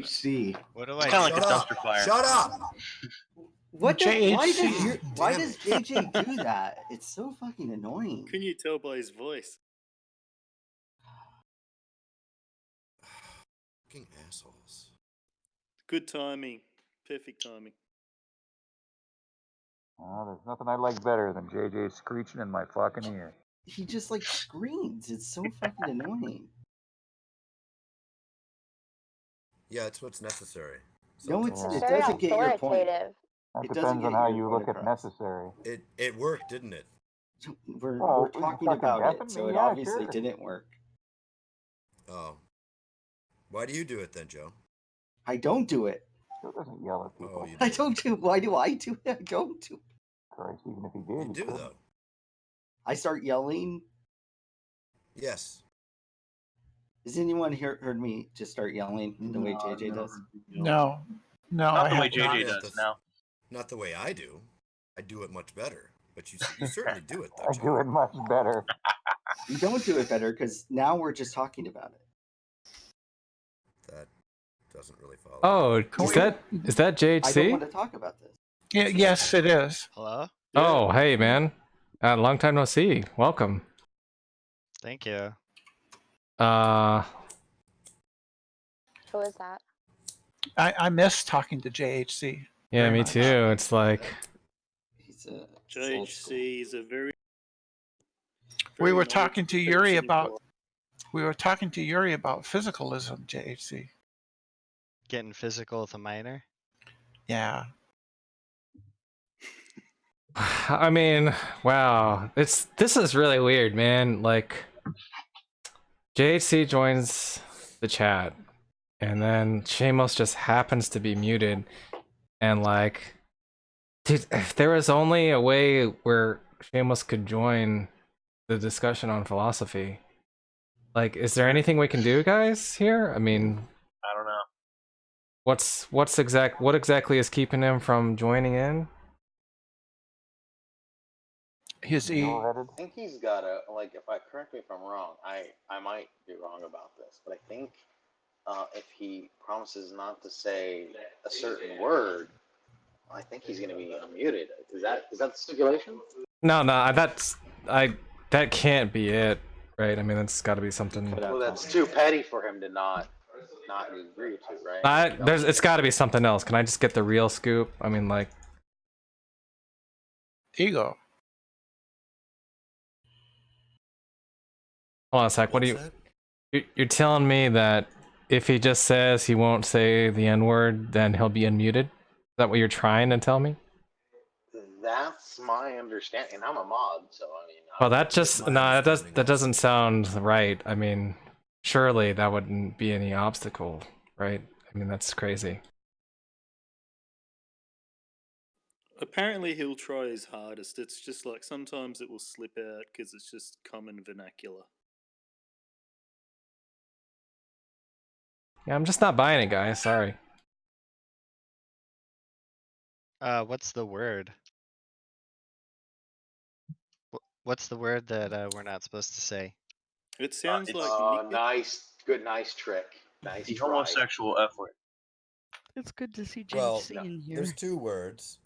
JHC. What do It's I kind of do? like a dumpster fire. Shut up! What the? JHC. Why Damn does it. JJ do that? It's so fucking annoying. Can you tell by his voice? Fucking assholes. Good timing. Perfect timing. There's nothing I like better than JJ screeching in my fucking ear. He just like screams. It's so fucking annoying. Yeah, it's what's necessary. No, Sometimes. it Very doesn't get your point. authoritative. That It doesn't depends on get how your you point look at across. necessary. It worked, didn't it? We're Oh, talking fucking about it, deafened so me? it Yeah, obviously sure. didn't work. Oh. Why do you do it then, Joe? I don't do it. Joe doesn't yell at people. Oh, you I do. don't do. Why do I do it? I don't do. Christ, even if he did, You he do, couldn't. though. I start yelling. Yes. Has anyone heard me just start yelling the way JJ does? No, Not I the way have not. JJ does. No. Not the way I do. I do it much better. But you certainly do it, though, I Joe. do it much better. You don't do it better because now we're just talking about it. That doesn't really follow. Oh, is that I don't JHC? want to talk about this. Yes, it is. Hello? Oh, hey man, long time no see. Welcome. Thank you. Who is that? I miss talking to JHC. Yeah, Very me much. too. It's like, He's a JHC is a very. We very were talking to Yuri person about. for- We were talking to Yuri about physicalism, JHC. Getting physical with a minor? Yeah. I mean, wow, this is really weird, man. Like, JHC joins the chat, and then Shamos just happens to be muted, and like, dude, if there was only a way where Shamos could join the discussion on philosophy, like, is there anything we can do, guys? Here, I mean, I don't know. what exactly is keeping him from joining in? His Bullheaded. I think he's got a, like, if I correct me if I'm wrong, I might be wrong about this, but I think if he promises not to say a certain word, I think he's going to be unmuted. Is that the stipulation? No, that can't be it, right? I mean, that's got to be something. Well, that's too petty for him to not agree to, right? It's got to be something else. Can I just get the real scoop? I mean, like, ego. hold on a sec. What do you're telling me that if he just says he won't say the N-word, then he'll be unmuted? Is that what you're trying to tell me? That's my understanding. I'm a mod, so I mean. Well, that doesn't sound right. I mean, surely that wouldn't be any obstacle, right? I mean, that's crazy. Apparently, he'll try his hardest. It's just like sometimes it will slip out because it's just common vernacular. Yeah, I'm just not buying it, guys. Sorry. What's the word? What's the word that we're not supposed to say? It sounds like Nice trick. Nice The try. homosexual F word. It's good to see Well, JHC in here. there's two words.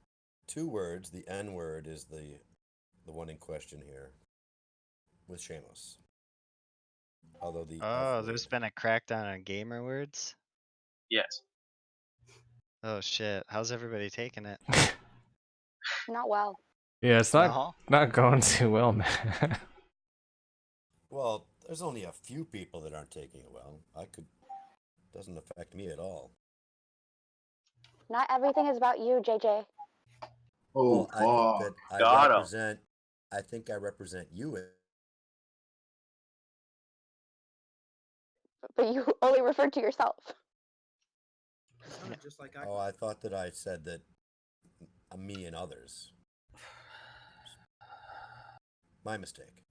The N word is the one in question here with Shamos. Although the There's been a crackdown on gamer words? Yes. Oh shit, how's everybody taking it? Not well. Yeah, it's not going too well, man. Well, there's only a few people that aren't taking it well. Doesn't affect me at all. Not everything is about you, JJ. Oh, well, I think I represent you. But you only referred to yourself. Just like I thought that I said that me and others. My mistake.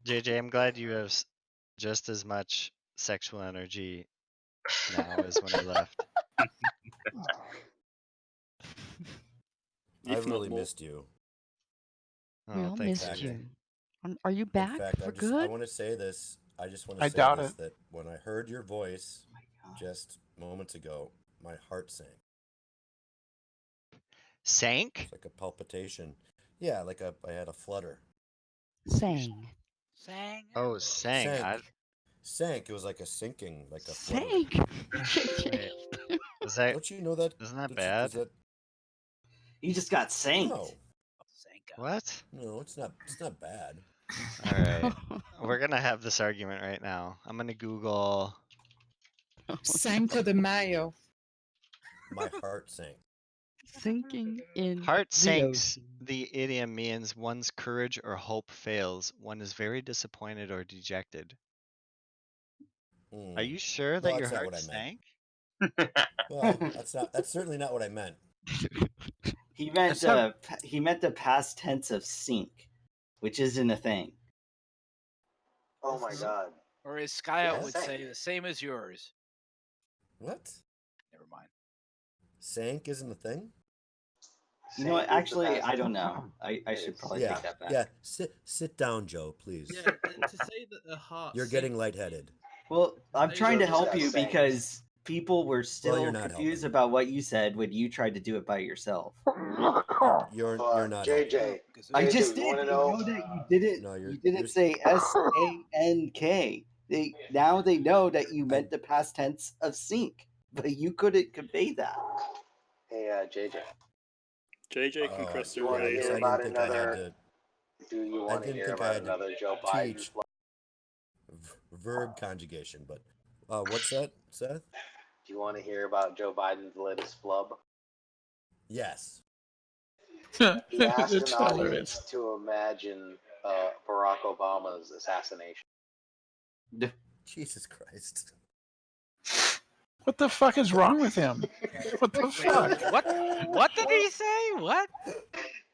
JJ, I'm glad you have just as much sexual energy now as when you left. I really missed you. We all thanks, missed JJ. you. Are you back In fact, for I good? want to say this. I just want to I say doubt this, it. that when I heard your voice just moments ago, my heart sank. Sank? It's like a palpitation. Yeah, I had a flutter. Sang. Sang. Oh, sang. Sank. It was like a sinking, like a flutter. Sank. Wait, is that? Don't you know that? Isn't that bad? You just got sanked. No. What? No, it's not. It's not bad. All right, we're gonna have this argument right now. I'm gonna Google. Cinco de Mayo. My heart sank. Sinking in Heart the sinks. ocean. The idiom means one's courage or hope fails. One is very disappointed or dejected. Are you sure that Well, your that's not heart what I meant. sank? Well, that's certainly not what I meant. He meant the past tense of sink, which isn't a thing. Oh my god. Or as Skyot Yeah, would sank. say, the same as yours. What? Never mind. Sank isn't a thing? You know what? Sank is the Actually, past I don't tense. know. I should probably Yeah, take that back. yeah. Sit down, Joe, please. Yeah, to say that the heart. You're getting lightheaded. Well, I'm trying to Joe just help got you sanked. because people were still you're not confused about what you said when you tried to do it by yourself. You're not. JJ. I JJ, just you did. wanna They know? know that you didn't. No, You didn't say SANK. Now they know that you meant the past tense of sink, but you couldn't convey that. Hey, JJ. JJ can cross Do the you want to radio. hear about another? Do you want to didn't hear think I about had to another Joe Biden? teach verb conjugation, but what's that, Seth? Do you want to hear about Joe Biden's latest flub? Yes. He asked It's an audience hilarious. to imagine Barack Obama's assassination. Jesus Christ. What the fuck is wrong with him? What the fuck? What did he say? What?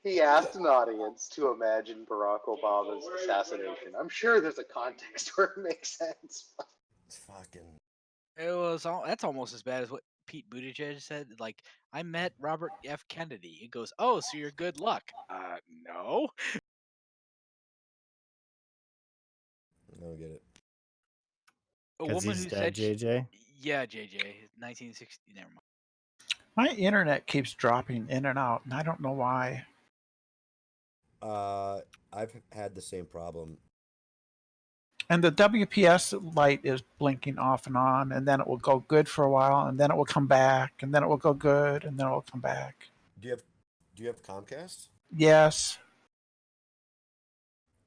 He asked an audience to imagine Barack Obama's assassination. I'm sure there's a context where it makes sense. It's fucking. It was. That's almost as bad as what Pete Buttigieg said. Like, I met Robert F. Kennedy. He goes, "Oh, so you're good luck." No. I don't get it. A 'Cause woman he's who dead, said, JJ? Yeah, JJ, 1960. Never mind. My internet keeps dropping in and out, and I don't know why. I've had the same problem. And the WPS light is blinking off and on, and then it will go good for a while, and then it will come back, and then it will go good, and then it will come back. Do you have Comcast? Yes.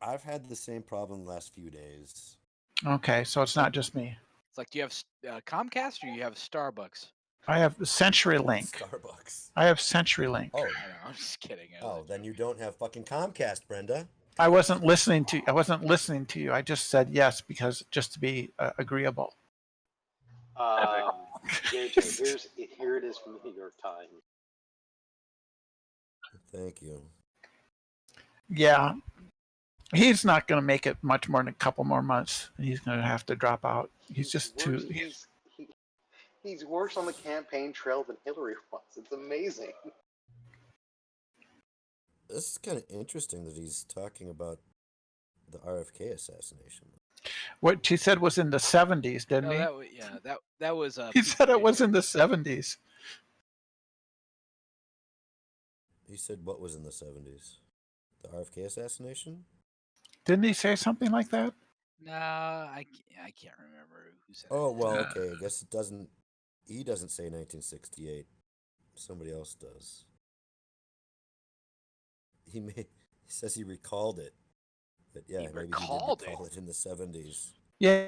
I've had the same problem the last few days. Okay, so it's not just me. It's like, do you have Comcast or you have Starbucks? I have CenturyLink. Starbucks. I have CenturyLink. Oh. I know, I'm just kidding. Then you don't have fucking Comcast, Brenda. I wasn't listening to you. I just said yes because just to be agreeable. JJ, here it is from the New York Times. Thank you. Yeah. He's not going to make it much more than a couple more months. He's going to have to drop out. He's just too. He's worse on the campaign trail than Hillary was. It's amazing. This is kind of interesting that he's talking about the RFK assassination. What she said was in the 70s, didn't he? That was. He said it was in the 70s. He said what was in the 70s? The RFK assassination? Didn't he say something like that? No, I can't remember who said. Oh well, okay. I guess it doesn't. He doesn't say 1968. Somebody else does. He says he recalled it, but yeah, maybe he did recall it in the 70s. Yeah.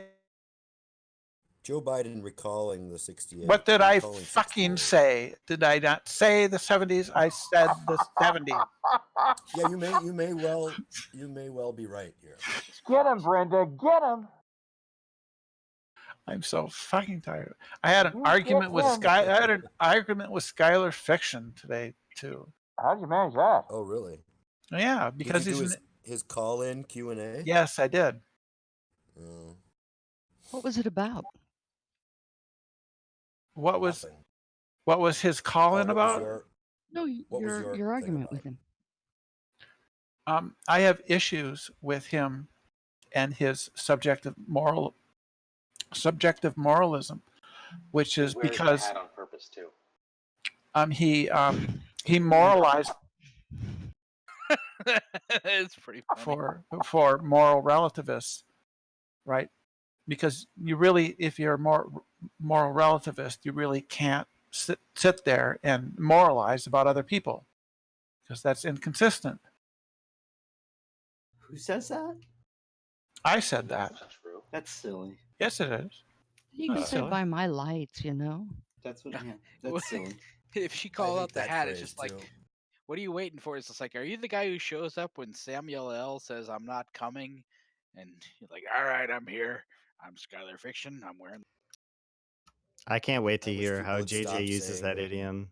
Joe Biden recalling the 68. What did I fucking say? Did I not say the 70s? I said the 70s. Yeah, you may well be right here. Get him, Brenda. Get him. I'm so fucking tired. I had an argument with Skylar Fiction today too. How did you manage that? Oh, really? Yeah, because did he he's do his call-in Q&A. Yes, I did. Oh. What was it about? What was his call-in about? Your argument with him. I have issues with him and his subjective moralism. which is He wears because the hat on purpose too. he moralized It's pretty funny. for moral relativists, right? Because you really, if you're a moral relativist, you really can't sit there and moralize about other people because that's inconsistent. Who says that? I said that. That's silly. Yes, it is. You can say by my lights, you know. That's what. Yeah, that's silly. If she I called hate out the that hat, it's phrase, just like, too. what are you waiting for? It's just like, are you the guy who shows up when Samuel L. says, I'm not coming? And you're like, all right, I'm here. I'm Skylar Fiction. I'm wearing. I can't wait to I wish hear people how would stop JJ uses saying that idiom.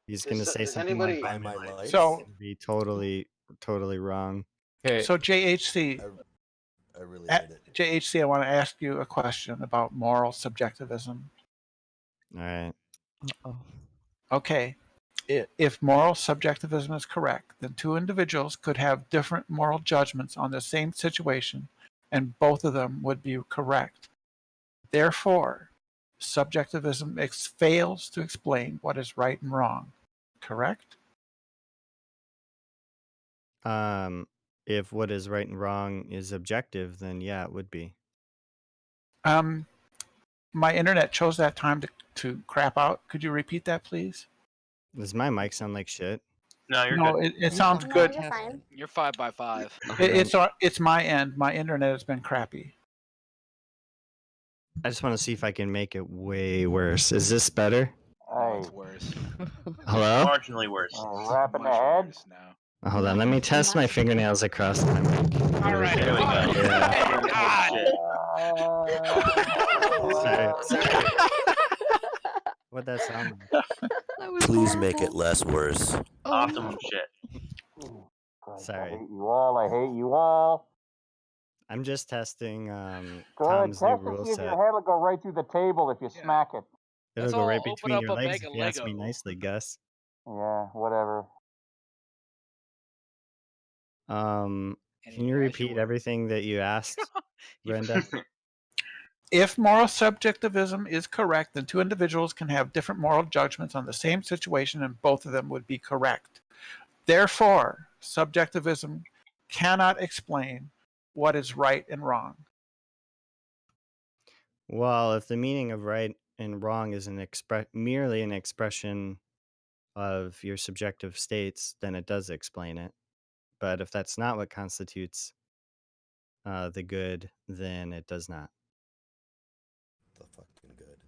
He's Does- gonna say does something anybody- like By my "by lights? So- and be totally wrong. Okay. So JHC, I really hate it. JHC, I want to ask you a question about moral subjectivism. All right. Uh-oh. Okay, if moral subjectivism is correct, then two individuals could have different moral judgments on the same situation, and both of them would be correct. Therefore, subjectivism fails to explain what is right and wrong. Correct? If what is right and wrong is objective, then yeah, it would be. My internet chose that time to crap out. Could you repeat that, please? Does my mic sound like shit? No, you're No, good. it sounds good. You're fine. You're 5x5. It's my end. My internet has been crappy. I just want to see if I can make it way worse. Is this better? No, it's worse. Hello? Marginally worse. Rapping Much ahead. worse now. Hold on, let me test my fingernails across my mic. All right. There we go. Yeah. Oh, shit. Sorry. What'd that sound like? That was Please make horrible. it less worse. Oh, Optimum shit. Sorry. I hate you all. I hate you all. I'm just testing Good. Tom's new Test to rule see if set. your head will go right through the table if you smack it. It'll Let's go all right open between up your a legs bag if of you ask me Lego. nicely, Gus. Yeah, whatever. Can Anyway, you as repeat were. everything that you asked, Brenda? If moral subjectivism is correct, then two individuals can have different moral judgments on the same situation, and both of them would be correct. Therefore, subjectivism cannot explain what is right and wrong. Well, if the meaning of right and wrong is merely an expression of your subjective states, then it does explain it. But if that's not what constitutes the good, then it does not. The fucking good.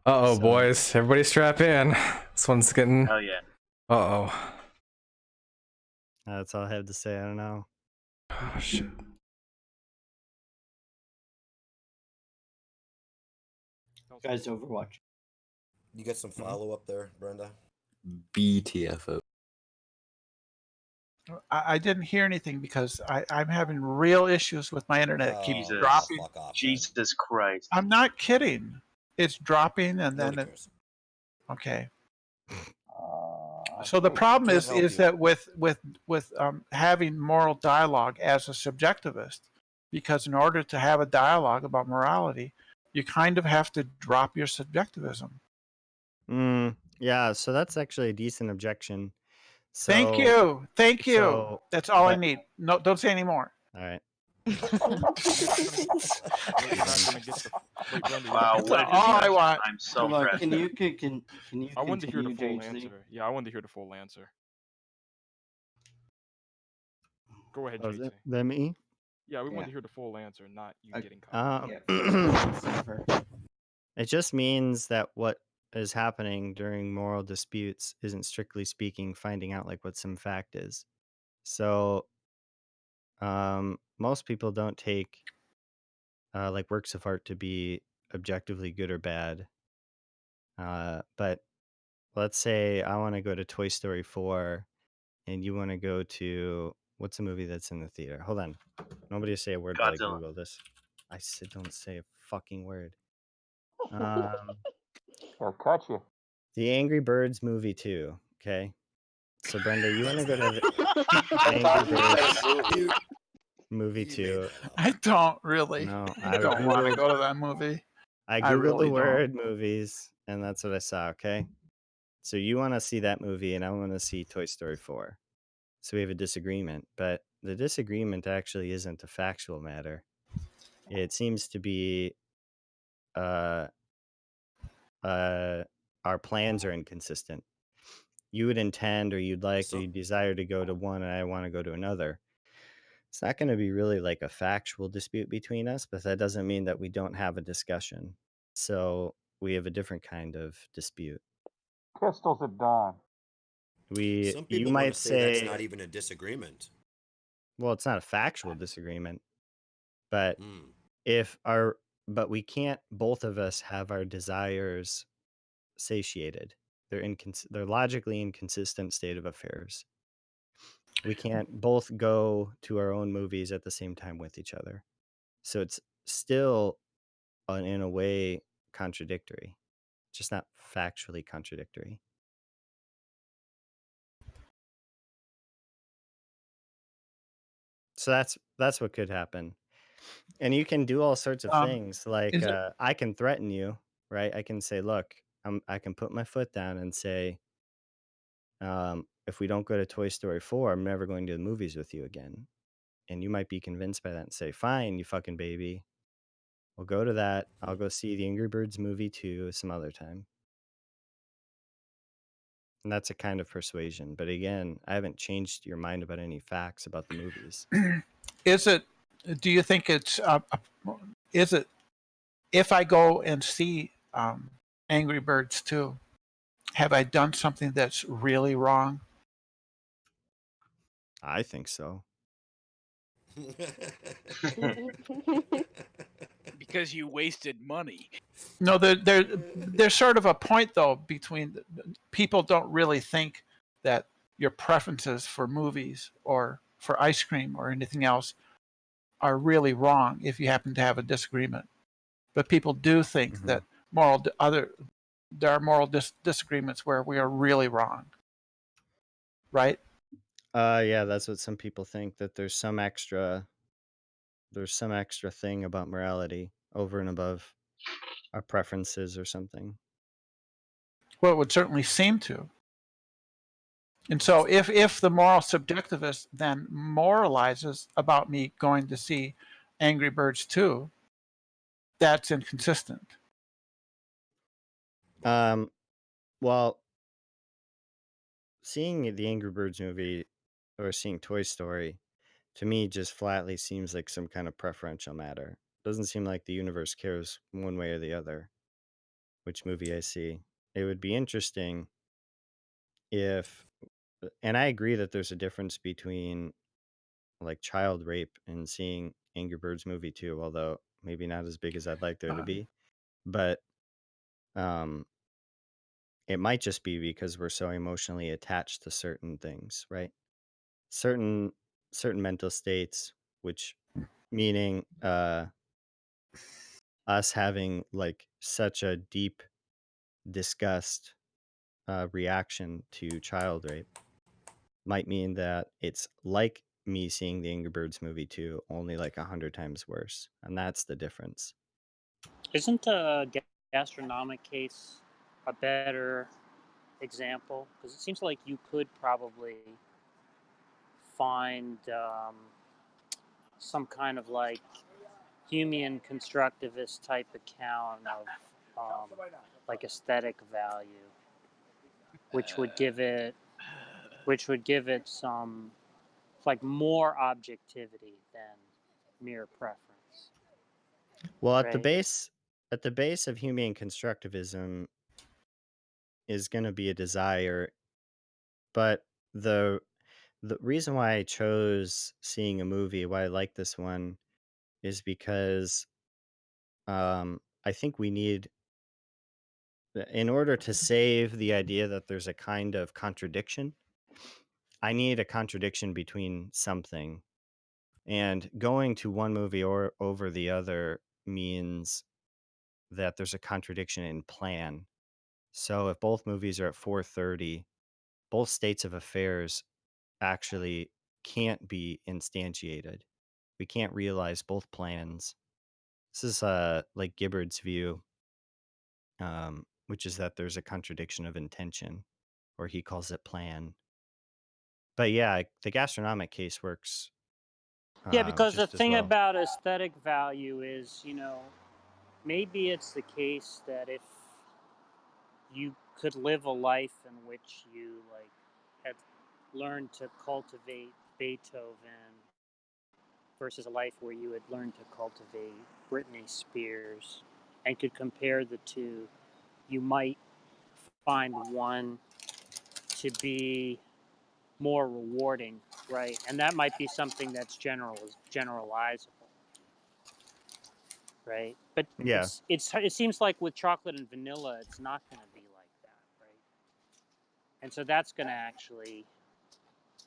Uh-oh, So- boys. Everybody strap in. This one's getting... Oh yeah. Uh-oh. That's all I have to say. I don't know. Oh, shit. Guys, Overwatch. You get some follow up there, Brenda? BTFO. I didn't hear anything because I'm having real issues with my internet. It keeps Jesus. dropping. Fuck off, Jesus Christ. I'm not kidding. It's dropping and then Nobody it. cares. Okay. So the problem Can't is help you. that with having moral dialogue as a subjectivist, because in order to have a dialogue about morality, you kind of have to drop your subjectivism. Yeah, so that's actually a decent objection. So, Thank you. so- That's all I but- need. No, don't say any more. All right. Wow, That's what a all I discussion. want. I'm so Come on, impressed. can you I wanted to hear the continue, full JHC? answer. Yeah, I wanted to hear the full answer. Go ahead, Was JC. it that me? Yeah, we Yeah. wanted to hear the full answer, not you getting caught. It just means that what is happening during moral disputes isn't strictly speaking finding out like what some fact is. So most people don't take like works of art to be objectively good or bad. But let's say I want to go to Toy Story 4 and you want to go to what's a movie that's in the theater? Hold on. Nobody say a word while I Godzilla. Google this. I said don't say a fucking word. He'll cut you. The Angry Birds movie 2. Okay. So Brenda, you want to go to the Angry Birds movie 2? I don't really. No, I don't want to go to that movie. I I googled really the don't. word movies, and that's what I saw. Okay, so you want to see that movie, and I want to see Toy Story 4. So we have a disagreement, but the disagreement actually isn't a factual matter. It seems to be uh, our plans are inconsistent. You would intend, or you'd like, or you desire to go to one, and I want to go to another. It's not going to be really like a factual dispute between us, but that doesn't mean that we don't have a discussion. So we have a different kind of dispute. Pistols at dawn. You Some people want might to say that's say, not even a disagreement. well, it's not a factual disagreement, but Mm. but we can't, both of us have our desires satiated. They're logically inconsistent state of affairs. We can't both go to our own movies at the same time with each other. So it's still, in a way, contradictory, just not factually contradictory. So that's what could happen. And you can do all sorts of things. Like Is it I can threaten you, right? I can say, look, I can put my foot down and say, if we don't go to Toy Story 4, I'm never going to the movies with you again. And you might be convinced by that and say, fine, you fucking baby. We'll go to that. I'll go see the Angry Birds movie too some other time. And that's a kind of persuasion. But again, I haven't changed your mind about any facts about the movies. is it? Do you think it's? Is it? If I go and see Angry Birds 2, have I done something that's really wrong? I think so. Because you wasted money. No, there's sort of a point though between people don't really think that your preferences for movies or for ice cream or anything else are really wrong if you happen to have a disagreement. But people do think that there are moral disagreements where we are really wrong, right? Yeah, that's what some people think, that there's some extra thing about morality over and above our preferences or something. Well, it would certainly seem to. And so if the moral subjectivist then moralizes about me going to see Angry Birds 2, that's inconsistent. Well, seeing the Angry Birds movie or seeing Toy Story, to me, just flatly seems like some kind of preferential matter. Doesn't seem like the universe cares one way or the other which movie I see. It would be interesting if, and I agree that there's a difference between like child rape and seeing Angry Birds movie too, although maybe not as big as I'd like there to be. But um, it might just be because we're so emotionally attached to certain things, right? Certain mental states, which meaning us having like such a deep disgust reaction to child rape might mean that it's like me seeing the Angry Birds movie too, only like 100 times worse, and that's the difference. Isn't a gastronomic case a better example? Because it seems like you could probably find some kind of like Humean constructivist type account of like aesthetic value, which would give it some like more objectivity than mere preference. Well, right? at the base of Humean constructivism is going to be a desire, but the reason why I chose seeing a movie, why I like this one, is because I think we need, in order to save the idea that there's a kind of contradiction, I need a contradiction between something. And going to one movie or over the other means that there's a contradiction in plan. So if both movies are at 4:30, both states of affairs actually can't be instantiated. We can't realize both plans. This is like Gibbard's view which is that there's a contradiction of intention, or he calls it plan. But yeah, the gastronomic case works. Yeah, because the just as thing well. about aesthetic value is, you know, maybe it's the case that if you could live a life in which you like had learned to cultivate Beethoven versus a life where you had learned to cultivate Britney Spears and could compare the two, you might find one to be more rewarding, right? And that might be something that's generalizable, right? But Yeah. it seems like with chocolate and vanilla, it's not going to be like that, right? And so that's going to actually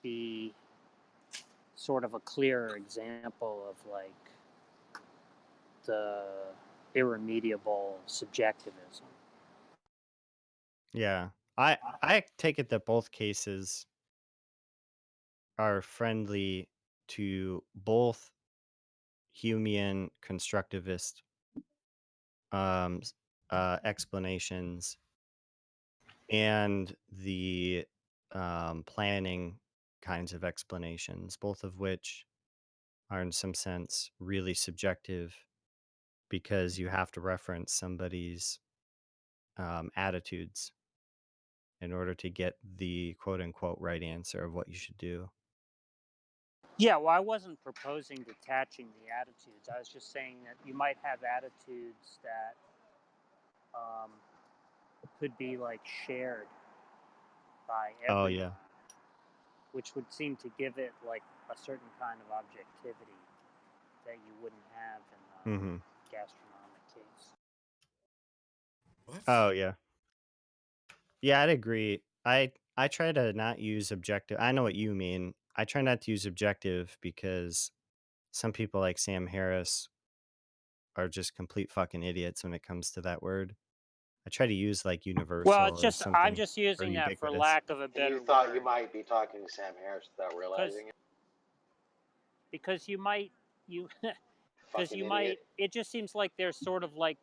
be sort of a clearer example of like the irremediable subjectivism. Yeah. I take it that both cases are friendly to both Humean constructivist explanations and the planning kinds of explanations, both of which are in some sense really subjective because you have to reference somebody's attitudes in order to get the quote unquote right answer of what you should do. Yeah, well, I wasn't proposing detaching the attitudes. I was just saying that you might have attitudes that could be like shared by Oh, everyone, yeah. which would seem to give it like a certain kind of objectivity that you wouldn't have in the Mm-hmm. gastronomic case. What? Oh, yeah. Yeah, I'd agree. I try to not use objective. I know what you mean. I try not to use objective because some people like Sam Harris are just complete fucking idiots when it comes to that word. I try to use like universal Well, it's or just I'm something just or using that for ubiquitous. lack of a And better you thought word. you might be talking to Sam Harris without realizing it? Because you might because Fucking you idiot. might it just seems like there's sort of like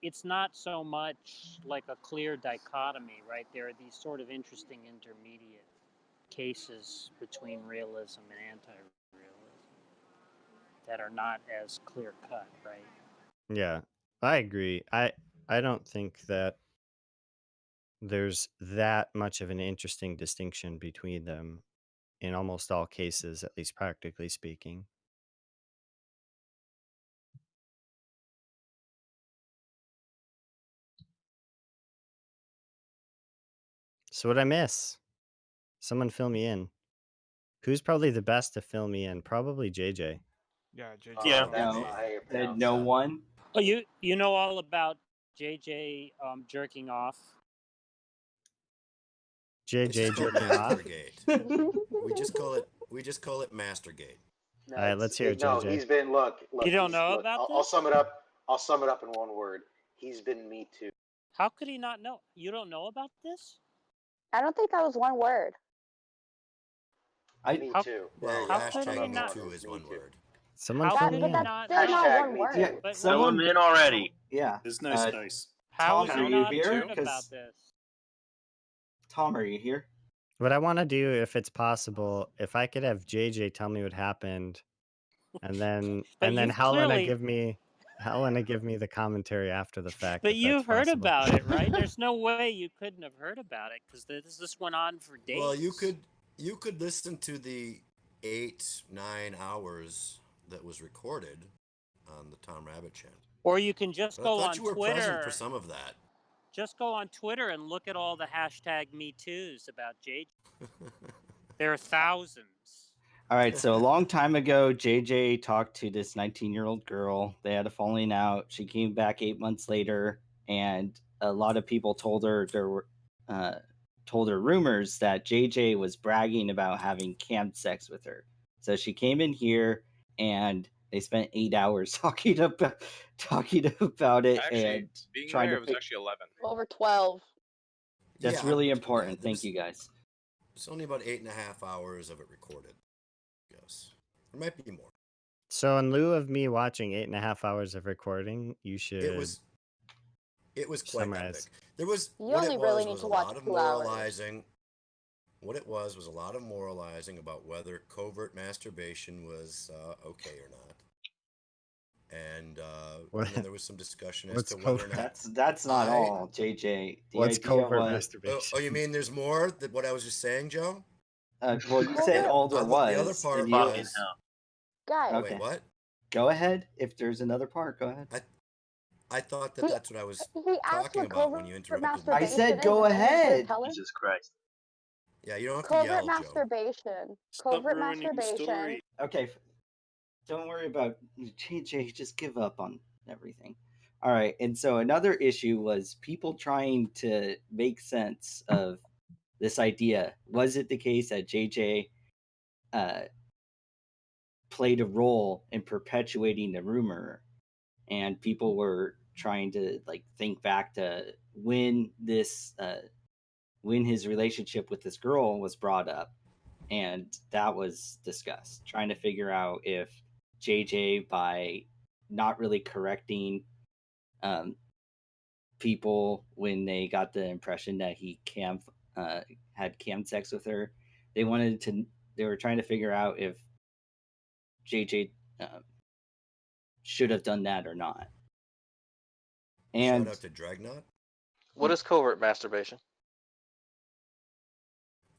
it's not so much like a clear dichotomy, right? There are these sort of interesting intermediate cases between realism and anti-realism that are not as clear cut, right? Yeah, I agree. I don't think that there's that much of an interesting distinction between them in almost all cases, at least practically speaking. So what'd I miss? Someone fill me in. Who's probably the best to fill me in? Probably JJ. Yeah, JJ. Yeah. That's No, not how you pronounce no that. one. Oh, you know all about JJ jerking off? This is JJ called jerking off? Mastergate. we just call it Mastergate. No, All right, let's hear it, no, JJ. he's been look. You don't he's, know look, about I'll this? sum it up. I'll sum it up in one word. He's been me too. How could he not know? You don't know about this? I don't think that was one word. Me How- too. Well, How could he hashtag me not- too is one word. Someone How fill could me he in. not Still not Hashtag one me word. too. Yeah, But Fill someone. him in already. Yeah. There's no space. How Tom, has are he you not here? heard about this? Tom, are you here? What I want to do, if it's possible, if I could have JJ tell me what happened, and then But and then you've Helena clearly- give me the commentary after the fact. But if you've that's heard possible. about it, right? There's no way you couldn't have heard about it because this went on for days. Well, you could listen to the 8-9 hours that was recorded on the Tom Rabbit channel. Or you can just But go I thought on you were Twitter. present for some of that. Just go on Twitter and look at all the hashtag #MeToos about JJ. There are thousands. All right, so a long time ago, JJ talked to this 19-year-old girl. They had a falling out. She came back 8 months later, and a lot of people told her rumors that JJ was bragging about having cam sex with her. So she came in here, and they spent 8 hours talking about it. Actually, and being trying there, to it was actually 11. Over 12. That's really important. Thank you, guys. It's only about 8.5 hours of it recorded. Yes, there might be more. So in lieu of me watching 8.5 hours of recording, you should. It was quite Summarize. epic. There was You what only it really was need was to a watch lot of 2 hours. moralizing. What it was a lot of moralizing about whether covert masturbation was okay or not. And then there was some discussion as What's to whether or covert? not That's not all, JJ. The What's idea covert was masturbation? Oh, you mean there's more than what I was just saying, Joe? well, you said Covert- all there The other was. part and you, Fucking was hell. Guys, Okay. wait, what? Go ahead. If there's another part, go ahead. I thought He- that's what I was he asked talking what about when covert you interrupted me. masturbation I said is, go and then you're gonna ahead. tell him? Jesus Christ. Yeah, you don't have to Covert yell, Joe. masturbation. Stop Covert ruining the masturbation. story. Okay, don't worry about JJ. Just give up on everything. All right. And so another issue was people trying to make sense of this idea. Was it the case that JJ played a role in perpetuating the rumor, and people were trying to think back to when his relationship with this girl was brought up, and that was discussed, trying to figure out if JJ, by not really correcting people when they got the impression that he had cam sex with her, they were trying to figure out if JJ should have done that or not. And shout out to Dragnaught. What is covert masturbation?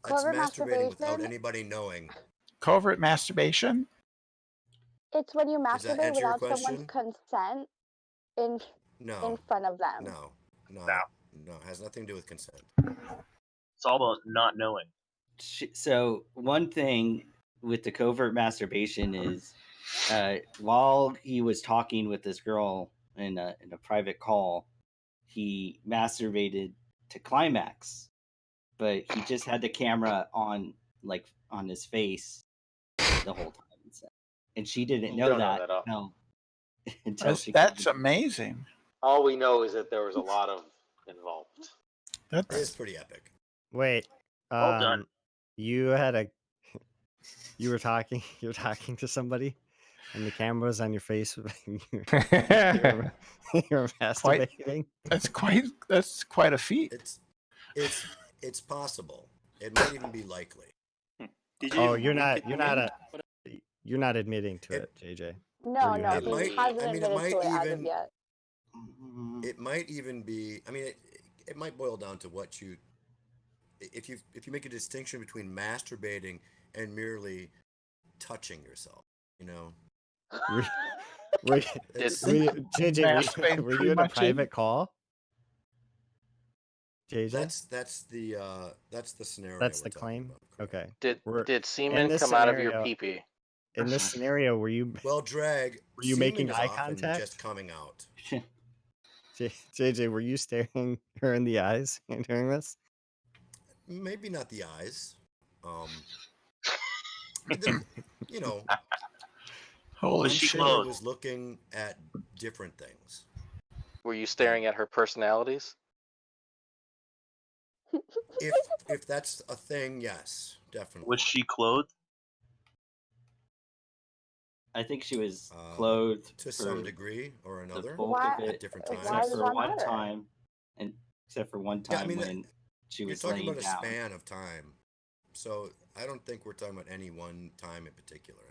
That's Covert masturbating without masturbation? anybody knowing. Covert masturbation? It's when you Does that masturbate answer your without someone's question? consent in No, front of them. no. It has nothing to do with consent. It's all about not knowing. so one thing with the covert masturbation is while he was talking with this girl in a private call, he masturbated to climax, but he just had the camera on his face the whole time, and she didn't You know don't know that that up. until she That's amazing. All we know is that there was a lot of involved. It is pretty epic. Wait. Well done. You were talking to somebody, and the camera was on your face. You were masturbating. That's quite a feat. It's possible. It might even be likely. Did you Oh, even you're wink not at the you're not end? you're not admitting to it, JJ. No, Or you no, have he been. hasn't admitted to it as of even yet. it might even be. I mean, it might boil down to what you. If you make a distinction between masturbating and merely touching yourself, you know. JJ, were you in a private call? JJ? That's the scenario. That's we're the talking claim. about. Okay. Did semen come out of your pee-pee? In this scenario, were you? Well, were you making is eye often contact? just coming out. JJ, were you staring her in the eyes during this? Maybe not the eyes. You know. Holy I'm shit. sure I was looking at different things. Were you staring at her personalities? If that's a thing, yes, definitely. Was she clothed? I think she was clothed to some degree or another. The bulk of it, at different times. except for one time, when she was you're talking laying about down. a span of time, so I don't think we're talking about any one time in particular.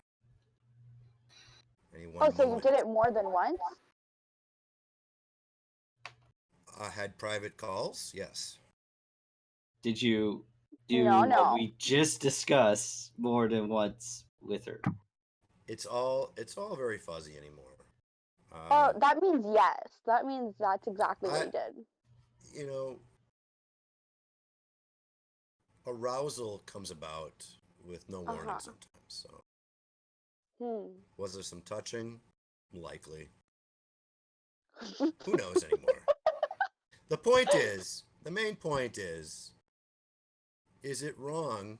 So you did it more than once? I had private calls, yes. Did you do No. what we just discussed more than once with her? It's all very fuzzy anymore. Oh, that means yes. That means that's exactly what he did. You know, arousal comes about with no warning sometimes. So, was there some touching? Likely. Who knows anymore? The main point is it wrong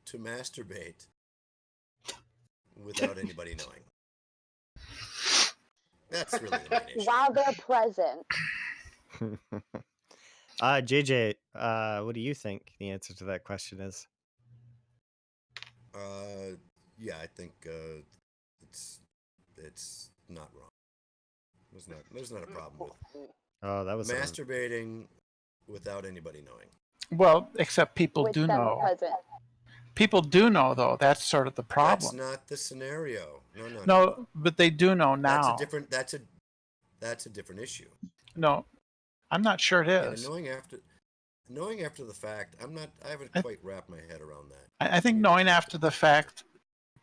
to masturbate without anybody knowing? That's really the main issue. While they're present. JJ, what do you think the answer to that question is? Yeah, I think it's not wrong. There's not a problem with. Oh, that was masturbating without anybody knowing. Well, except people With do them know. present. People do know, though. That's sort of the problem. That's not the scenario. No, but they do know That's now. a different. That's a different issue. No, I'm not sure it And is. knowing after the fact, I haven't quite wrapped my head around that. I think knowing after the fact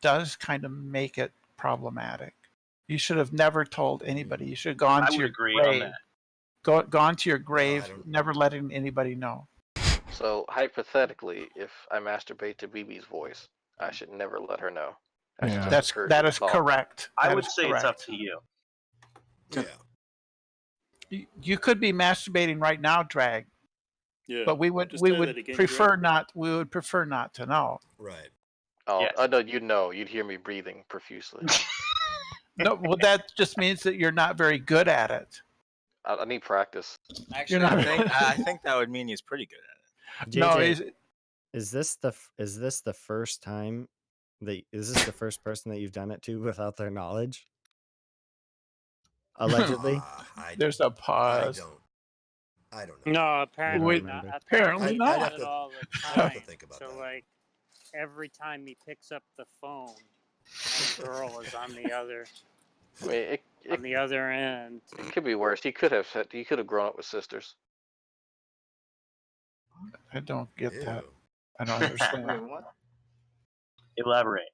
does kind of make it problematic. You should have never told anybody. You should have gone to your grave. Gone to your grave, never letting anybody know. So hypothetically, if I masturbate to BB's voice, I should never let her know. That is correct. I would say it's up to you. Yeah. You could be masturbating right now, Drag. Yeah. But we would prefer not. We would prefer not to know. Right. Oh, I know you'd know. You'd hear me breathing profusely. No, well, that just means that you're not very good at it. I need practice. Actually, I think that would mean he's pretty good at it. JJ, is this the first time that is this the first person that you've done it to without their knowledge? Allegedly. There's a pause. I don't know. No, apparently not. Apparently not. Does it all the time. So like every time he picks up the phone, the girl is on the other. I mean, on the other end. It could be worse. He could have grown up with sisters. I don't get that. I don't understand. Wait, what? Elaborate.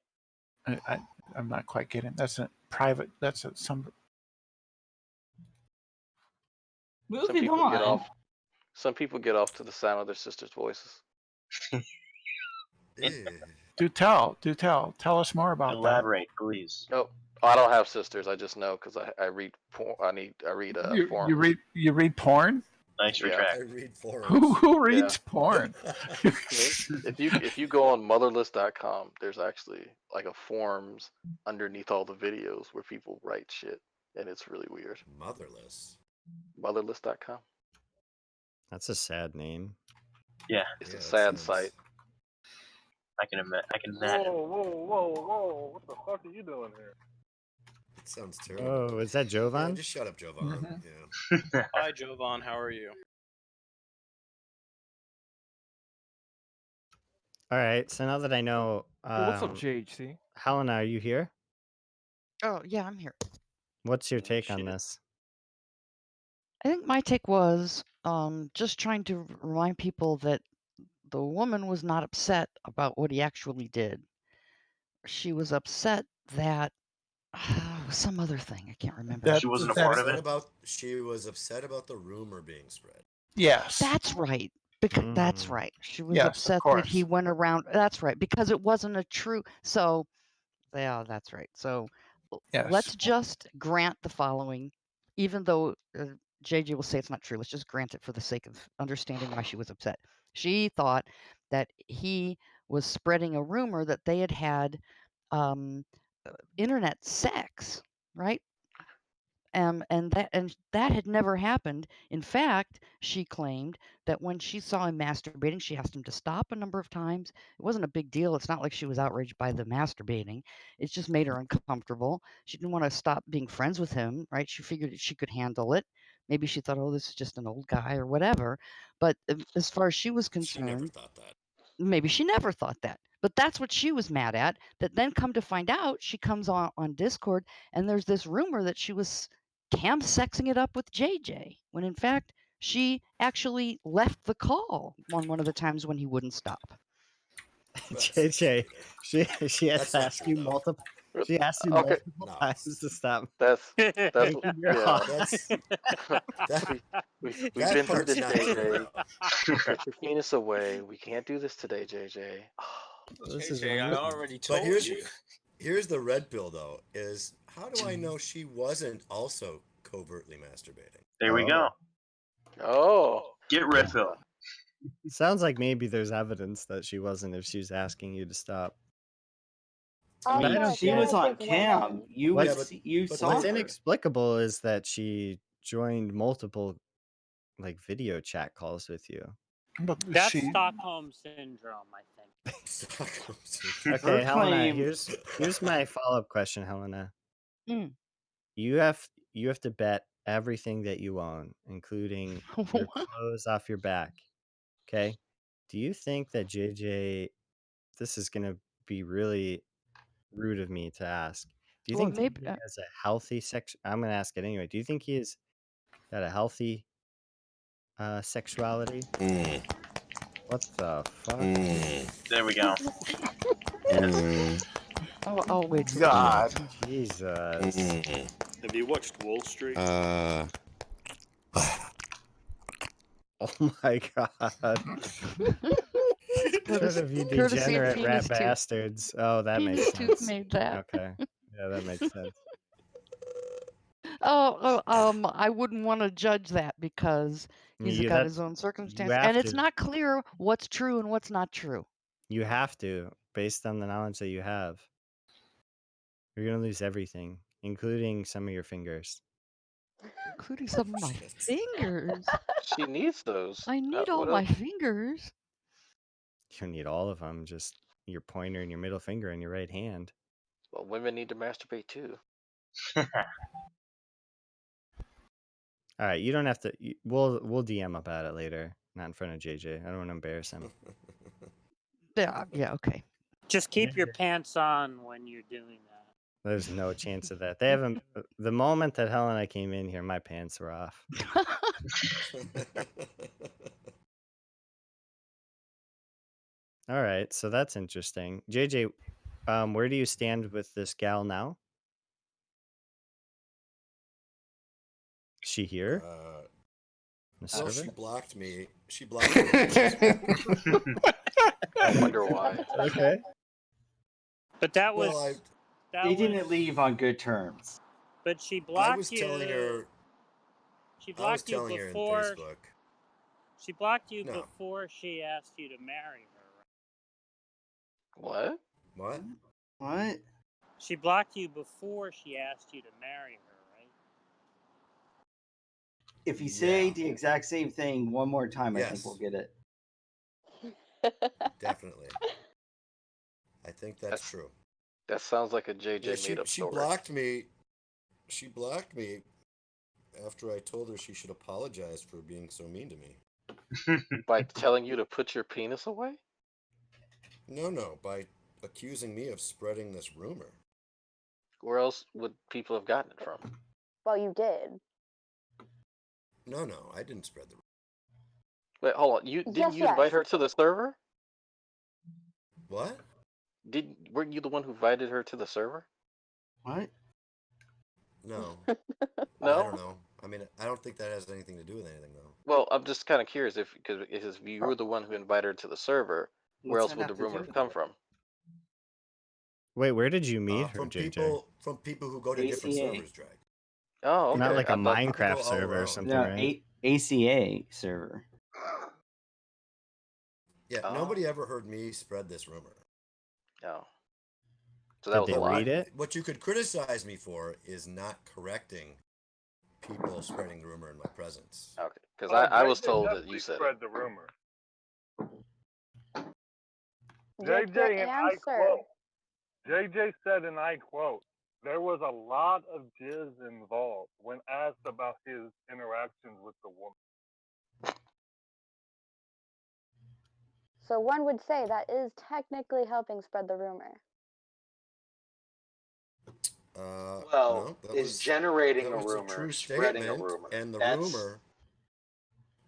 I'm not quite getting. That's a private. That's some. Moving on. Some people get off to the sound of their sisters' voices. Do tell. Tell us more about Elaborate, please. Oh, I don't have sisters. I just know because I read porn. I read forums. You read porn? Nice retract. I read forums. Who reads porn? If you go on motherless.com, there's actually like a forums underneath all the videos where people write shit, and it's really weird. Motherless.com. That's a sad name. Yeah, it's a sad site. I can imagine. Whoa! What the fuck are you doing here? It sounds terrible. Oh, is that Jovan? Yeah, just shut up, Jovan. Mm-hmm. Yeah. Hi, Jovan. How are you? All right. So now that I know, What's up, JHC? Helena, are you here? Oh, yeah, I'm here. What's your take on this? I think my take was just trying to remind people that the woman was not upset about what he actually did. She was upset that some other thing. I can't remember. She wasn't a part of it. She was upset about the rumor being spread. Yes. That's right. Because that's right. She was Yes, of upset that course. he went around. That's right. Because it wasn't a true. So, yeah, that's right. So, Yes. let's just grant the following, even though JJ will say it's not true. Let's just grant it for the sake of understanding why she was upset. She thought that he was spreading a rumor that they had had internet sex, right? And that had never happened. In fact, she claimed that when she saw him masturbating, she asked him to stop a number of times. It wasn't a big deal. It's not like she was outraged by the masturbating. It just made her uncomfortable. She didn't want to stop being friends with him, right? She figured she could handle it. Maybe she thought, oh, this is just an old guy or whatever. But as far as she was concerned, She never thought that. maybe she never thought that. But that's what she was mad at. That then come to find out, she comes on Discord and there's this rumor that she was cam sexing it up with JJ, when in fact she actually left the call on one of the times when he wouldn't stop. JJ, she has to ask you multiple. She asked you multiple times to stop. That's taking your yeah. We've been through this, JJ. Get your penis away. We can't do this today, JJ. This is JJ, I already told But you. here's the red pill, though, is how do I know she wasn't also covertly masturbating? There we go. Oh. Get red pill. Sounds like maybe there's evidence that she wasn't if she's asking you to stop. I mean, she was on cam. You saw What's her. inexplicable is that she joined multiple like video chat calls with you. But That's Stockholm syndrome, I think. Stockholm syndrome. Okay, Helena, here's my follow-up question, Helena. Mm. You have to bet everything that you own, including your clothes off your back. Okay. Do you think that JJ, this is going to be really rude of me to ask. Do you Well, think maybe JJ has a healthy sex? I'm going to ask it anyway. Do you think he has got a healthy sexuality? What the fuck? There we go. I'll wait till God. Jesus. Have you watched Wall Street? Oh my god. Shut up, you Courtesy of degenerate rat Penis Tooth. bastards. Oh, that Penis makes Tooth sense. made that. Okay. Yeah, that makes sense. I wouldn't want to judge that because he's got his own You circumstance, have and it's to. not clear what's true and what's not true. You have to, based on the knowledge that you have. You're going to lose everything, including some of your fingers. Including some of my fingers. She needs those. I need all What my else? fingers. You don't need all of them, just your pointer and your middle finger and your right hand. Well, women need to masturbate too. All right, you don't have to. We'll DM about it later, not in front of JJ. I don't want to embarrass him. Yeah, okay. Just keep your pants on when you're doing that. There's no chance of that. They haven't. The moment that Helen and I came in here, my pants were off. All right, so that's interesting. JJ, where do you stand with this gal now? Is she here? Well, she blocked me. She blocked me. on Facebook. I wonder why. Okay. But that was. Well, They didn't leave on good terms. But she blocked I was you. telling her. She I was blocked you telling her in before. Facebook. She blocked you No. before she asked you to marry her. What? What? What? She blocked you before she asked you to marry her, right? If you say the exact same thing one more time, I think Yes. we'll get it. Definitely. I think that's true. That sounds like a JJ Yeah, made up she story. blocked me. She blocked me after I told her she should apologize for being so mean to me. By telling you to put your penis away? No, by accusing me of spreading this rumor. Where else would people have gotten it from? Well, you did. No, I didn't spread the rumor. Wait, hold on. Didn't Yes, you invite yes. her to the server? What? Weren't you the one who invited her to the server? What? No. No? I don't know. I mean, I don't think that has anything to do with anything, though. Well, I'm just kind of curious if you were the one who invited her to the server, where What's else that would the have to do rumor with have come it? from? Wait, where did you meet her, From JJ? people who go to different ACA. servers, Drag. Oh, okay. Not like a I thought- Minecraft all server or around. something, No, right? ACA server. Yeah, Oh. nobody ever heard me spread this rumor. No. So that Did was they a lie. read it? What you could criticize me for is not correcting people spreading the rumor in my presence. Okay, because I was told that you said spread it. the rumor. Get the JJ, and I answer. quote, JJ said, and I quote, there was a lot of jizz involved when asked about his interactions with the woman. So one would say that is technically helping spread the rumor. Well, no, is generating that a was rumor, true spreading a statement, rumor. and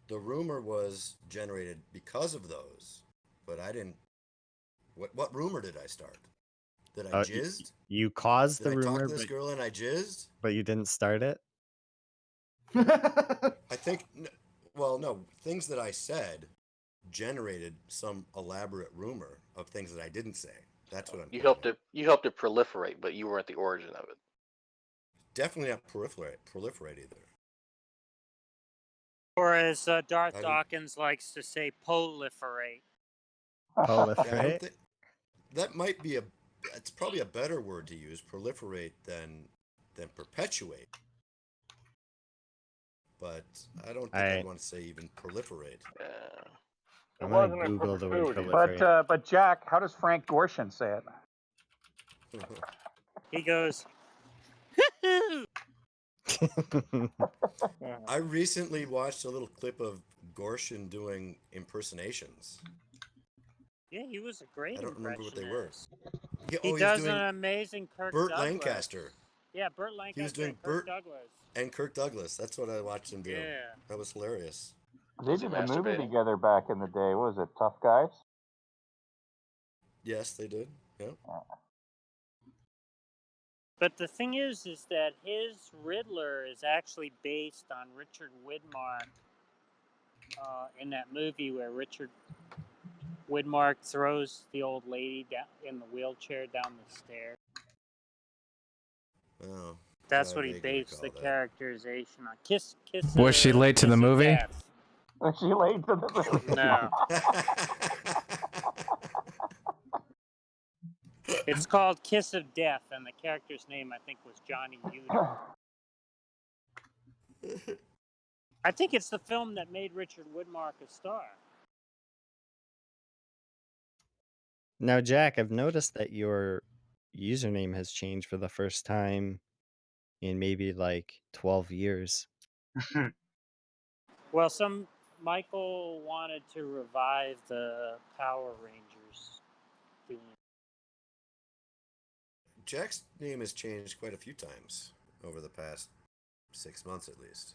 the rumor was generated because of those. But I didn't. What rumor did I start? That I jizzed? You caused Did the I rumor, talk to this girl and I jizzed? but you didn't start it? I think. Well, no. Things that I said generated some elaborate rumor of things that I didn't say. That's what I'm. You helped it proliferate, but you weren't the origin of it. Definitely not proliferate either. Or as Darth Dawkins likes to say, proliferate. Yeah, I don't Proliferate? think that might be it's probably a better word to use, proliferate, than perpetuate. But I don't think I'd want to say even proliferate. I'm gonna Google the word proliferate. But Jack, how does Frank Gorshin say it? He goes, I recently watched a little clip of Gorshin doing impersonations. Yeah, he was a great I don't remember what they were. impressionist. He He was does doing an amazing Kirk Burt Douglas. Lancaster. Yeah, Burt He was Lancaster doing and Kirk Burt Douglas. and Kirk Douglas. That's what I watched him do. Yeah. That was hilarious. They Was he did a movie masturbating? together back in the day. What was it, Tough Guys? Yes, they did. Yeah. But the thing is that his Riddler is actually based on Richard Widmark in that movie where Richard Widmark throws the old lady down in the wheelchair down the stairs. Oh. That's I what he vaguely based the recall that. characterization on. Kiss Was she late to Kiss the of movie? Death. Was she late to the movie? No. It's called Kiss of Death, and the character's name, I think, was Johnny Uter. I think it's the film that made Richard Widmark a star. Now, Jack, I've noticed that your username has changed for the first time in maybe like 12 years. Well, Michael wanted to revive the Power Rangers theme. Jack's name has changed quite a few times over the past 6 months at least.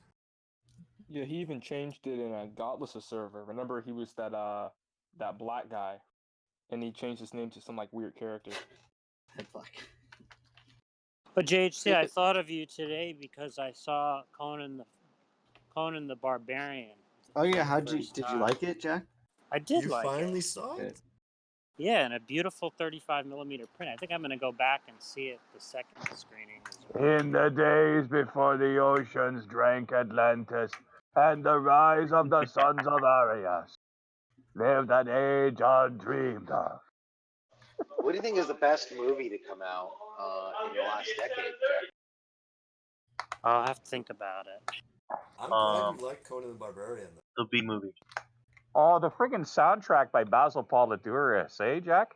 Yeah, he even changed it in a Godless server. Remember, he was that black guy, and he changed his name to some like weird character. But JHC, I thought of you today because I saw Conan the Barbarian. Oh yeah, did you like it, Jack? I did You like finally it. saw it? Yeah, in a beautiful 35mm print. I think I'm going to go back and see it the second screening as well. In the days before the oceans drank Atlantis and the rise of the sons of Arias, lived an age undreamed of. What do you think is the best movie to come out in the last decade, Jack? I'll have to think about it. I'm glad you like Conan the Barbarian. The B movie. Oh, the friggin' soundtrack by Basil Polidouris, eh, Jack?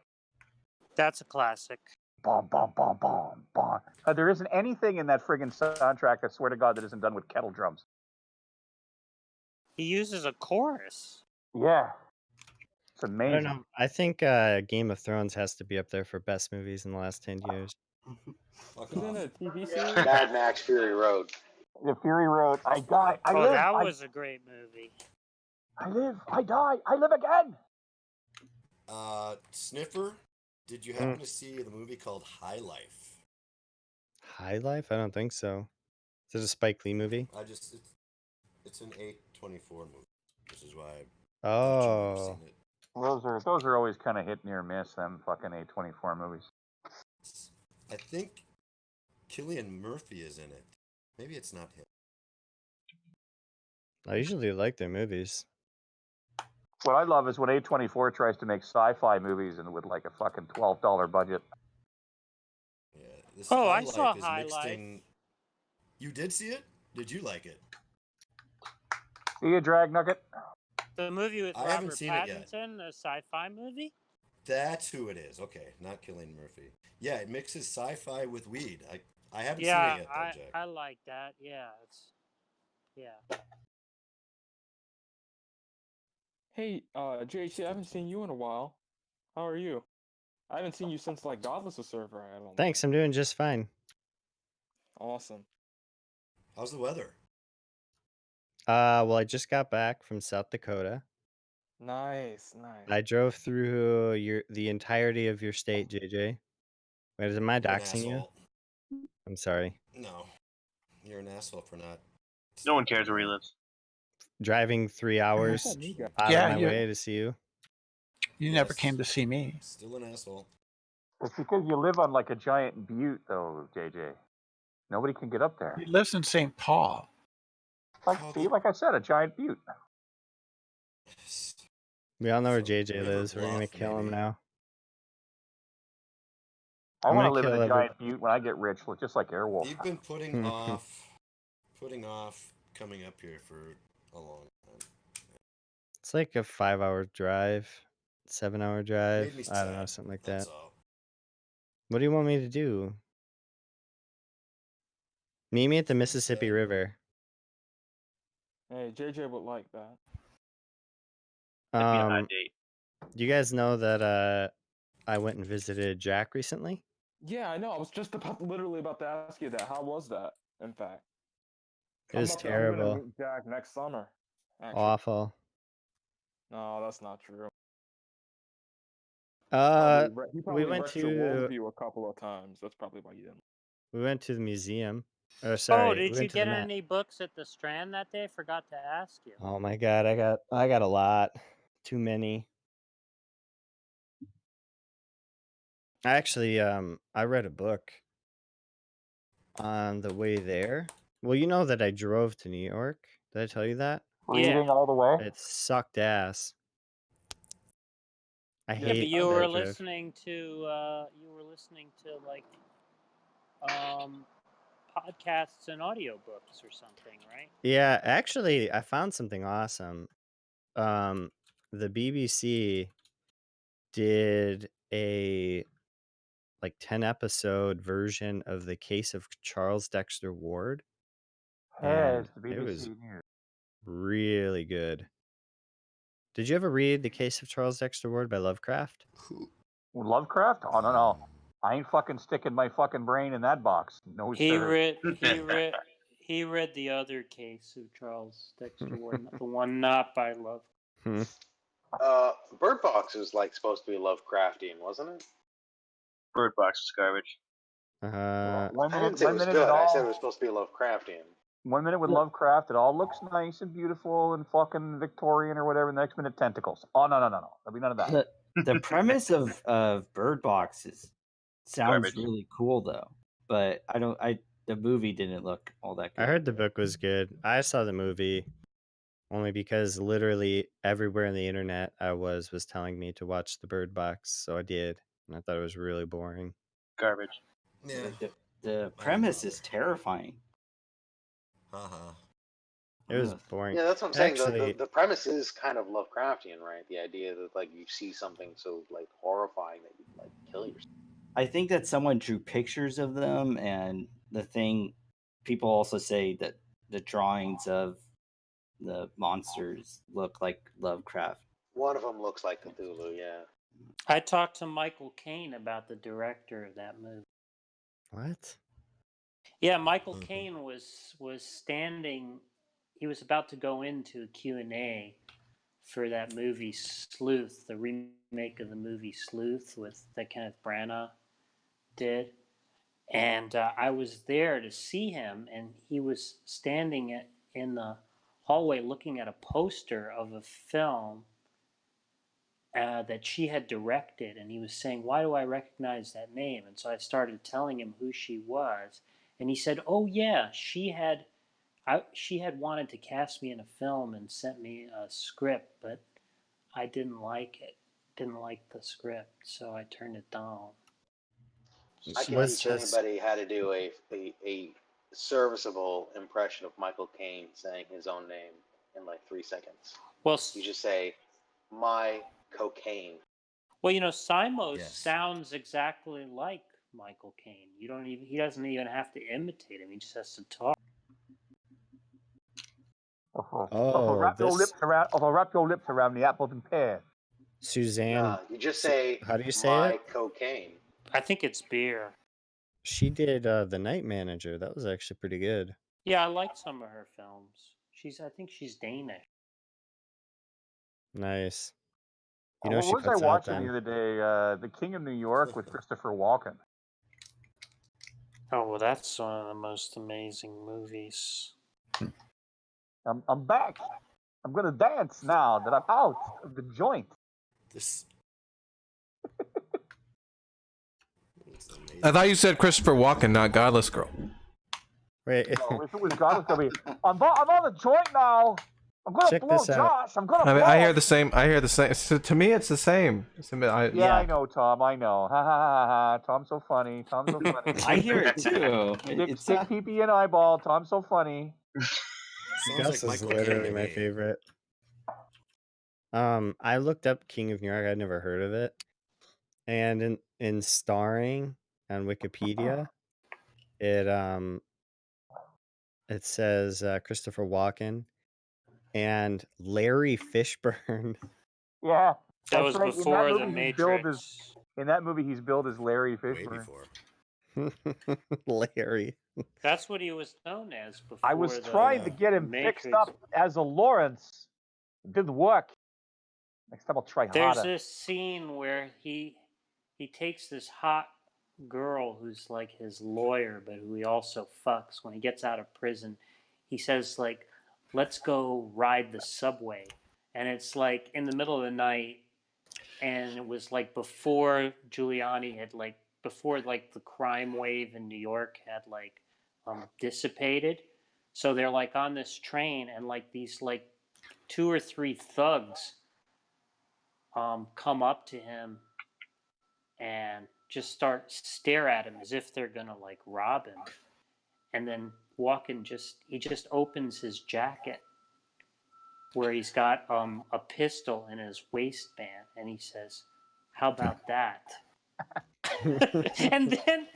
That's a classic. Bom, bom, bom, bom, bom. There isn't anything in that friggin' soundtrack, I swear to God, that isn't done with kettle drums. He uses a chorus. Yeah. It's I don't amazing. know. I think Game of Thrones has to be up there for best movies in the last 10 years. Isn't it a TV series? Mad Max Fury Road. The Fury Road. I die. I live. That was a great movie. I live. I die. I live again. Sniffer, did you happen to see the movie called High Life? High Life? I don't think so. Is it a Spike Lee movie? It's an A24 movie, which is why Oh. I've seen it. Those are always kind of hit near miss, them fucking A24 movies. I think Cillian Murphy is in it. Maybe it's not him. I usually like their movies. What I love is when A24 tries to make sci-fi movies and with like a fucking $12 budget. Yeah, this Oh, High I saw Life is High mixed Life. in. You did see it? Did you like it? See you, Dragnauct? The movie with I haven't Robert seen it yet. Pattinson, the sci-fi movie? That's who it is. Okay, not Cillian Murphy. Yeah, it mixes sci-fi with weed. I haven't Yeah, seen it yet, though, Jack. I like that. Yeah, yeah. Hey, JHC, I haven't seen you in a while. How are you? I haven't seen you since like Godless server. I don't. Thanks, I'm doing just fine. Awesome. How's the weather? Well, I just got back from South Dakota. Nice, nice. I drove through the entirety of your state, JJ. Wait, am I You're an doxing you? asshole. I'm sorry. No, you're an asshole for not. No one cares where he lives. Driving 3 hours out Yeah, of my you- way to see you. You never came to see me. Still an asshole. It's because you live on like a giant butte, though, JJ. Nobody can get up there. He lives in St. Paul. Like I said, a giant butte. We all know where JJ River lives. We're gonna Bluff, kill him maybe. now. I I'm want to gonna live in kill a every- giant butte when I get rich, just like Airwolf. You've been putting off coming up here for a long time. It's like a 5-hour drive, 7-hour drive. Made me I don't know, sad, something like that's that. all. What do you want me to do? Meet me at the Mississippi River. Hey, JJ would like that. That'd be a hot date. Do you guys know that I went and visited Jack recently? Yeah, I know. I was just literally about to ask you that. How was that? In fact, It was I'm gonna terrible. meet Jack next summer. Actually. Awful. No, that's not true. He He probably went wrecked your to worldview a couple of times. That's probably why you didn't. we went to the museum. Or Oh, sorry, we did you went to the get Met. any books at the Strand that day? Forgot to ask you. Oh my god, I got a lot. Too many. Actually, I read a book on the way there. Well, you know that I drove to New York. Did I tell you that? Reading all the way. It sucked ass. I Yeah, but hate you that were I drove. listening to like podcasts and audiobooks or something, right? Yeah, actually, I found something awesome. The BBC did a like 10 episode version of the case of Charles Dexter Ward, and Has the it was BBC news. really good. Did you ever read The Case of Charles Dexter Ward by Lovecraft? Lovecraft? Oh no. I ain't fucking sticking my fucking brain in that box. No, He sir. read the other case of Charles Dexter Ward, the one not by Love. Bird Box was like supposed to be Lovecraftian, wasn't it? Bird Box is garbage. I didn't say it was good. I said it was supposed to be Lovecraftian. 1 minute with Lovecraft, it all looks nice and beautiful and fucking Victorian or whatever. The next minute, tentacles. Oh no. There'll be none of that. The premise of Bird Box sounds Garbage. really cool though, but the movie didn't look all that good. I heard the book was good. I saw the movie only because literally everywhere on the internet I was telling me to watch the Bird Box, so I did, and I thought it was really boring. Garbage. Yeah. The premise is terrifying. It was boring. Yeah, that's what I'm saying. Actually, The premise is kind of Lovecraftian, right? The idea that like you see something so like horrifying that you like kill yourself. I think that someone drew pictures of them, and people also say that the drawings of the monsters look like Lovecraft. One of them looks like Cthulhu, yeah. I talked to Michael Caine about the director of that movie. What? Yeah, Michael Caine was standing. He was about to go into a Q&A for that movie Sleuth, the remake of the movie Sleuth that Kenneth Branagh did. And I was there to see him, and he was standing in the hallway looking at a poster of a film that she had directed, and he was saying, "Why do I recognize that name?" And so I started telling him who she was, and he said, "Oh yeah, she had wanted to cast me in a film and sent me a script, but I didn't like it. Didn't like the script, so I turned it down." I can teach anybody how to do a serviceable impression of Michael Caine saying his own name in like 3 seconds. Well, you just say, "My cocaine." Well, Simos sounds exactly like Michael Caine. He doesn't even have to imitate him. He just has to talk. Wrap your lips around the apples and pears. Suzanne. You just say, how do you say "My it? cocaine." I think it's beer. She did The Night Manager. That was actually pretty good. Yeah, I like some of her films. I think she's Danish. Nice. What was I watching the other day? The King of New York with Christopher Walken. Oh, well, that's one of the most amazing movies. I'm back. I'm gonna dance now that I'm out of the joint. I thought you said Christopher Walken, not Godless Girl. Wait. No, if it was God, it's gonna be. I'm on the joint now. I'm gonna Check blow this out. Josh. I'm gonna. I mean, blow. I hear the same. So to me, it's the same. Yeah, I know, Tom. I know. Ha ha ha ha. Tom's so funny. Tom's so funny. I hear it too. Stick pee in eyeball. Tom's so funny. Gus is literally my favorite. I looked up King of New York. I'd never heard of it, and in starring on Wikipedia, it It says Christopher Walken and Larry Fishburne. Yeah, That that's was right. In that before the movie, he's billed as Matrix. Larry Way Fishburne. before. Larry. That's what he was known as before. I was trying to get him fixed Matrix. up as a Lawrence. It didn't work. Next time I'll try There's harder. this scene where he takes this hot girl who's like his lawyer, but who he also fucks when he gets out of prison. He says like, "Let's go ride the subway," and it's like in the middle of the night, and it was like before Giuliani had before the crime wave in New York had dissipated. So they're like on this train, and like these like 2 or 3 thugs come up to him and just stare at him as if they're gonna like rob him. And then Walken just opens his jacket where he's got a pistol in his waistband, and he says, "How about that?" and then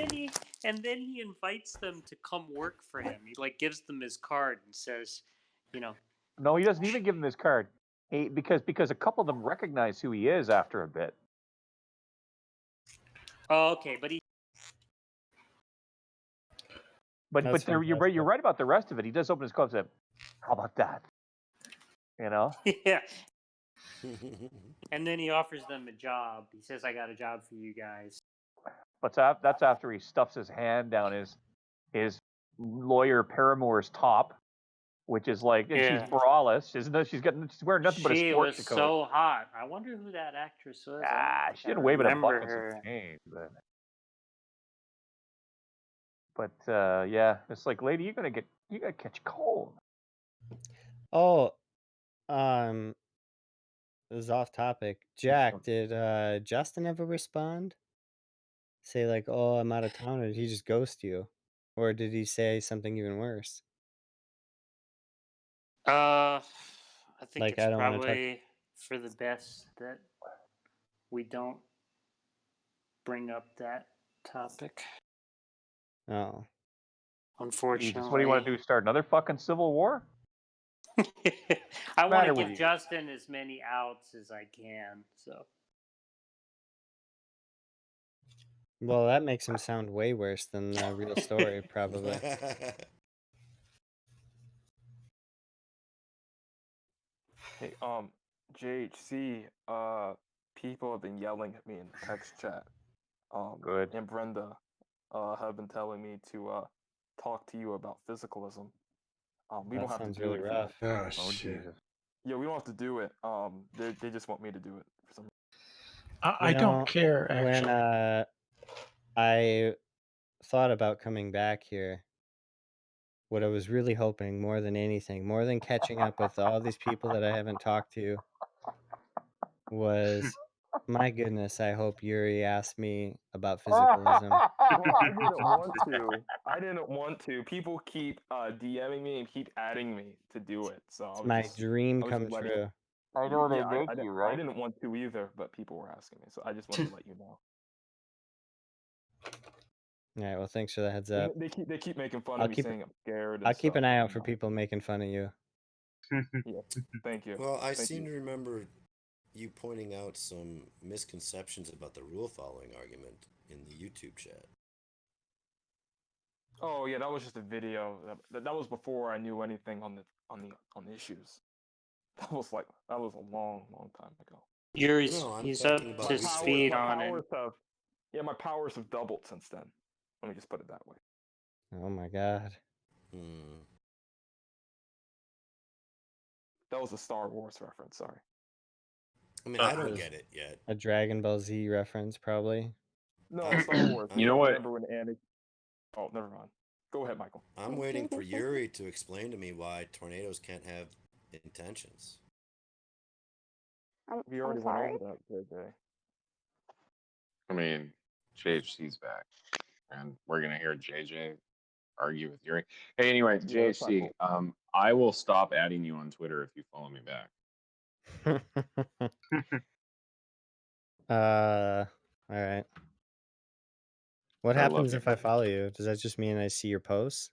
he invites them to come work for him. He like gives them his card and says, No, he doesn't even give him his card. Because a couple of them recognize who he is after a bit. "Oh, okay," but you're right about the rest of it. He does open his card and say, "How about that?" You know? Yeah. And then he offers them a job. He says, "I got a job for you guys." But that's after he stuffs his hand down his lawyer paramour's top, which is like, and Yeah. she's braless, isn't it? She's wearing nothing but a She sports was coat. so hot. I wonder who that actress was. She didn't wave at a remember bucket her. of pain, but yeah, it's like, lady, you gotta catch cold. Oh, this is off topic. Jack, did Justin ever respond? Say like, "Oh, I'm out of town," or did he just ghost you, or did he say something even worse? I think Like, it's I don't want to talk. probably for the best that we don't bring up that topic. Jesus, Unfortunately. what do you want to do? Start another fucking civil war? I want to with give you? Justin as many outs as I can. So Well, that makes him sound way worse than the real story, probably. Hey, JHC, people have been yelling at me in the text chat. Good. And Brenda, have been telling me to talk to you about physicalism. We That don't have to sounds do really it. rough. Oh Jesus. Yeah, we don't have to do it. They just want me to do it for some. I don't care, actually. When I thought about coming back here, what I was really hoping more than anything, more than catching up with all these people that I haven't talked to, was, my goodness, I hope Yuri asked me about physicalism. Well, I didn't want to. I didn't want to. People keep DMing me and keep adding me to do it. So It's my dream come letting- true. I know they Yeah, make I you, right? I didn't want to either, but people were asking me, so I just wanted to let you know. All right, well, thanks for the heads up. They keep making fun of me saying I'm scared. And I'll keep stuff, an eye but out for people making fun of you. Yeah, thank you. Well, I Thank seem you. to remember you pointing out some misconceptions about the rule following argument in the YouTube chat. Oh yeah, that was just a video. That was before I knew anything on the issues. That was a long time ago. he's up to speed on it. My powers have doubled since then. Let me just put it that way. Oh my god. That was a Star Wars reference. Sorry. I mean, I don't get it yet. A Dragon Ball Z reference, probably. No, Star Wars. You know what? Remember when Anakin? Oh, never mind. Go ahead, Michael. I'm waiting for Yuri to explain to me why tornadoes can't have intentions. We already went over that, JJ. I mean, JHC's back, and we're gonna hear JJ argue with Yuri. Hey, anyway, Yeah, that's not JHC, I will stop adding you on Twitter if you follow me back. All right. What I love happens you. if I follow you? Does that just mean I see your posts?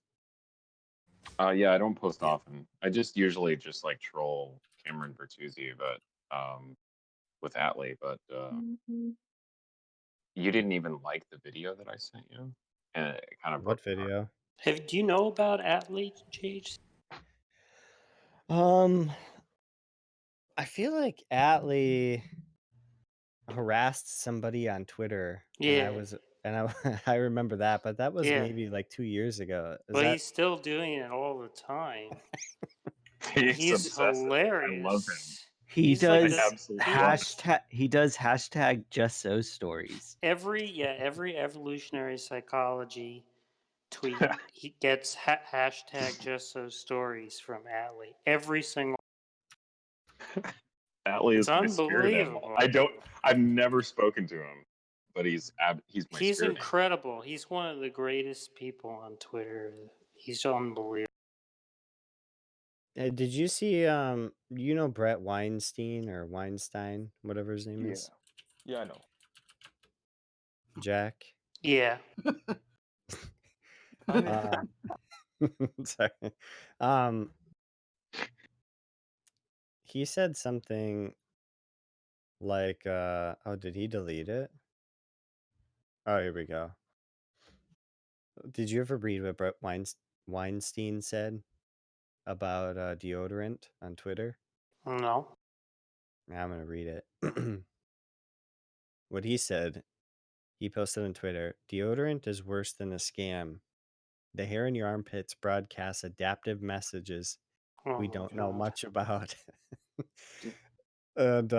Yeah, I don't post often. I just usually just like troll Cameron Bertuzzi, but with Atlee, but you didn't even like the video that I sent you, and it kind of broke What video? Do you know about Atlee, JHC? I feel like Atlee harassed somebody on Twitter, Yeah. and I remember that, but that was Yeah. maybe like 2 years ago. Is Well, that he's still doing it all the time. He's He's obsessive. hilarious. I love him. He He's like does absolutely love him. hashtag just so stories. every evolutionary psychology tweet he gets hashtag just so stories from Atlee. Every single. Atlee is It's my spirit animal. unbelievable. I've never spoken to him, but he's my He's spirit animal. incredible. He's one of the greatest people on Twitter. He's unbelievable. did you see you know Brett Weinstein or Weinstein, whatever his name is? Yeah, I know. Jack? Yeah. Sorry. He said something like oh, did he delete it? Oh, here we go. Did you ever read what Brett Weinstein said about deodorant on Twitter? No. I'm going to read it. What he said, he posted on Twitter, deodorant is worse than a scam. The hair in your armpits broadcasts adaptive messages we don't know much about. And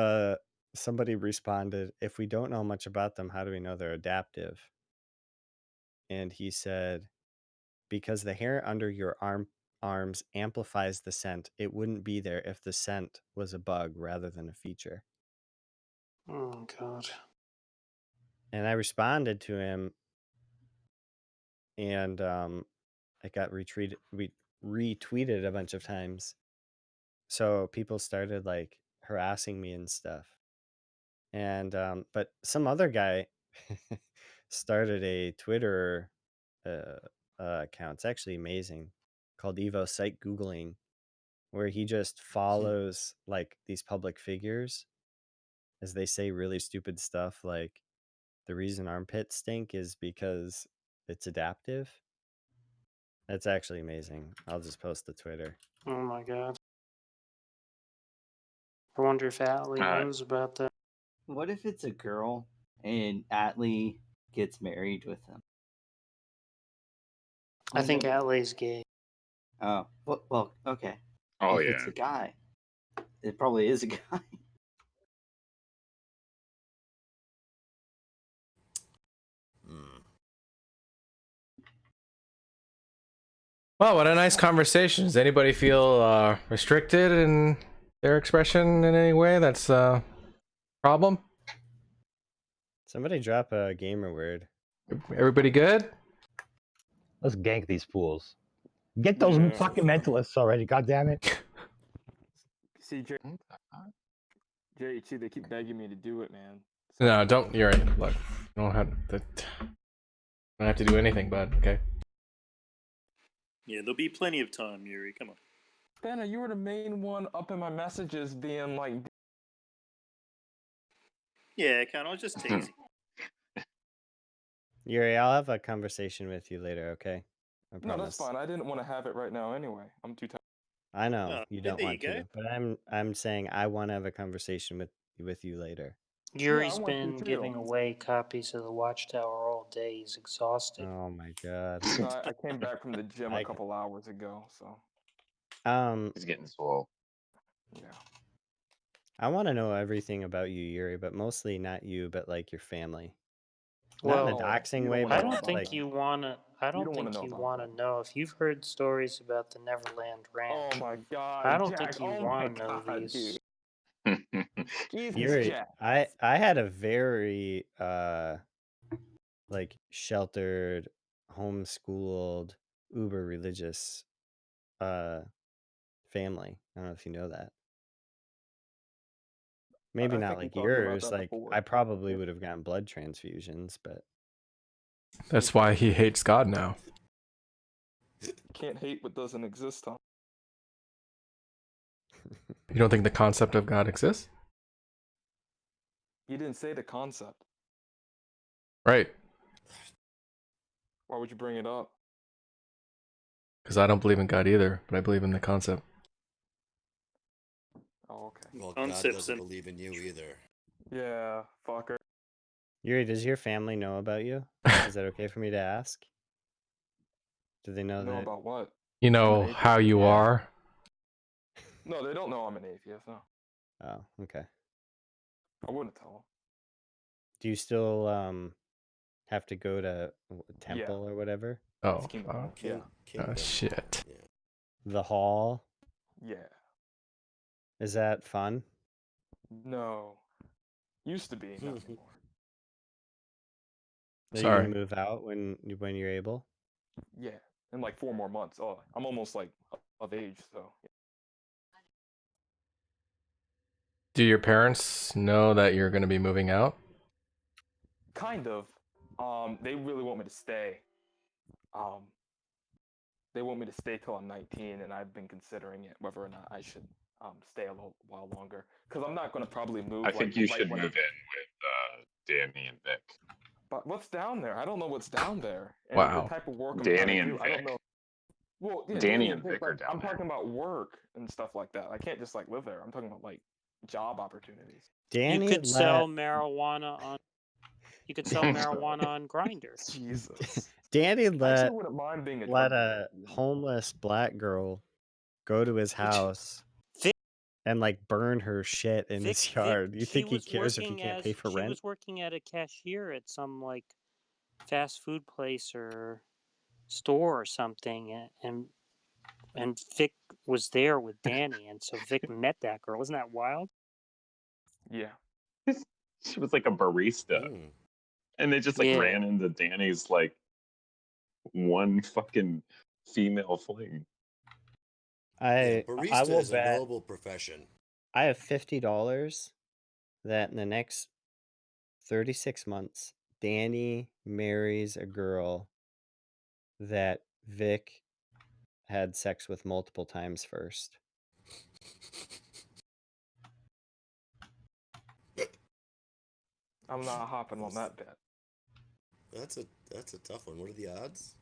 somebody responded, if we don't know much about them, how do we know they're adaptive? And he said, because the hair under your arms amplifies the scent. It wouldn't be there if the scent was a bug rather than a feature. Oh, God. And I responded to him, and it got retweeted a bunch of times. So people started like harassing me and stuff. And but some other guy started a Twitter account. It's actually amazing, called Evo Site Googling, where he just follows like these public figures as they say really stupid stuff like the reason armpits stink is because it's adaptive. That's actually amazing. I'll just post to Twitter. Oh, my God. I wonder if Atlee knows about that. What if it's a girl and Atlee gets married with him? I think Atlee's gay. Oh, well, okay. Oh, if yeah. it's a guy, it probably is a guy. Well, what a nice conversation. Does anybody feel restricted in their expression in any way? That's a problem? Somebody drop a gamer word. Everybody good? Let's gank these fools. Get those fucking mentalists already, goddammit. See, JHC, they keep begging me to do it, man. No, don't. You're right. Look, you don't have to do anything, bud. Okay. Yeah, there'll be plenty of time, Yuri. Come on. Banner, you were the main one up in my messages being like... Yeah, can I just tease you? Yuri, I'll have a conversation with you later, okay? I promise. No, that's fine. I didn't want to have it right now anyway. I'm too tired. I know Oh, you there don't you want go. to, but I'm saying I want to have a conversation with you later. Yuri's been giving away copies of the Watchtower all day. He's exhausted. Oh my God. No, I came back from the gym a couple hours ago, so... He's getting swole. Yeah. I want to know everything about you, Yuri, but mostly not you, but like your family. Well, not in a doxing way, I but don't think like, you wanna. I don't think you wanna know. If you've heard stories about the Neverland Ranch, Oh my God, I don't Jack, think you oh wanna my know God, these. Jesus, Yuri, Jack. I had a very like sheltered, homeschooled, uber religious family. I don't know if you know that. Maybe I not think we like talked about yours. that Like before. I probably would have gotten blood transfusions, but That's why he hates God now. Can't hate what doesn't exist, huh? You don't think the concept of God exists? You didn't say the concept. Right. Why would you bring it up? Because I don't believe in God either, but I believe in the concept. Oh, okay. Well, God doesn't believe in you either. Yeah, fucker. Yuri, does your family know about you? Is that okay for me to ask? Do they know Know that? about what? You I'm an know atheist. how you are? No, they don't know I'm an atheist, no. Oh, okay. I wouldn't tell them. Do you still have to go to temple or whatever? Oh, It's Kingdom Hall. King, Yeah. Kingdom. shit. Yeah. The hall? Yeah. Is that fun? No. Used to be, not anymore. Are you Sorry. gonna move out when you're able? Yeah. In like 4 more months. Oh, I'm almost like of age, so. Do your parents know that you're going to be moving out? Kind of. They really want me to stay. They want me to stay till I'm 19, and I've been considering it whether or not I should stay a little while longer. Because I'm not gonna probably move. I think you should when move in with Danny and Vic. But what's down there? I don't know what's down there, and the Wow. type of work I'm Danny trying to and do. I don't Vic. know. Well, yeah, Danny and and Vic are but down I'm there. talking about work and stuff like that. I can't just like live there. I'm talking about like job opportunities. Danny You could sell marijuana on. You could sell Oh, marijuana on Grinder. Jesus. Danny Actually, I wouldn't mind being a drug let a dealer. homeless black girl go to his house and like burn her shit in his yard. You think he cares if he can't pay for She rent? was working at a cashier at some like fast food place or store or something, and Vic was there with Danny, and so Vic met that girl. Isn't that wild? Yeah. She was like a barista. And they just like Yeah. ran into Danny's like one fucking female fling. I Barista will is a bet noble profession. I have $50 that in the next 36 months, Danny marries a girl that Vic had sex with multiple times first. I'm not hopping on that bet. That's a tough one. What are the odds?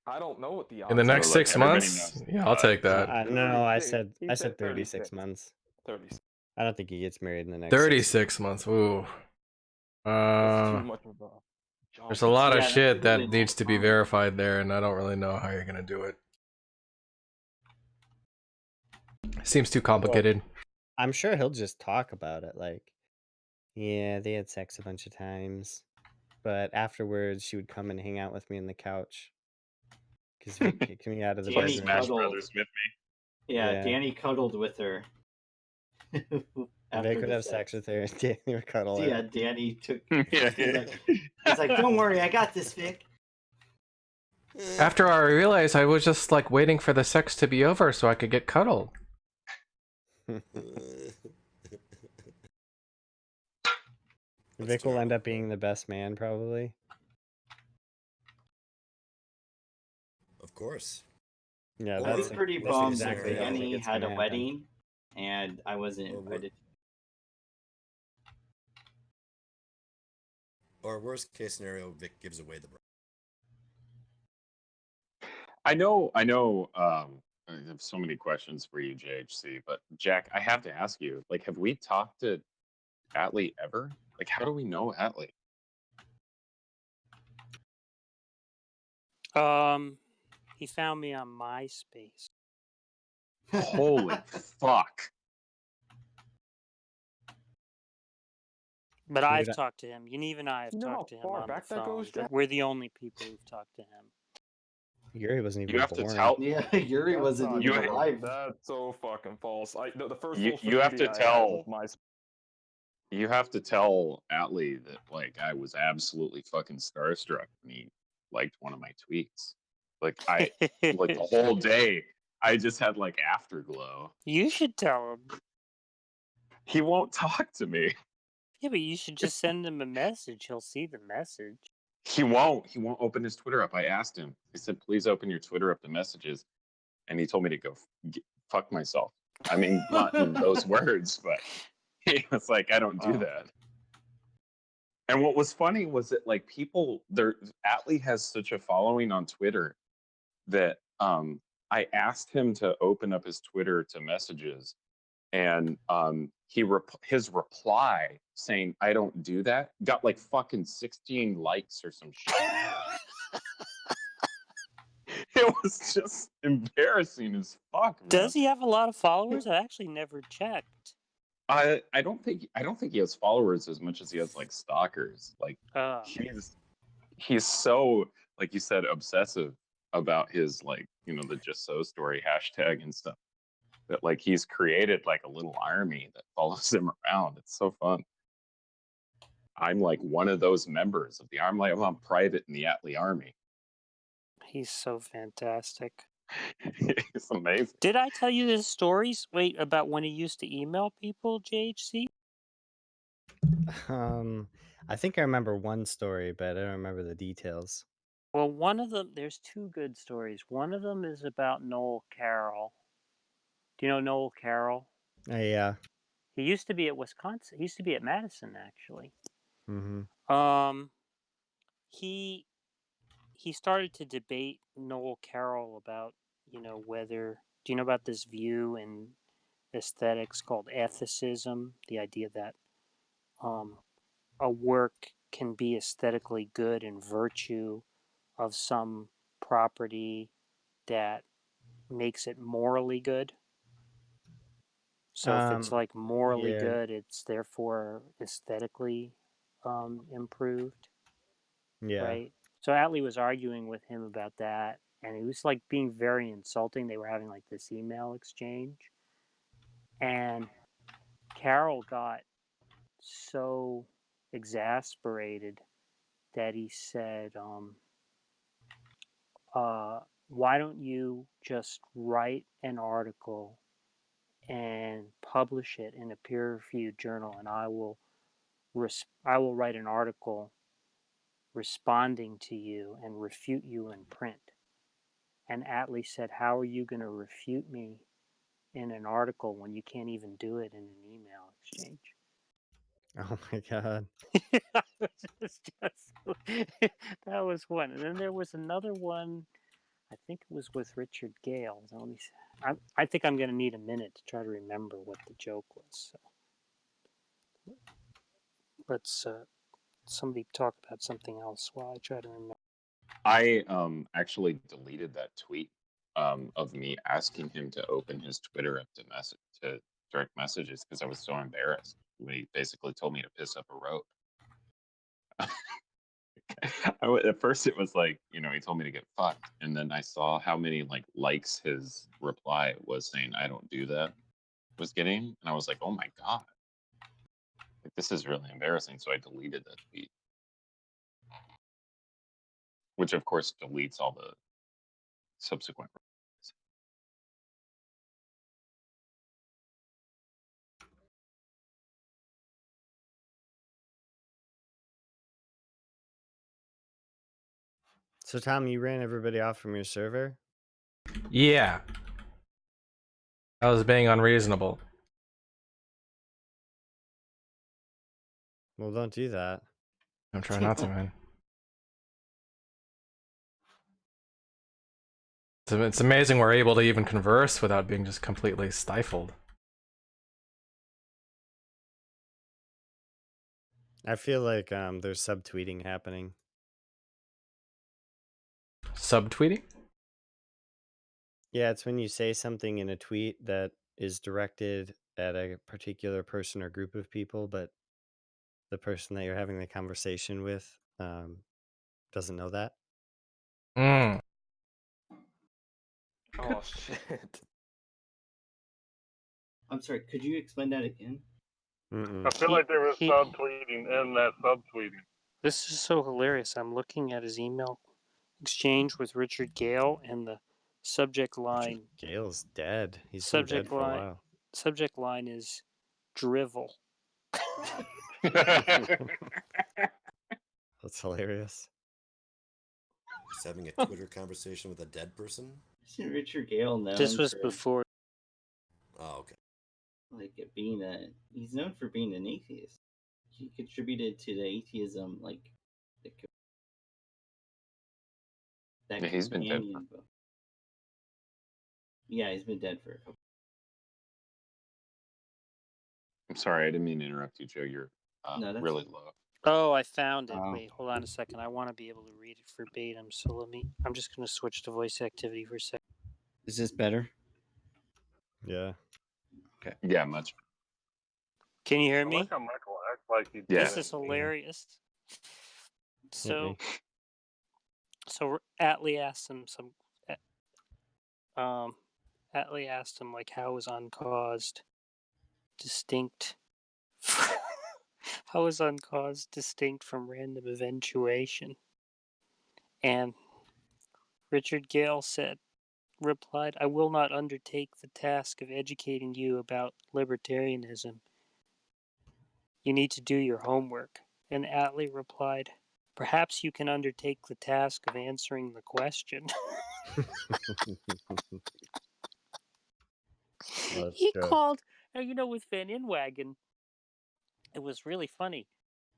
I don't know what the odds In the next are. 6 months? Yeah, I'll take that. No, I 36. said He said 36 36. months. 36. I don't think he gets married in the next 36 months. Ooh. That's too much of a jump. There's a lot of Yeah, shit that's that really needs to be long. verified there, and I don't really know how you're gonna do it. Seems too complicated. I'm sure he'll just talk about it. Like, yeah, they had sex a bunch of times, but afterwards she would come and hang out with me on the couch because Vic kicked me out of the Danny bedroom. cuddled. Smith me. Yeah, Yeah. Danny cuddled with her. Vic would have sex with her, and Danny would cuddle her. Yeah, Danny took. He's like, "Don't worry, I got this, Vic." After I realized I was just like waiting for the sex to be over so I could get cuddled. Vic will end up being the best man, probably. Of course. Yeah, I was pretty bummed that exactly how I think Danny it's had gonna a happen. wedding, and I wasn't invited. Or worst case scenario, Vic gives away the bride. I know, I have so many questions for you, JHC, but Jack, I have to ask you, like, have we talked to Atlee ever? Like, how do we know Atlee? He found me on MySpace. Holy fuck. But I've Dude, talked to him. Yaniv and I have You know talked to how him far on back the that phone. goes, Jack? We're the only people who've talked to him. Yuri wasn't even You have to born. tell. Yeah, Yuri That's wasn't not even true. alive. That's so fucking false. The first You social have to media I had was tell. MySpace. You have to tell Atlee that, like, I was absolutely fucking starstruck when he liked one of my tweets. Like, like the whole day, I just had like afterglow. You should tell him. He won't talk to me. Yeah, but you should just send him a message. He'll see the message. He won't open his Twitter up. I asked him. I said, please open your Twitter up to messages. And he told me to go fuck myself. I mean, not in those words, but he was like, I don't do that. And what was funny was that like people there, Atlee has such a following on Twitter that I asked him to open up his Twitter to messages, and his reply saying I don't do that got like fucking 16 likes or some shit. It was just embarrassing as fuck, man. Does he have a lot of followers? I actually never checked. I don't think he has followers as much as he has like stalkers. Like he's so, like you said, obsessive about his, like, you know, the just so story hashtag and stuff, that like he's created like a little army that follows him around. It's so fun. I'm like one of those members of the army. Like, I'm private in the Atlee army. He's so fantastic. It's amazing. Did I tell you the stories? Wait, about when he used to email people, JHC? I think I remember one story, but I don't remember the details. Well, one of them, there's two good stories. One of them is about Noel Carroll. Do you know Noel Carroll? Yeah. He used to be at Wisconsin. He used to be at Madison, actually. Mm-hmm. He started to debate Noel Carroll about, you know, whether, do you know about this view in aesthetics called ethicism? The idea that a work can be aesthetically good in virtue of some property that makes it morally good. So if it's like morally good, it's therefore aesthetically improved. Yeah. Right. So Atlee was arguing with him about that, and it was like being very insulting. They were having like this email exchange, and Carroll got so exasperated that he said, why don't you just write an article and publish it in a peer-reviewed journal, and I will write an article responding to you and refute you in print. And Atlee said, how are you going to refute me in an article when you can't even do it in an email exchange? Oh my god. That was one. And then there was another one, I think it was with Richard Gale. So I think I'm going to need a minute to try to remember what the joke was. So let's somebody talk about something else while I try to remember. I actually deleted that tweet of me asking him to open his Twitter up to direct messages because I was so embarrassed when he basically told me to piss up a rope. At first it was like, you know, he told me to get fucked, and then I saw how many like likes his reply was saying I don't do that was getting, and I was like, oh my god, like this is really embarrassing. So I deleted that tweet, which of course deletes all the subsequent. So Tom, you ran everybody off from your server? Yeah. I was being unreasonable. Well, don't do that. I'm trying not to, man. It's amazing we're able to even converse without being just completely stifled. I feel like there's subtweeting happening. Subtweeting? Yeah, it's when you say something in a tweet that is directed at a particular person or group of people, but the person that you're having the conversation with doesn't know that. Oh shit. I'm sorry, could you explain that again? I feel like there was subtweeting in that subtweeting. This is so hilarious. I'm looking at his email exchange with Richard Gale, and the subject line. Gale's dead. He's been dead for a while. Subject line is drivel. That's hilarious. He's having a Twitter conversation with a dead person? Isn't Richard Gale known This was for, before. Oh, okay. like, he's known for being an atheist. He contributed to the atheism, like, that Yeah, he's been dead companion book. Yeah, he's been dead for a couple. I'm sorry, I didn't mean to interrupt you, Joe. You're No, that's really fine. low. Oh, I found it. Oh. Wait, hold on a second. I want to be able to read it verbatim. So I'm just going to switch to voice activity for a second. Is this better? Yeah. Okay. Yeah, much. Can you hear I me? like how Michael acts like he Yeah. This is hilarious. So, me. Atlee asked him Atlee asked him like how is uncaused distinct how is uncaused distinct from random eventuation? And Richard Gale replied, I will not undertake the task of educating you about libertarianism. You need to do your homework. And Atlee replied, perhaps you can undertake the task of answering the question. He called, with Van Inwagen, it was really funny.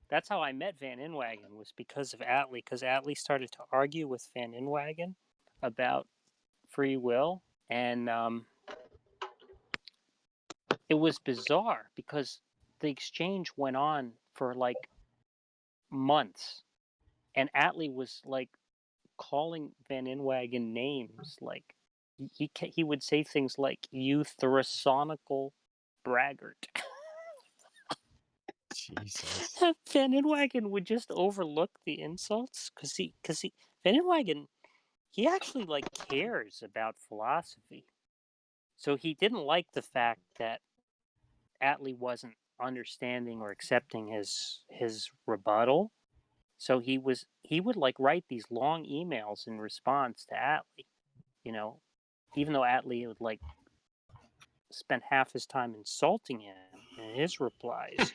That's how I met Van Inwagen, was because of Atlee, because Atlee started to argue with Van Inwagen about free will, and it was bizarre because the exchange went on for like months, and Atlee was like calling Van Inwagen names, like he would say things like "you thrasonical braggart." Jesus. Van Inwagen would just overlook the insults because Van Inwagen, he actually like cares about philosophy, so he didn't like the fact that Atlee wasn't understanding or accepting his rebuttal. So he would like write these long emails in response to Atlee, even though Atlee would like spend half his time insulting him in his replies.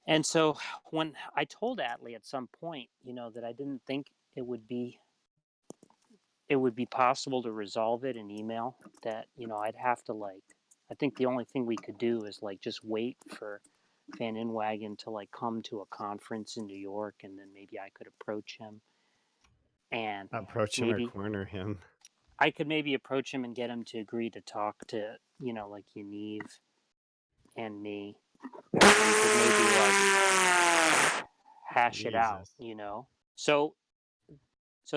And so when I told Atlee at some point, that I didn't think it would be possible to resolve it in email, that, I'd have to I think the only thing we could do is like just wait for Van Inwagen to like come to a conference in New York, and then maybe I could approach him and Approach him or corner him. I could maybe approach him and get him to agree to talk to, like Yaniv and me. Or we could maybe like hash it out, So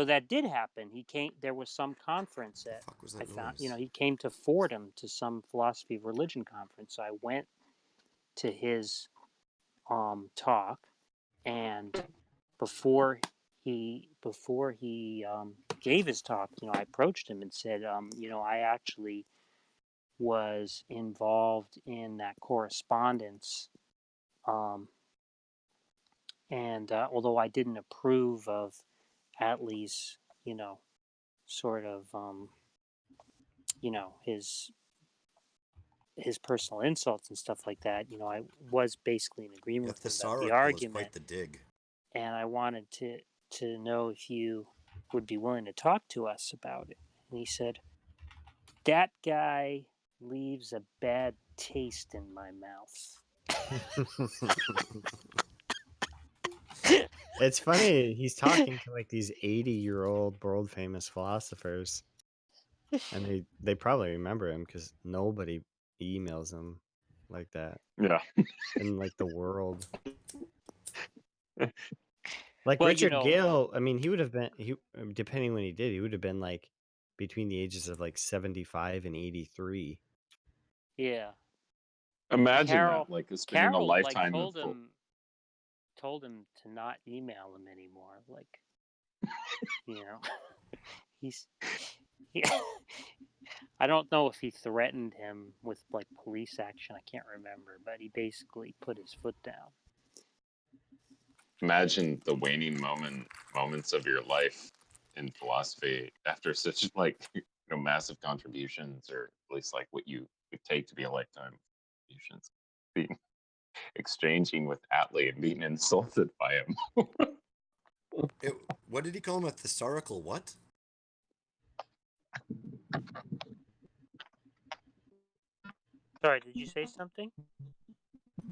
that did happen. He came. There was some conference that I found. He came to Fordham to some philosophy of religion conference. So I went to his talk, and before he gave his talk, I approached him and said, I actually was involved in that correspondence, and although I didn't approve of Atlee's, sort of, his personal insults and stuff like that, I was basically in agreement with him about the argument. Quite the dig. And I wanted to know if you would be willing to talk to us about it. And he said, that guy leaves a bad taste in my mouth. It's funny. He's talking to like these 80-year-old world famous philosophers, and they probably remember him because nobody emails him like that. Yeah. In like the world. Like Richard Gale, I mean, he would have been, depending when he did, he would have been like between the ages of like 75 and 83. Yeah. Imagine that, like spending a lifetime like, told him to not email him anymore. Like, I don't know if he threatened him with like police action. I can't remember, but he basically put his foot down. Imagine the waning moments of your life in philosophy after such like massive contributions, or at least like what you would take to be a lifetime contributions. Exchanging with Atlee and being insulted by him. What did he call him? A thesaurical what? Sorry, did you say something?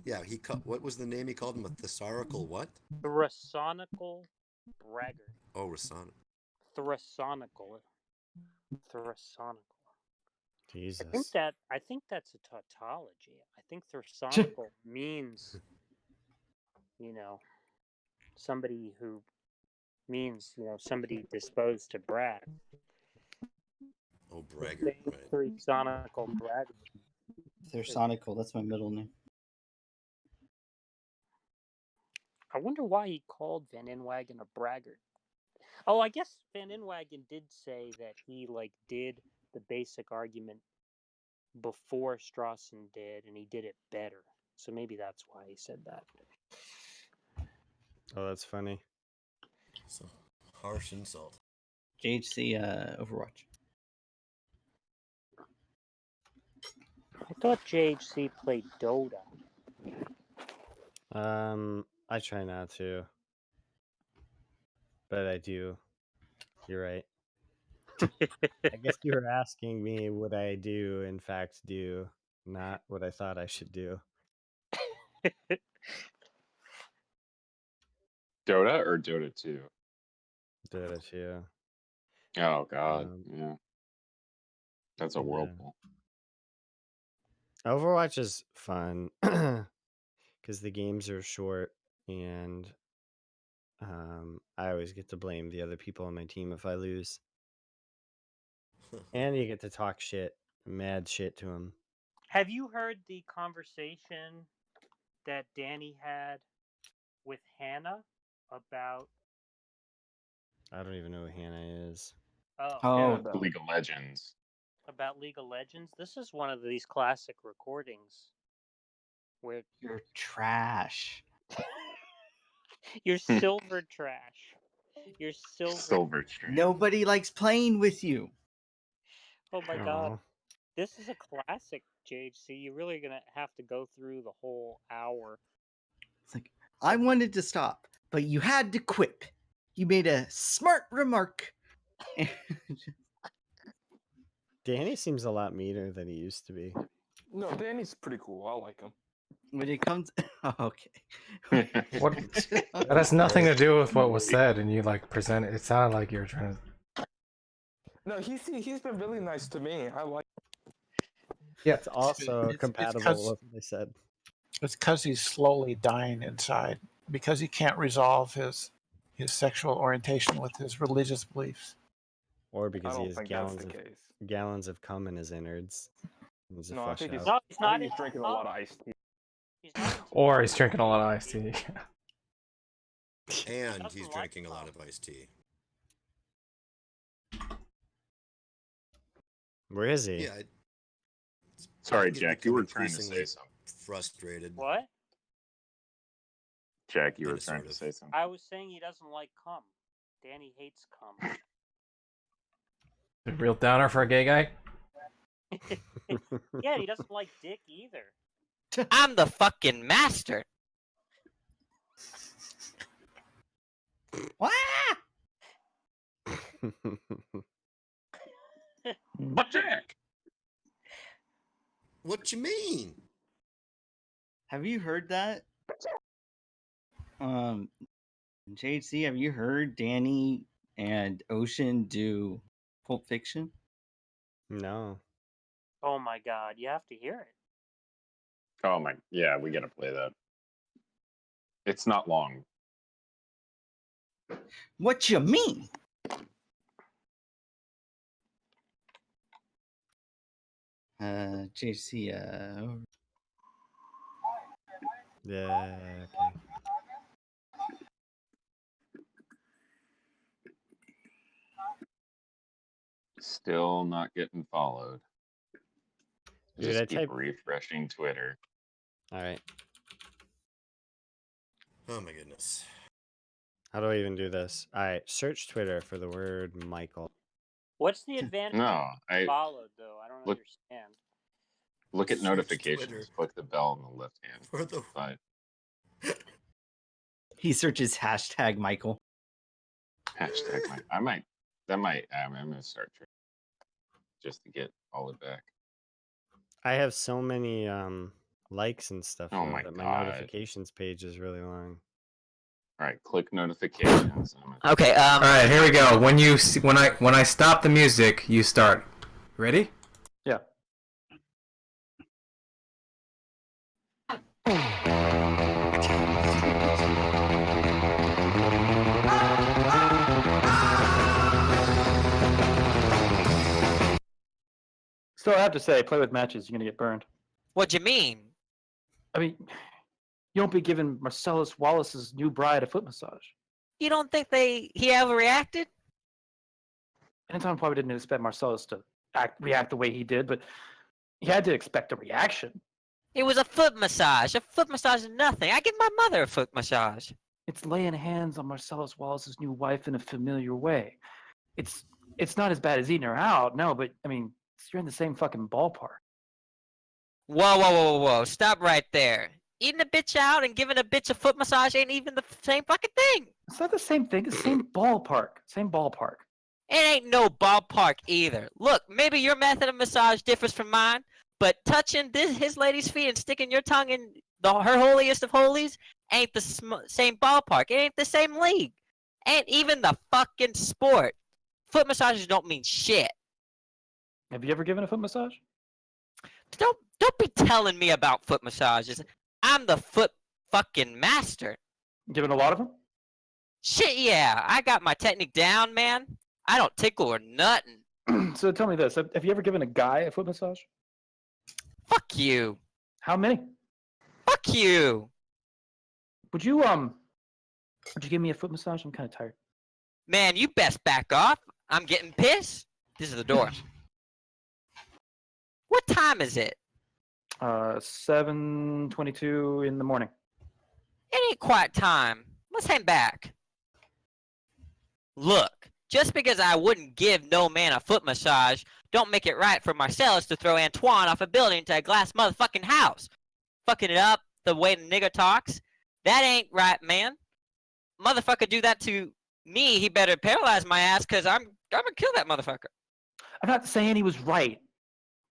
Yeah, what was the name he called him? A thesaurical what? Thrasonical braggart. Oh, Rasana. Thrasonical. Jesus. I think that's a tautology. I think thrasonical means, somebody who means, somebody disposed to brag. Oh, braggart, right. Thrasonical braggart. Thersonical, that's my middle name. I wonder why he called Van Inwagen a braggart. Oh, I guess Van Inwagen did say that he did the basic argument before Strawson did, and he did it better. So maybe that's why he said that. Oh, that's funny. So harsh insult. JHC Overwatch. I thought JHC played Dota. I try not to, but I do. You're right. I guess you were asking me what I do, in fact, do, not what I thought I should do. Dota or Dota 2? Dota 2. Oh god, yeah. That's a whirlpool. Overwatch is fun because the games are short, and I always get to blame the other people on my team if I lose. And you get to talk shit, mad shit to them. Have you heard the conversation that Danny had with Hannah about? I don't even know who Hannah is. Yeah, League of Legends. About League of Legends. This is one of these classic recordings where you're trash. You're silver trash. You're silver trash. Nobody likes playing with you. Oh my god. This is a classic, JHC. You're really going to have to go through the whole hour. It's like, I wanted to stop, but you had to quit. You made a smart remark. Danny seems a lot meaner than he used to be. No, Danny's pretty cool. I like him. When it comes, okay. What? That has nothing to do with what was said, and you present it. It sounded like you were trying to. No, he's been really nice to me. I like. Yeah, it's also compatible with what they said. It's because he's slowly dying inside because he can't resolve his sexual orientation with his religious beliefs. Or because he has think that's the case. gallons of cum in his innards. He's a No, I think he's, out. I think he's drinking a lot of iced tea. Or he's drinking a lot of iced tea. And he's drinking a lot of iced tea. Where is he? Yeah. Sorry, Jack, you were trying to say something. Frustrated. What? Jack, you were trying to say something. I was saying he doesn't like cum. Danny hates cum. A real downer for a gay guy? Yeah, he doesn't like dick either. I'm the fucking master. But Jack! What you mean? Have you heard that? JHC, have you heard Danny and Ocean do Pulp Fiction? No. Oh my god, you have to hear it. Oh my, yeah, we gotta play that. It's not long. What you mean? JC, Yeah, okay. Still not getting followed. Dude, Just keep refreshing Twitter. All right. Oh my goodness. How do I even do this? All right, search Twitter for the word Michael. What's the advantage No, of followed, though? I don't understand. Look at Search notifications. Twitter. Click the bell on the left hand For the side. he searches hashtag Michael. Hashtag I'm gonna start trading just to get all it back. I have so many likes and stuff Oh though, my that my God. notifications page is really long. All right, click notifications. Okay. All right, here we go. When I stop the music, you start. Ready? Yeah. Still, I have to say, play with matches, you're gonna get burned. What you mean? I mean, you won't be giving Marcellus Wallace's new bride a foot massage. You don't think he overreacted? Anton probably didn't expect Marcellus to react the way he did, but he had to expect a reaction. It was a foot massage. A foot massage is nothing. I give my mother a foot massage. It's laying hands on Marcellus Wallace's new wife in a familiar way. It's not as bad as eating her out, no, but I mean, you're in the same fucking ballpark. Whoa. Stop right there. Eating a bitch out and giving a bitch a foot massage ain't even the same fucking thing. It's not the same thing. It's the same ballpark. Same ballpark. It ain't no ballpark either. Look, maybe your method of massage differs from mine, but touching his lady's feet and sticking your tongue in her holiest of holies ain't the same ballpark. It ain't the same league. Ain't even the fucking sport. Foot massages don't mean shit. Have you ever given a foot massage? Don't be telling me about foot massages. I'm the foot fucking master. Given a lot of them? Shit, yeah. I got my technique down, man. I don't tickle or nothing. So tell me this: have you ever given a guy a foot massage? Fuck you. How many? Fuck you. Would you give me a foot massage? I'm kind of tired. Man, you best back off. I'm getting pissed. This is the door. What time is it? 7:22 in the morning. It ain't quite time. Let's hang back. Look, just because I wouldn't give no man a foot massage, don't make it right for Marcellus to throw Antoine off a building into a glass motherfucking house. Fucking it up the way the nigga talks. That ain't right, man. Motherfucker do that to me, he better paralyze my ass, cause I'm gonna kill that motherfucker. I'm not saying he was right,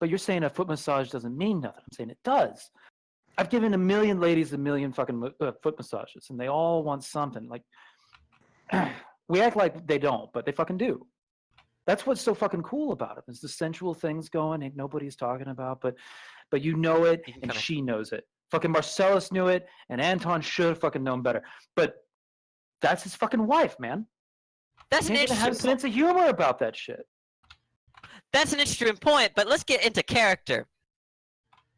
but you're saying a foot massage doesn't mean nothing. I'm saying it does. I've given a million ladies a million fucking foot massages, and they all want something. Like, we act like they don't, but they fucking do. That's what's so fucking cool about it. Is the sensual things going, ain't nobody's talking about, but you know it, and she knows it. Fucking Marcellus knew it, and Anton should have fucking known better. But that's his fucking wife, man. That's an have interesting a sense of humor about that shit. That's an interesting point, but let's get into character.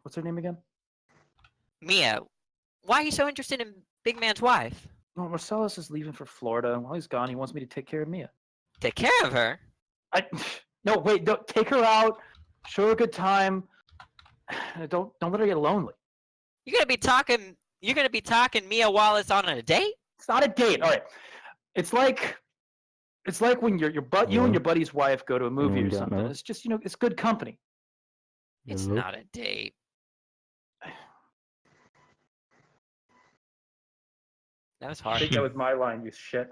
What's her name again? Mia. Why are you so interested in Big Man's wife? Well, Marcellus is leaving for Florida, and while he's gone, he wants me to take care of Mia. Take care of her? No, wait, don't take her out. Show her a good time. Don't let her get lonely. You're gonna be talking Mia while it's on a date? It's not a date. All right. It's like when you and your buddy's wife go to a movie or something. It's just, it's good company. It's not a date. That was hard. I think that was my line, you shit.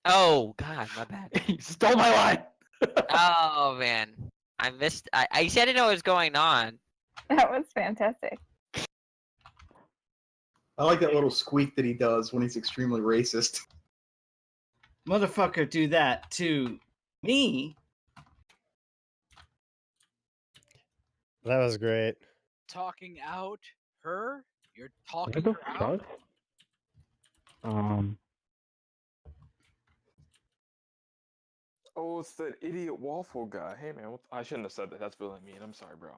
Oh God, my bad. You stole my line. Oh man, I missed. I said I didn't know what was going on. That was fantastic. I like that little squeak that he does when he's extremely racist. Motherfucker, do that to me. That was great. Talking out her? You're talking What the her out? fuck? Oh, it's that idiot waffle guy. Hey man, I shouldn't have said that. That's really mean. I'm sorry, bro.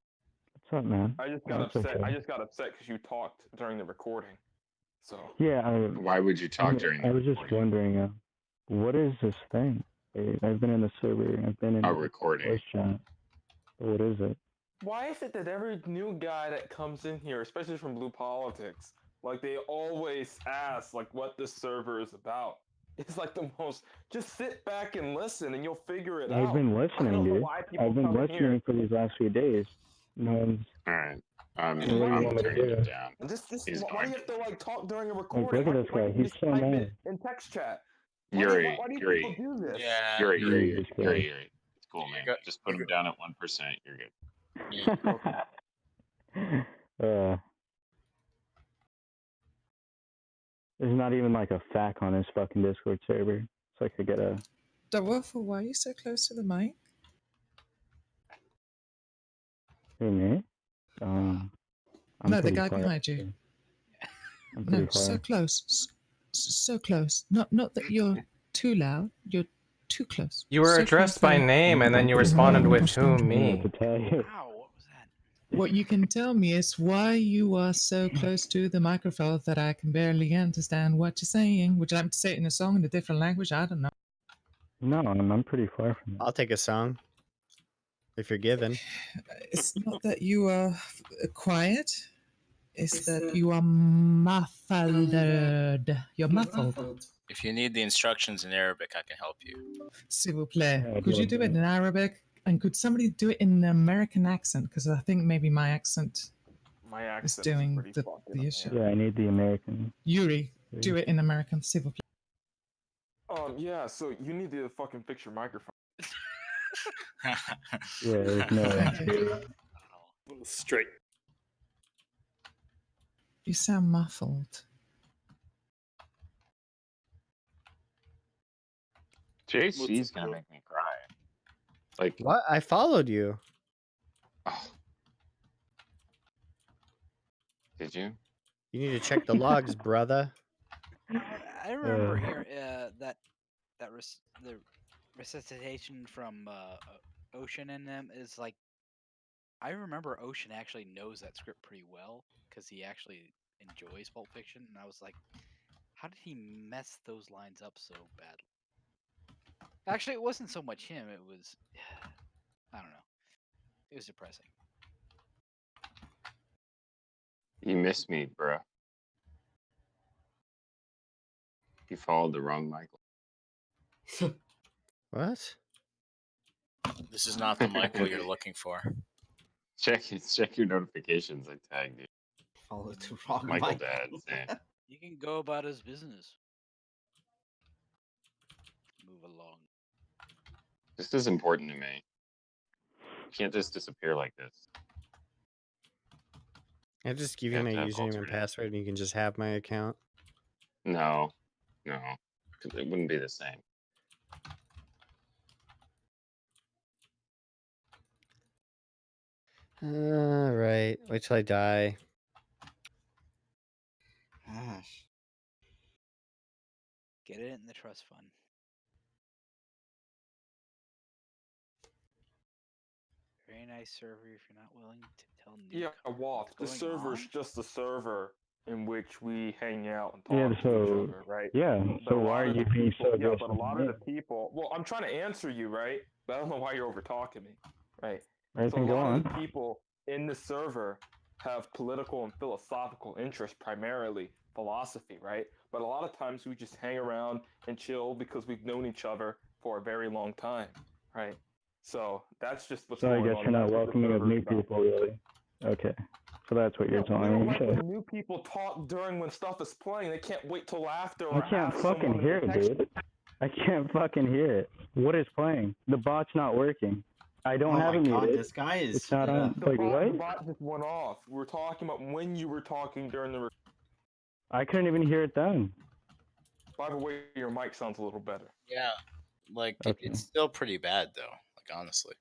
What's up, man? I just got That's upset. okay. I just got upset because you talked during the recording. So. Yeah. Why would you talk during? I was just wondering, what is this thing? I've been in the server. I've been in a recording. Voice chat. What is it? Why is it that every new guy that comes in here, especially from Blue Politics, like they always ask like what this server is about? It's like the most. Just sit back and listen, and you'll figure it out. I've been I listening, don't know dude. why people I've been come in listening here. for these last few days. No one's. All right. What do you want me to turning do? it down. Just He's why do going you have to like talk during a Like, recording? look at this Why guy. can't you He's just so type mad. it in text chat? Yuri, Why do Yuri, people do this? Yeah. Yuri. Jesus Christ. It's cool, man. Go- Just put him down at 1%. You're good. There's not even like a FAQ on this fucking Discord server, so I could get a. Waffle, why are you so close to the mic? Who, me? I'm No, the pretty guy far. behind you. I'm No, pretty far. so close. So close. Not that you're too loud. You're too close. You were So addressed close by that name, and then you responded with "Who, I don't know me?" what to tell you. what you can tell me is why you are so close to the microphone that I can barely understand what you're saying. Would you like me to say it in a song in a different language? I don't know. No, I'm pretty far from it. I'll take a song. If you're given. It's not that you are quiet. It's that you are muffled. You're muffled. If you need the instructions in Arabic, I can help you. S'il vous plaît. Could you do it in Arabic? And could somebody do it in an American accent? Because I think maybe my accent is doing the issue. Yeah, I need the American. Yuri, do it in American, s'il vous plaît. Yeah, so you need to fucking fix your microphone. Yeah, there's no. Straight. You sound muffled. JC's gonna make me cry. Like What? I followed you. Oh. Did you? You need to check the logs, brother. I remember hearing the resuscitation from Ocean in them is like. I remember Ocean actually knows that script pretty well because he actually enjoys Pulp Fiction, and I was like, how did he mess those lines up so badly? Actually, it wasn't so much him; it was, I don't know, it was depressing. You missed me, bro. You followed the wrong Michael. What? This is not the Michael you're looking for. Check your notifications. I tagged you. Followed the wrong Michael Dad. Yeah. He can go about his business. Move along. This is important to me. You can't just disappear like this. I just give you my username and password, and you can just have my account. No, because it wouldn't be the same. Alright, wait till I die. Gosh. Get it in the trust fund. Very nice server if you're not willing to tell new. Yeah, Walt, the server's just a server in which we hang out and talk Yeah, to each so other, right? yeah. But So a why lot are of you the being people, so yeah, aggressive? but a lot to of me? the people. Well, I'm trying to answer you, right? But I don't know why you're over talking me, right? Right, So a then go lot of the on. people in the server have political and philosophical interests, primarily philosophy, right? But a lot of times we just hang around and chill because we've known each other for a very long time, right? So that's just what's So I going guess on. you're not That's what the welcoming of server is new about. people, really. Okay. So that's what you're We telling don't me. like Okay. when new people talk during when stuff is playing. They can't wait till after I or can't ask fucking someone hear to it, text. dude. I can't fucking hear it. What is playing? The bot's not working. I don't Oh have my it god, muted. this guy is. It's not on. The Like, bot, what? the bot just went off. We're talking about when you were talking during the. I couldn't even hear it then. By the way, your mic sounds a little better. Yeah, like Okay. it's still pretty bad though. Like honestly.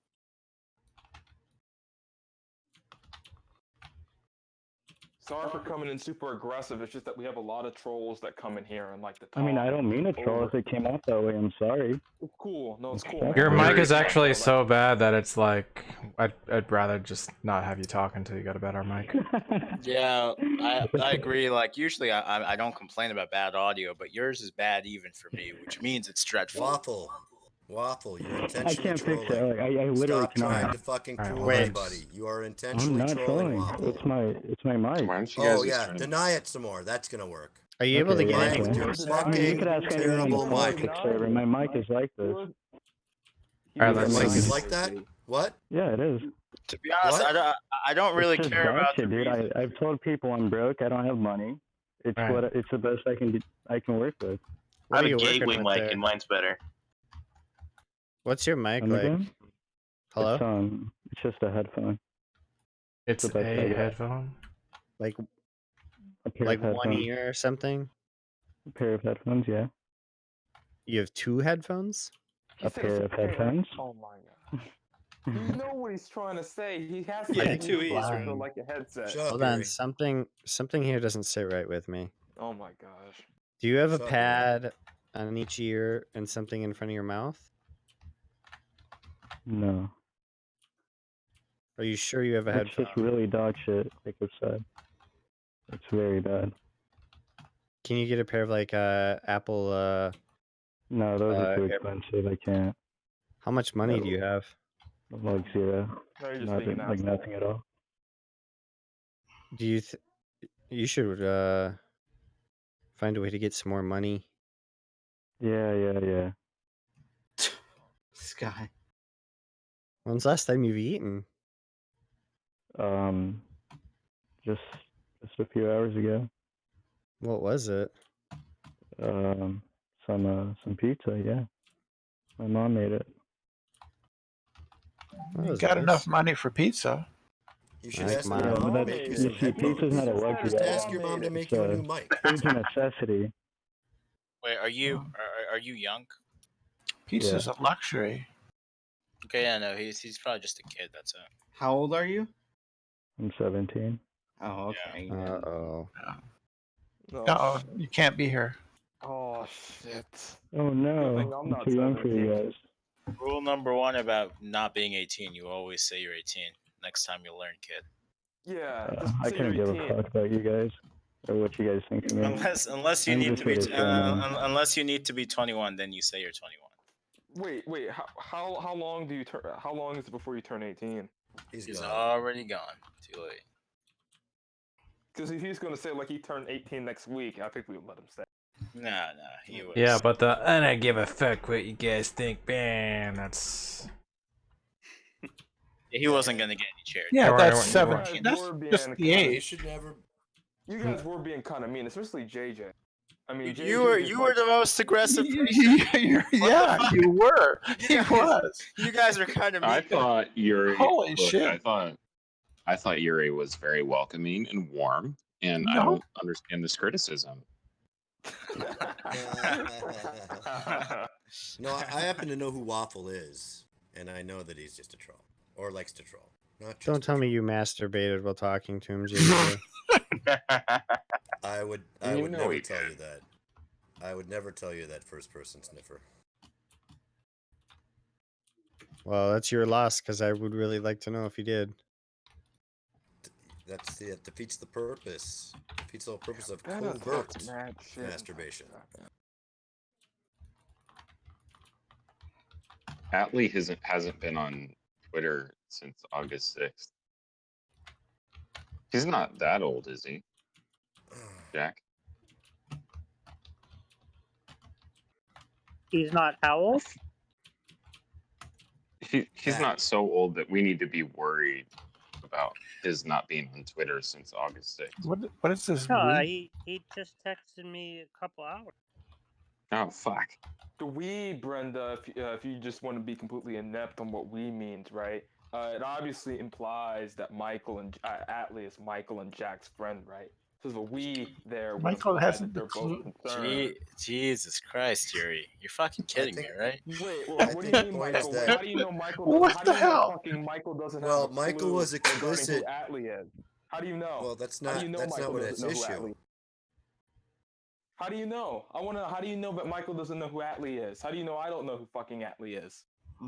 Sorry for coming in super aggressive. It's just that we have a lot of trolls that come in here and like to talk. I mean, I don't mean to troll over. if it came out that way. I'm sorry. It's cool. No, it's cool. Fuck Man. Your you. mic is actually so bad that it's like I'd rather just not have you talk until you got a better mic. Yeah, I agree. Like usually I don't complain about bad audio, but yours is bad even for me, which means it's dreadful. Waffle, you're I intentionally can't fix trolling. it. Like, I literally Stop cannot. trying to fucking Alright, fool well, everybody. You are I'm intentionally not trolling, trolling. Waffle. It's my mic. Why don't you Oh guys just yeah, turn it deny it some more. That's gonna work. Are you able to Okay, get yeah, any? With okay. your I mean, you fucking could ask anyone on the terrible mic. politics server. My mic is like this. Alright, Your let's mic see. is like that? What? Yeah, it is. To be honest, What? I don't really It's just care about bullshit, the dude. reason. I've told people I'm broke. I don't have money. It's Right. it's the best I can work with. What I are have a you working gateway with mic, there? and mine's better. What's your mic Come like? again? Hello? It's just a headphone. It's the best I a got. headphone. Like A pair like of one headphones. ear or something? A pair of headphones, yeah. You have two headphones? He A said it's pair of headphones. Oh my god. You know what he's trying to say. He has to Yeah, make two it ears, sound right? like a headset. Shut up, Hold on, Yuri. something here doesn't sit right with me. Oh my gosh. Do you have a Shut up, pad on each ear and something in front of your mouth? No. Are you sure you have a It's headphone? just really dog shit, like I said. It's very bad. Can you get a pair of like Apple No, those are too Air- expensive. I can't. How much money do you have? Like zero. No, you're just being an Like asshole. nothing at all. Do you you should find a way to get some more money? Yeah. This guy. When's the last time you've eaten? Just a few hours ago. What was it? Some pizza, yeah. My mom made it. That You was got nice. enough money for pizza. You should Like ask mine. your mom Yeah, to but make you you some see, pizza's not a headphones. luxury. Just ask your mom to make you a new mic. It's a necessity. Wait, are you are you young? Pizza's a luxury. Okay, yeah, no, he's probably just a kid. That's it. How old are you? I'm 17. Oh, okay. Uh-oh. Uh-oh, you can't be here. Oh shit. Oh no, Good thing I'm I'm not too young for you 17. guys. Rule number one about not being 18: you always say you're 18. Next time you learn, kid. Yeah, I couldn't give a fuck about you guys or what you guys think of me. Unless you I'm need just to be here to show them. unless you need to be 21, then you say you're 21. Wait, how long do you turn? How long is it before you turn 18? He's already gone. Too late. Because if he's gonna say like he turned 18 next week, I think we would let him stay. No, he was. Yeah, but the and I give a fuck what you guys think, man. That's He wasn't gonna get any charity. Yeah, Right, that's right, seven. right. That's just the age. You guys were being kind of mean, especially JJ. I mean, JJ You were just, the most aggressive person. Yeah, you were. He was. You guys are kind of mean. I thought Yuri. Holy look, shit. I thought Yuri was very welcoming and warm, and I No. don't understand this criticism. No, I happen to know who Waffle is, and I know that he's just a troll or likes to troll. Not just Don't tell me you masturbated while talking to him, JJ. I would You know never he tell you that. I would never tell you that first person sniffer. Well, that's your loss, because I would really like to know if you did. That defeats the purpose. Defeats the whole purpose of That is covert mad shit. masturbation. Atlee hasn't been on Twitter since August 6th. He's not that old, is he? Jack? He's not how old? He's not so old that we need to be worried about his not being on Twitter since August 6th. What is this? No, he just texted me a couple hours. Oh, fuck. The we, Brenda, if you just want to be completely inept on what we means, right? It obviously implies that Michael and Atlee is Michael and Jack's friend, right? So the we there would Michael imply hasn't that they're both concerned. Jesus Christ, Yuri. You're fucking kidding me, right? Wait, what do you mean, Michael? How do you know Michael? What how the do you know hell? fucking Michael doesn't Well, have a Michael clue was regarding explicit. who Atlee is? How do you know? Well, that's How not do you know that's Michael not what doesn't it's know who issue. Atlee? How do you know? How do you know that Michael doesn't know who Atlee is? How do you know I don't know who fucking Atlee is?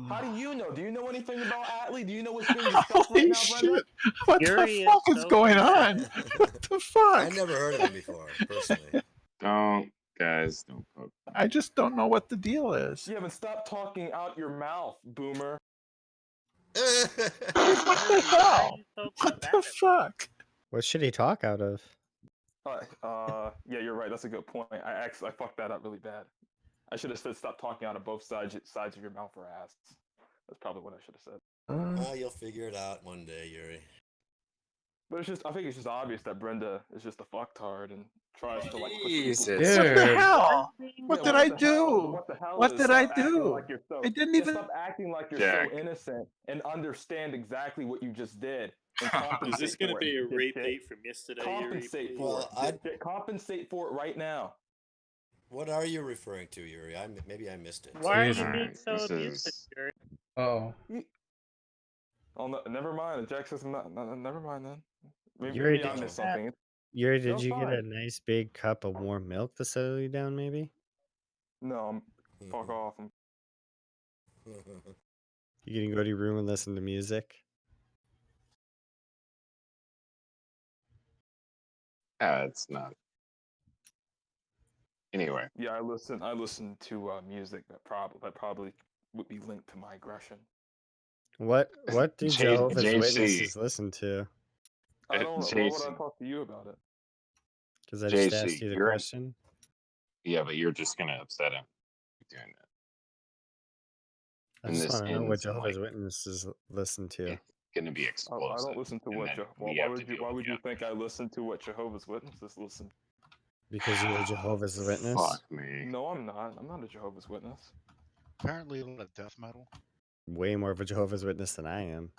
How do you know? Do you know anything about Atlee? Do you know what's being discussed right now, Brenda? What Yuri the fuck is so going on? What the fuck? I never heard of him before, personally. Don't poke. I just don't know what the deal is. Yeah, but stop talking out your mouth, boomer. What the hell? What the fuck? What should he talk out of? Yeah, you're right. That's a good point. I fucked that up really bad. I should have said stop talking out of both sides of your mouth or ass. That's probably what I should have said. You'll figure it out one day, Yuri. But I think it's just obvious that Brenda is just a fucktard and tries to like push people. Jesus. What the Dude. hell? What did I do? What the hell What is did I stop acting do? like you're so I didn't yeah, even. stop acting like you're Jack. so innocent and understand exactly what you just did and Is compensate this going to for be a it. dipshit. repeat from yesterday? Compensate for Well, it. Compensate for it right now. What are you referring to, Yuri? Maybe I missed it. Why are you Jesus. being so abusive, Yuri? Oh. Oh, no, never mind. Jack says, never mind then. Maybe, Yuri, maybe I missed something. Yuri, No, did it's you get a fine. nice big cup of warm milk to settle you down, maybe? No, fuck off. You can go to your room and listen to music? It's not. Anyway. Yeah, I listen to music that probably would be linked to my aggression. What do Jehovah's JC. Witnesses listen to? I don't know. Why would I JC. talk to you about it? Because I just JC, asked you the you're question. Yeah, but you're just gonna upset him doing that. I And just this want to know what ends in Jehovah's like Witnesses listen to. it's gonna be explosive. I don't listen to and what. then Why we have to would you? deal Why with would you think I listen to what Jehovah's Witnesses listen? Because you're a Jehovah's Witness? Fuck me. No, I'm not. I'm not a Jehovah's Witness. Apparently, a lot of death metal. Way more of a Jehovah's Witness than I am.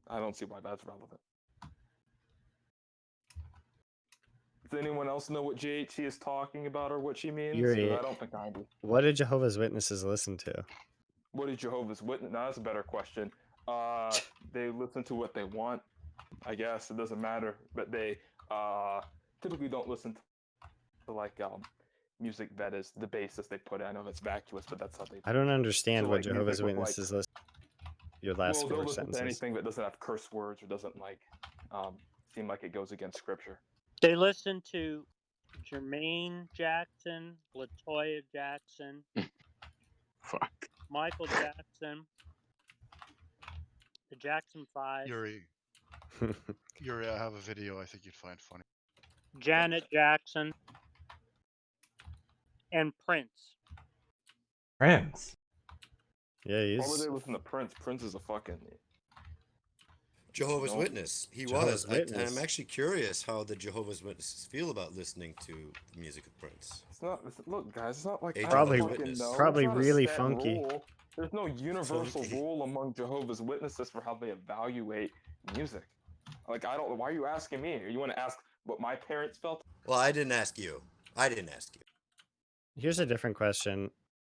I don't see why that's relevant. Does anyone else know what JHC is talking about or what she means? Yuri, I don't think I do. what do Jehovah's Witnesses listen to? What is Jehovah's Witness? Now that's a better question. They listen to what they want. I guess it doesn't matter, but they typically don't listen to like music that is the basis they put in. I know that's vacuous, but that's how they. I don't understand So, what like, Jehovah's music with, Witnesses listen. Your last Well, they'll 4 listen to sentences. anything that doesn't have curse words or doesn't like seem like it goes against scripture. They listen to Jermaine Jackson, Latoya Jackson, Fuck. Michael Jackson, the Jackson 5, Yuri, I have a video I think you'd find funny. Janet Jackson, and Prince. Prince. Yeah, Why would they listen to Prince? Prince is a fucking Jehovah's No. Witness. He Jehovah's was. Witness. I'm actually curious how the Jehovah's Witnesses feel about listening to the music of Prince. It's not. Look, guys, it's not like A I don't Probably- fucking know. probably It's not a really set funky. rule. There's no universal Funky. rule among Jehovah's Witnesses for how they evaluate music. Like I don't. Why are you asking me? You want to ask what my parents felt? Well, I didn't ask you. Here's a different question.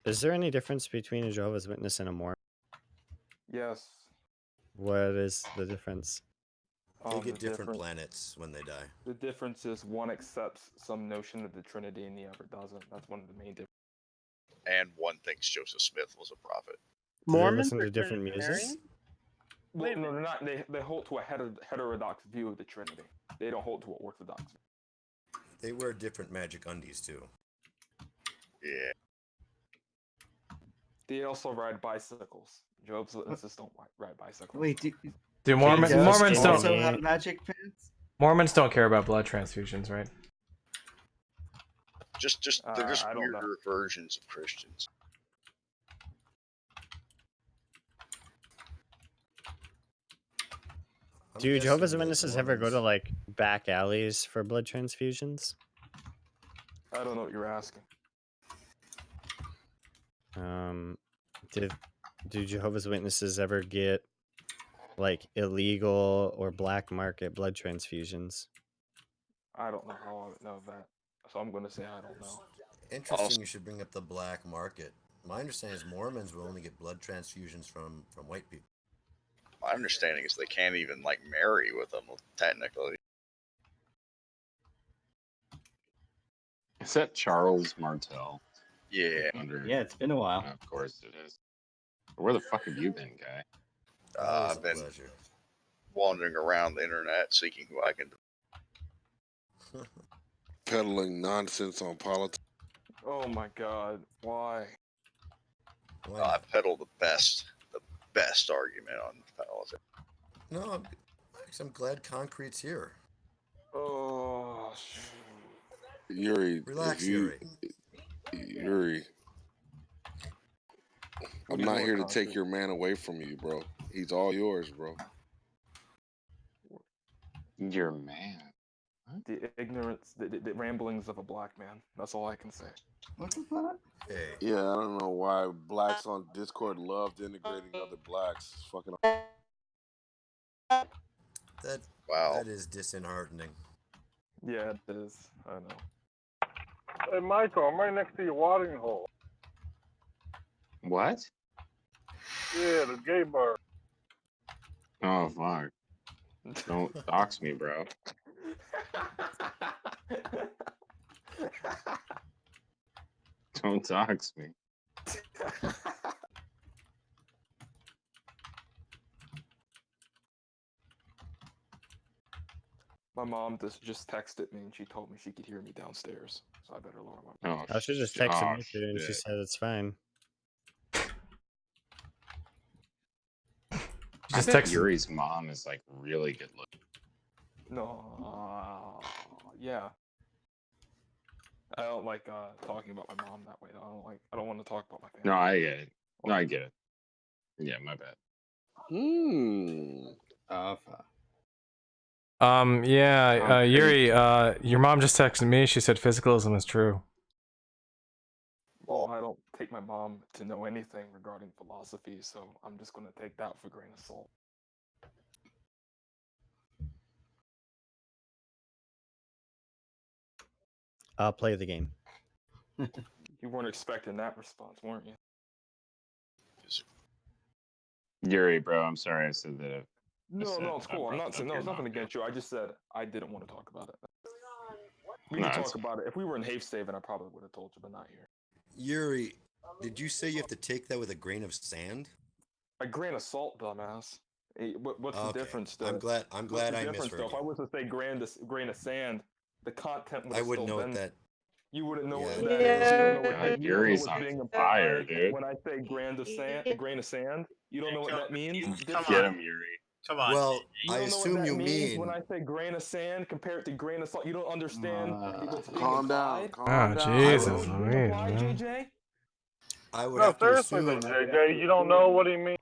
Is there any difference between a Jehovah's Witness and a Mormon? Yes. What is the difference? They The get different difference- planets when they die. The difference is one accepts some notion of the Trinity and the other doesn't. That's one of the main differences. And one thinks Joseph Smith was a prophet. Do they Mormons listen are to different music? Trinitarian? Well, no, they're not. They hold to a heterodox view of the Trinity. They don't hold to an orthodox view. They wear different magic undies too. Yeah. They also ride bicycles. Jehovah's Witnesses don't ride bicycles. Wait, Do Mormons don't also have magic pants? Mormons don't care about blood transfusions, right? They're just I don't know. weirder versions of Christians. Do Jehovah's Witnesses ever go to like back alleys for blood transfusions? I don't know what you're asking. Do Jehovah's Witnesses ever get like illegal or black market blood transfusions? I don't know how I would know that. So I'm going to say I don't know. Interesting. You should bring up the black market. My understanding is Mormons will only get blood transfusions from white people. My understanding is they can't even like marry with them technically. Is that Charles Martel? Yeah. Yeah, it's been a while. Of course it is. Where the fuck have you been, guy? I've been wandering around the internet seeking who I can. Peddling nonsense on politics. Oh my God! Why? I peddle the best argument on politics. No, I'm glad Concrete's here. Oh. Yuri, Relax, if you, Yuri. What I'm do you not want, here to Concrete? take your man away from you, bro. He's all yours, bro. Your man. What? The ignorance, the ramblings of a black man. That's all I can say. What the fuck? Hey. Yeah, I don't know why blacks on Discord love denigrating other blacks. It's fucking. That is disheartening. Yeah, it is. I know. Hey, Michael, I'm right next to your watering hole. What? Yeah, the gay bar. Oh fuck! Don't dox me, bro. Don't dox me. My mom just texted me and she told me she could hear me downstairs, so I better lower my. Oh, I should just texted me too, and she said it's fine. I bet Yuri's mom is like really good looking. No, yeah. I don't like talking about my mom that way. I don't want to talk about my family. No, I get it. No, I get it. Yeah, my bad. Yeah, Yuri, your mom just texted me. She said physicalism is true. Well, I don't take my mom to know anything regarding philosophy, so I'm just going to take that for a grain of salt. I'll play the game. You weren't expecting that response, weren't you? Yuri, bro, I'm sorry I said that. No, it's cool. I'm not saying it's nothing against you. I just said I didn't want to talk about it. We No, can it's talk about it. If we were in Haven, I probably would have told you, but not here. Yuri, did you say you have to take that with a grain of sand? A grain of salt, dumbass. Hey, what's the Okay. difference, though? I'm glad What's the I difference, misheard though? If you. I was to say grain of sand, the content would I have wouldn't still know been. what that. You wouldn't know what Yeah, that is. You don't know God, you don't know Yuri's what's on being fire, implied dude. when I say grain of sand. You don't know what that means. Get him, Yuri. Come on. Well, You I don't know what assume that you means when mean. I say grain of sand compared to grain of salt. You don't understand what's being Calm down. implied. Calm down. Jesus, You know what's being implied, JJ? I would No, have to seriously though, assume. JJ, you don't know what he means.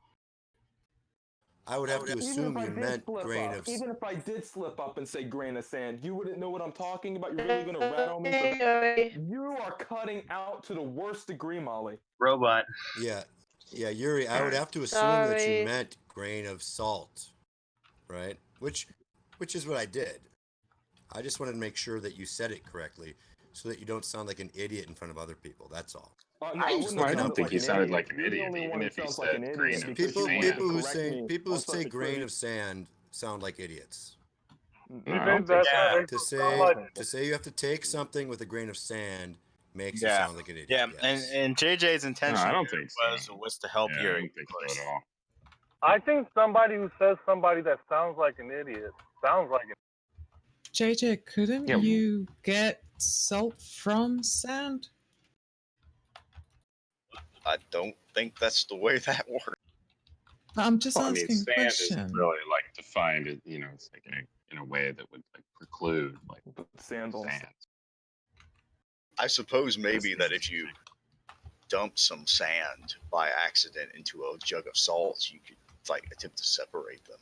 I would have to assume you meant grain of. Even if I did slip up and say grain of sand, you wouldn't know what I'm talking about. You're really gonna rat on me for that. You are cutting out to the worst degree, Molly. Robot. Yeah, Yuri. I would have to assume that you meant grain of salt, right? Which is what I did. I just wanted to make sure that you said it correctly, so that you don't sound like an idiot in front of other people. That's all. No, I wouldn't have I don't sounded think like he an sounded idiot. like an You're the idiot, only one even who if he sounds like an said grain idiot of because you sand. wanted People to who correct say me people who on such say a grain trivial. of sand sound like idiots. You think that's how they sound like? To say you have to take something with a grain of sand makes you Yeah. sound like an idiot. Yeah, Yes. and JJ's intention I don't think so. was to help Yeah, I Yuri. don't think so at all. I think somebody who says somebody that sounds like an idiot sounds like an. JJ, couldn't Yeah. you get salt from sand? I don't think that's the way that works. I'm just Well, I mean, asking a sand question. isn't really like defined. It's like in a way that would like preclude like sand. I suppose maybe that if you dump some sand by accident into a jug of salt, you could like attempt to separate them.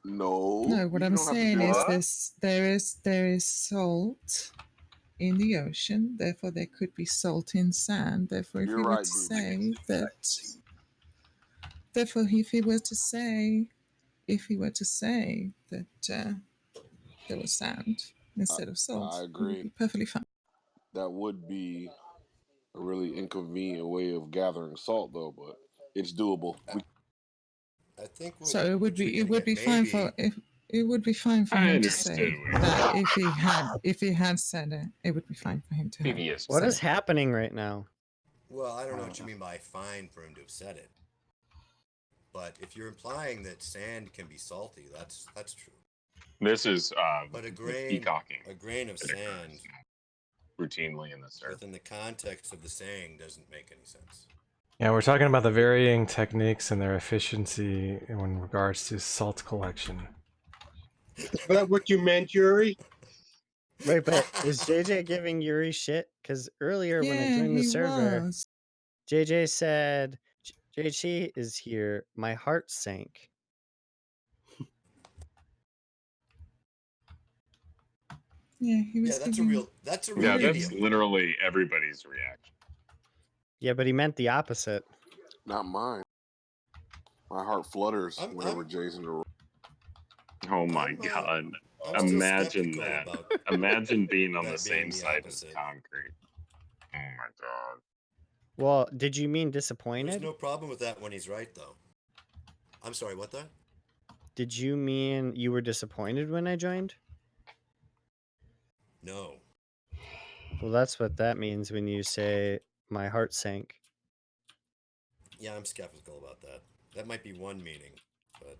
No. No, what I'm don't have to saying do is that. there is salt in the ocean, therefore there could be salt in sand. Therefore, if You're we were right, to Groovy. say that, therefore, if he were to say that there was sand instead of salt, I it would agree. be perfectly fine. That would be a really inconvenient way of gathering salt, though, but it's doable. I think. So it would be fine for if it would be fine for I him to understood say what that you're if he had said it, it would be fine for him to have What said is it. happening right now? Well, I don't know what you mean by fine for him to have said it. But if you're implying that sand can be salty, that's true. This is But the peacocking a grain of that occurs sand routinely in the surf. within the context of the saying doesn't make any sense. Yeah, we're talking about the varying techniques and their efficiency in regards to salt collection. Is that what you meant, Yuri? Wait, but is JJ giving Yuri shit? Because earlier when I Yeah, joined the he server, was. JJ said, JC is here. My heart sank. Yeah, he was Yeah, that's a giving. real. That's a real Yeah, idiom. that's literally everybody's reaction. Yeah, but he meant the opposite. Not mine. My heart flutters whenever Jason. Oh my god! I'm still Imagine skeptical that. about Imagine being on the that being same the side as opposite. concrete. Oh my god! Well, did you mean There's disappointed? no problem with that when he's right, though. I'm sorry, what that? Did you mean you were disappointed when I joined? No. Well, that's what that means when you say my heart sank. Yeah, I'm skeptical about that. That might be one meaning, but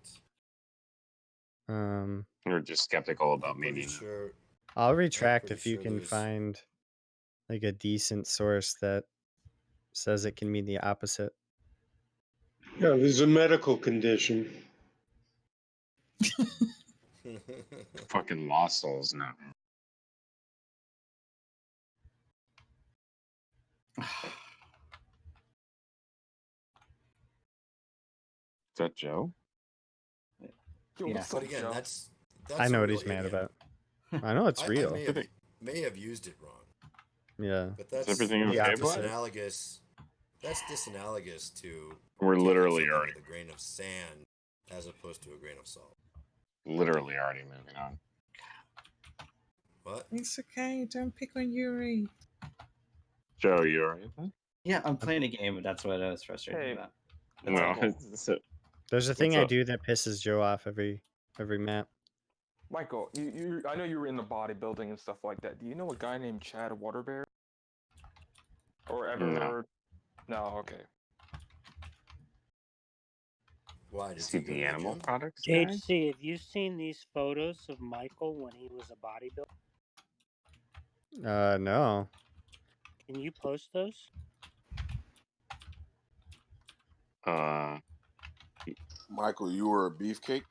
You're just skeptical about I'm pretty meaning. sure. I'll retract pretty if you sure can there's- find like a decent source that says it can mean the opposite. Yeah, there's a medical condition. Fucking lost souls now. Is that Joe? Yeah. But again, that's I know a what real he's mad idiom. about. I know it's real. I may have used it wrong. Yeah. But that's everything the okay, opposite. disanalogous. That's disanalogous to We're taking literally something already with a grain of sand as opposed to a grain of salt. literally already moving on. What? It's okay. Don't pick on Yuri. Joe, you alright? Yeah, I'm playing a game, but that's what I was frustrated Hey, about. No, There's a thing I up? do that pisses Joe off every map. Michael, I know you were into bodybuilding and stuff like that. Do you know a guy named Chad Waterbury? Or ever No. heard? No, okay. Why Is he the animal products guy? JHC, have you seen these photos of Michael when he was a bodybuilder? No. Can you post those? Michael, you were a beefcake?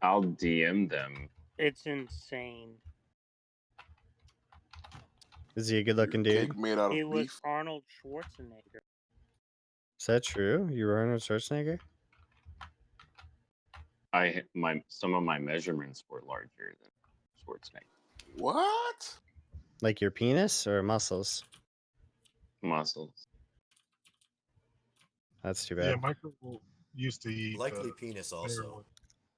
I'll DM them. It's insane. Is he a good looking dude? Cake made out He of was beef? Arnold Schwarzenegger. Is that true? You were Arnold Schwarzenegger? Some of my measurements were larger than Schwarzenegger. What? Like your penis or muscles? Muscles. That's too Yeah, bad. Michael used to eat. Likely penis also. steroids.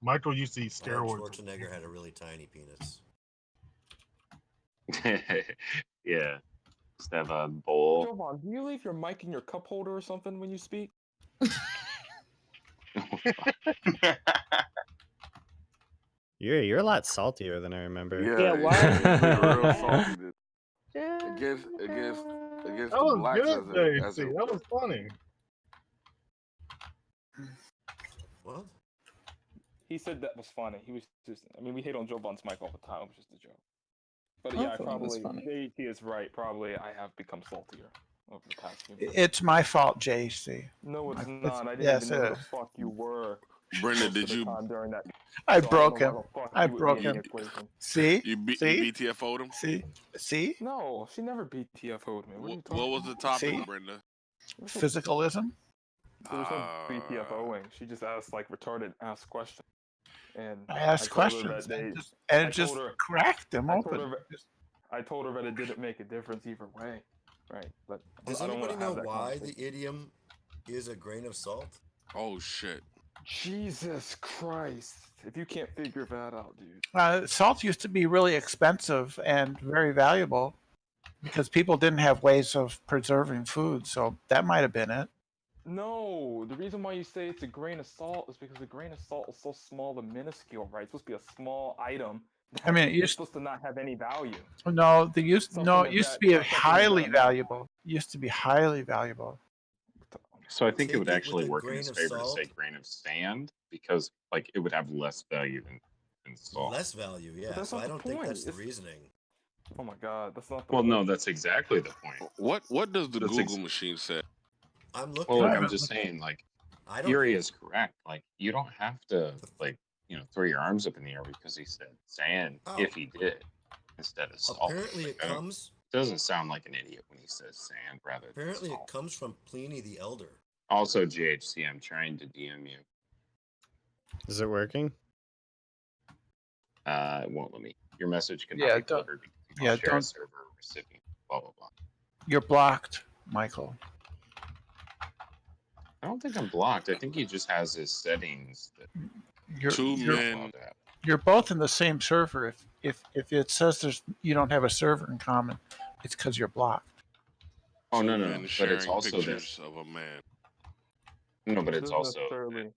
Michael used to eat Arnold steroids. Schwarzenegger had a really tiny penis. Yeah. Just have a bowl. Jovan, do you leave your mic in your cup holder or something when you speak? You're a lot saltier than I remember. Yeah, why he's are you been doing real that? salty against That the was blacks good, as JC. That was funny. What? He said that was funny. He was just, I mean, we hate on Jovan's mic all the time. It was just a joke. But I yeah, I thought it was probably, funny. JT is right. Probably I have become saltier over the past few months. It's my fault, JC. No, it's It's- not. I didn't yes, even know who it the fuck you were. Brenda, most did of the you? time during that. I so broke I don't him. know why the fuck I you would broke be in him. the equation. See? You See? BTFO'd him? See? No, she never BTFO'd me. What are you talking What was the topic, See? Brenda? Physicalism? There was no BTFOing. She just asked like retarded ass questions. And I asked told her questions that and I it just told her- cracked them I told open. her I told her that it didn't make a difference either way. Right. But Does I don't anybody want to know have that why conversation. the idiom is a grain of salt? Oh shit. Jesus Christ. If you can't figure that out, dude. Salt used to be really expensive and very valuable because people didn't have ways of preserving food, so that might have been it. No, the reason why you say it's a grain of salt is because a grain of salt is so small and minuscule, right? It's supposed to be a small item. I mean, it it's used supposed to not have any value. no, it used to be something highly that- valuable. It used to be highly valuable. So I think it would Take it actually with a work in grain his of favor to salt. say grain of sand because like it would have less value than salt. Less value, yeah. that's So not I the don't think point. that's the It's- reasoning. Oh my god, that's not the Well, point. no, that's exactly the point. What does the That's Google machine say? I'm Well, looking. look, I'm just saying, like, I don't Yuri know. is correct. Like, you don't have to, like, throw your arms up in the air because he said sand Oh. if he did instead of salt. Apparently Like, it comes. Doesn't sound like an idiot when he says sand rather than Apparently salt. it comes from Pliny the Elder. Also, GHC, I'm trying to DM you. Is it working? It won't let me. Your message cannot Yeah, be don't. delivered because you Yeah, don't share a don't. server or recipient. Blah blah blah. You're blocked, Michael. I don't think I'm blocked. I think he just has his settings that You're Two he's you're not men. allowed to have. you're both in the same server. If it says you don't have a server in common, it's because you're blocked. Oh Two no, men but it's sharing also pictures of a man. no, but It it's doesn't also necessarily.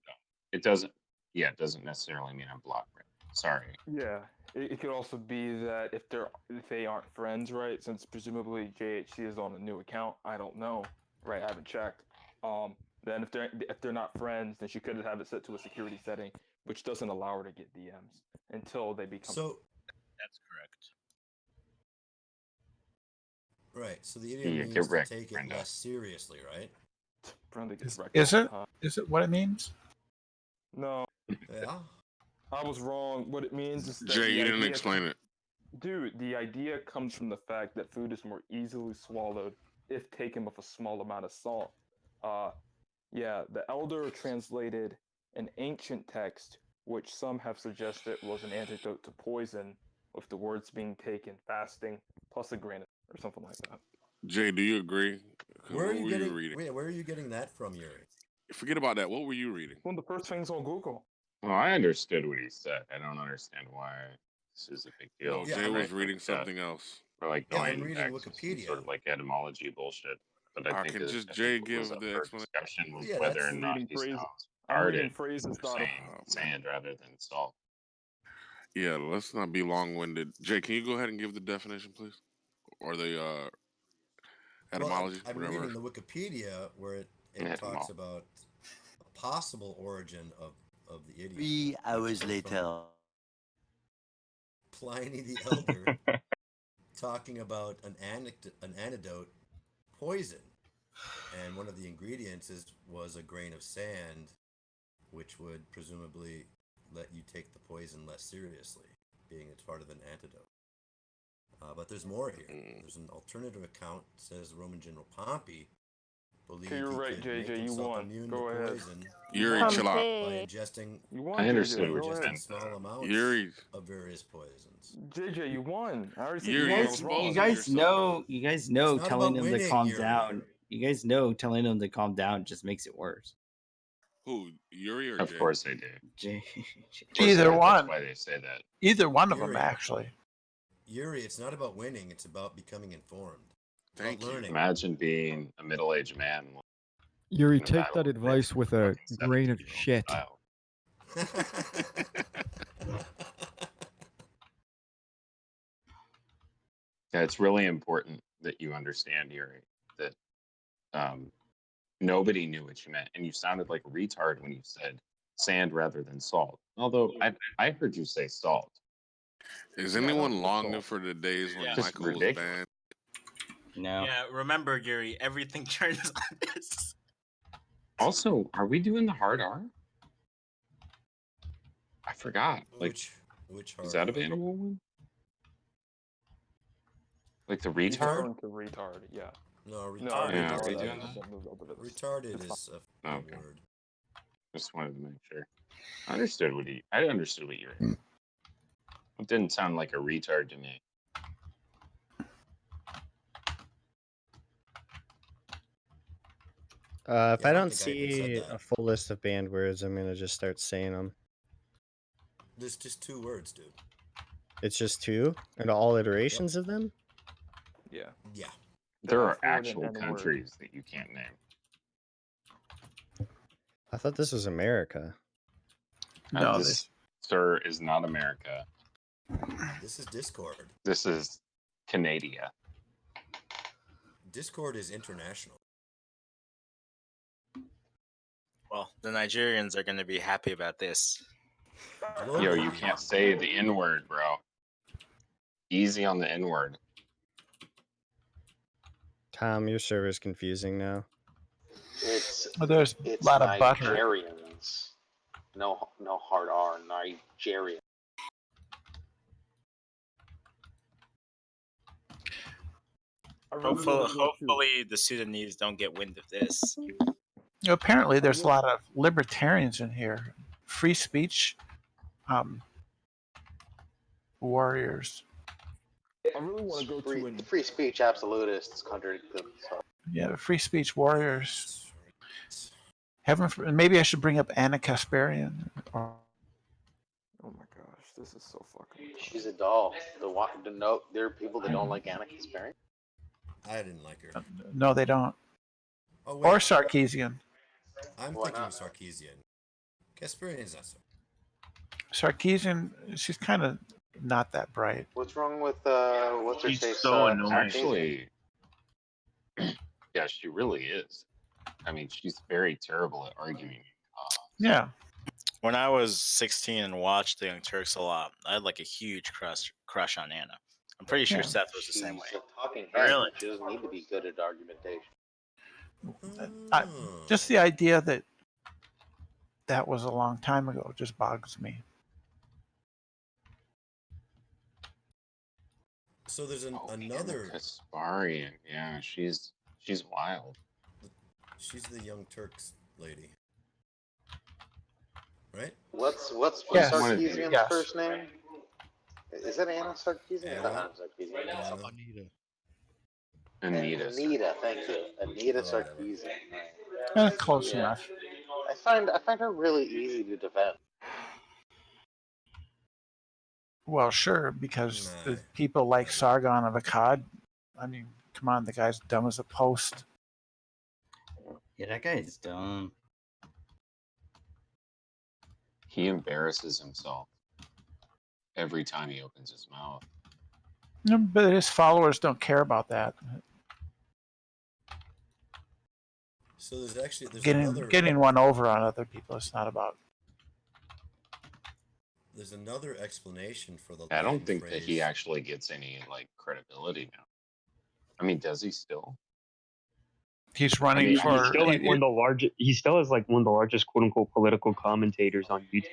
it doesn't. Yeah, it doesn't necessarily mean I'm blocked. Right? Sorry. Yeah, it could also be that if they aren't friends, right? Since presumably JHC is on a new account, I don't know, right? I haven't checked. Then if they're not friends, then she could have it set to a security setting, which doesn't allow her to get DMs until they become. So that's correct. Right. So the idiom Yeah, means get to wrecked, take it Brenda. less seriously, right? Brenda gets wrecked Is all it? the time. Is it what it means? No, Yeah. I was wrong. What it means is that Jay, the you didn't idea explain it. Dude, the idea comes from the fact that food is more easily swallowed if taken with a small amount of salt. Yeah, the elder translated an ancient text, which some have suggested was an antidote to poison, with the words being taken fasting plus a grain or something like that. Jay, do you agree? 'Cause Where are what you were getting? you reading? Wait, where are you getting that from, Yuri? Forget about that. What were you reading? One of the first things on Google. Well, I understood what he said. I don't understand why this is a big deal. No, Yeah, Jay I'm was re- reading something else. We're like Yeah, I'm going reading back to some Wikipedia. sort of like etymology bullshit. But I think Can just I think Jay what was give up the for explanation? discussion was Yeah, whether that's- or I'm not reading he phrases. sounds I'm reading retarded phrases. for saying sand rather than salt. Yeah, let's not be long-winded. Jay, can you go ahead and give the definition, please, or the etymology, I'm whatever. reading the Wikipedia where it talks about a possible origin of the idiom. 3 hours later. Pliny the Elder talking about an antidote, poison, and one of the ingredients was a grain of sand, which would presumably let you take the poison less seriously, being it's part of an antidote. But there's more here. There's an alternative account that says Roman General Pompey believed you're he right, could JJ, make you himself won. immune Go to ahead. poison Yuri, chill out. by ingesting. You won, I understood JJ. what Go you ahead. meant. Small amounts Yuri. of various poisons. JJ, you won. I already said Yuri, you won. I was you're wrong. You guys know It's not telling about him to winning, calm Yuri. down. You guys know telling him to calm down just makes it worse. Who, Yuri or Of Jay? course they do. Jay. Either one. That's why they say that. Either one of them, Yuri. actually. Yuri, it's not about winning, it's about becoming informed. It's Thank about you. learning. Imagine being a middle-aged man. Yuri, in a take battle that advice with a grain of 17-year-old shit. child. Yeah, it's really important that you understand, Yuri, that nobody knew what you meant, and you sounded like a retard when you said sand rather than salt. Although I heard you say salt. Is Yeah, anyone that's longing salt. for the days when It's just Michael was ridiculous. banned? No. Yeah, remember, Yuri, everything turns on this. Also, are we doing the hard R? I forgot. Like, which is hard that R? available one? Like the He's retard? referring to retard, yeah. No, retarded. No, Yeah, retard, are we I doing just that? moved over to this. Retarded It's is a Oh, good okay. word. Just wanted to make sure. I understood what you were. It didn't sound like a retard to me. If I don't think I even said see that. a full list of banned words, I'm gonna just start saying them. There's just 2 words, dude. It's just 2, and all iterations of them. Yeah. Yeah. There are F word and actual N word. countries that you can't name. I thought this was America. No, This, sir, is not America. This is Discord. This is Canada. Discord is international. Well, the Nigerians are going to be happy about this. Yo, you can't say the N-word, bro. Easy on the N-word. Tom, your server's confusing now. It's Well, there's it's a lot of butter. Nigerians. No hard R. Nigerian. Hopefully the Sudanese don't get wind of this. Apparently, there's a lot of libertarians in here. Free speech. warriors. I really want to go to an Free speech absolutists contradict themselves. Yeah, the free speech warriors. Maybe I should bring up Anna Kasparian. Oh my gosh, this is so fucking. She's a doll. There are people that don't like Anna Kasparian. I didn't like her. No, they don't. Oh, wait. Or Sarkeesian. I'm thinking of Sarkeesian. Kasparian is not so. Sarkeesian, she's kind of not that bright. What's wrong with what's her She's face? so annoying. Sarkeesian? Actually, yeah, she really is. I mean, she's very terrible at arguing. Yeah. When I was 16 and watched the Young Turks a lot, I had like a huge crush on Anna. I'm pretty sure Yeah. Seth was the same way. She's a talking head. Really? She doesn't need to be good at argumentation. Just the idea that was a long time ago just bogs me. So there's another Kasparian. Yeah, she's wild. She's the Young Turks lady, right? What's Yes. Sarkeesian's Yes. first name? Is that Anna Sarkeesian? Anna. Not Anna Sarkeesian. Anita. Anita, thank you. Anita Sarkeesian. Close enough. I find her really easy to defend. Well, sure, because the people like Sargon of Akkad. I mean, come on, the guy's dumb as a post. Yeah, that guy's dumb. He embarrasses himself every time he opens his mouth. No, but his followers don't care about that. So there's Getting one over on other people. It's not about. There's another explanation for the. I don't Latin think that phrase. he actually gets any like credibility now. I mean, does he still? He's running He's for. still like one of the largest. He still is like one of the largest "quote unquote" political commentators on YouTube.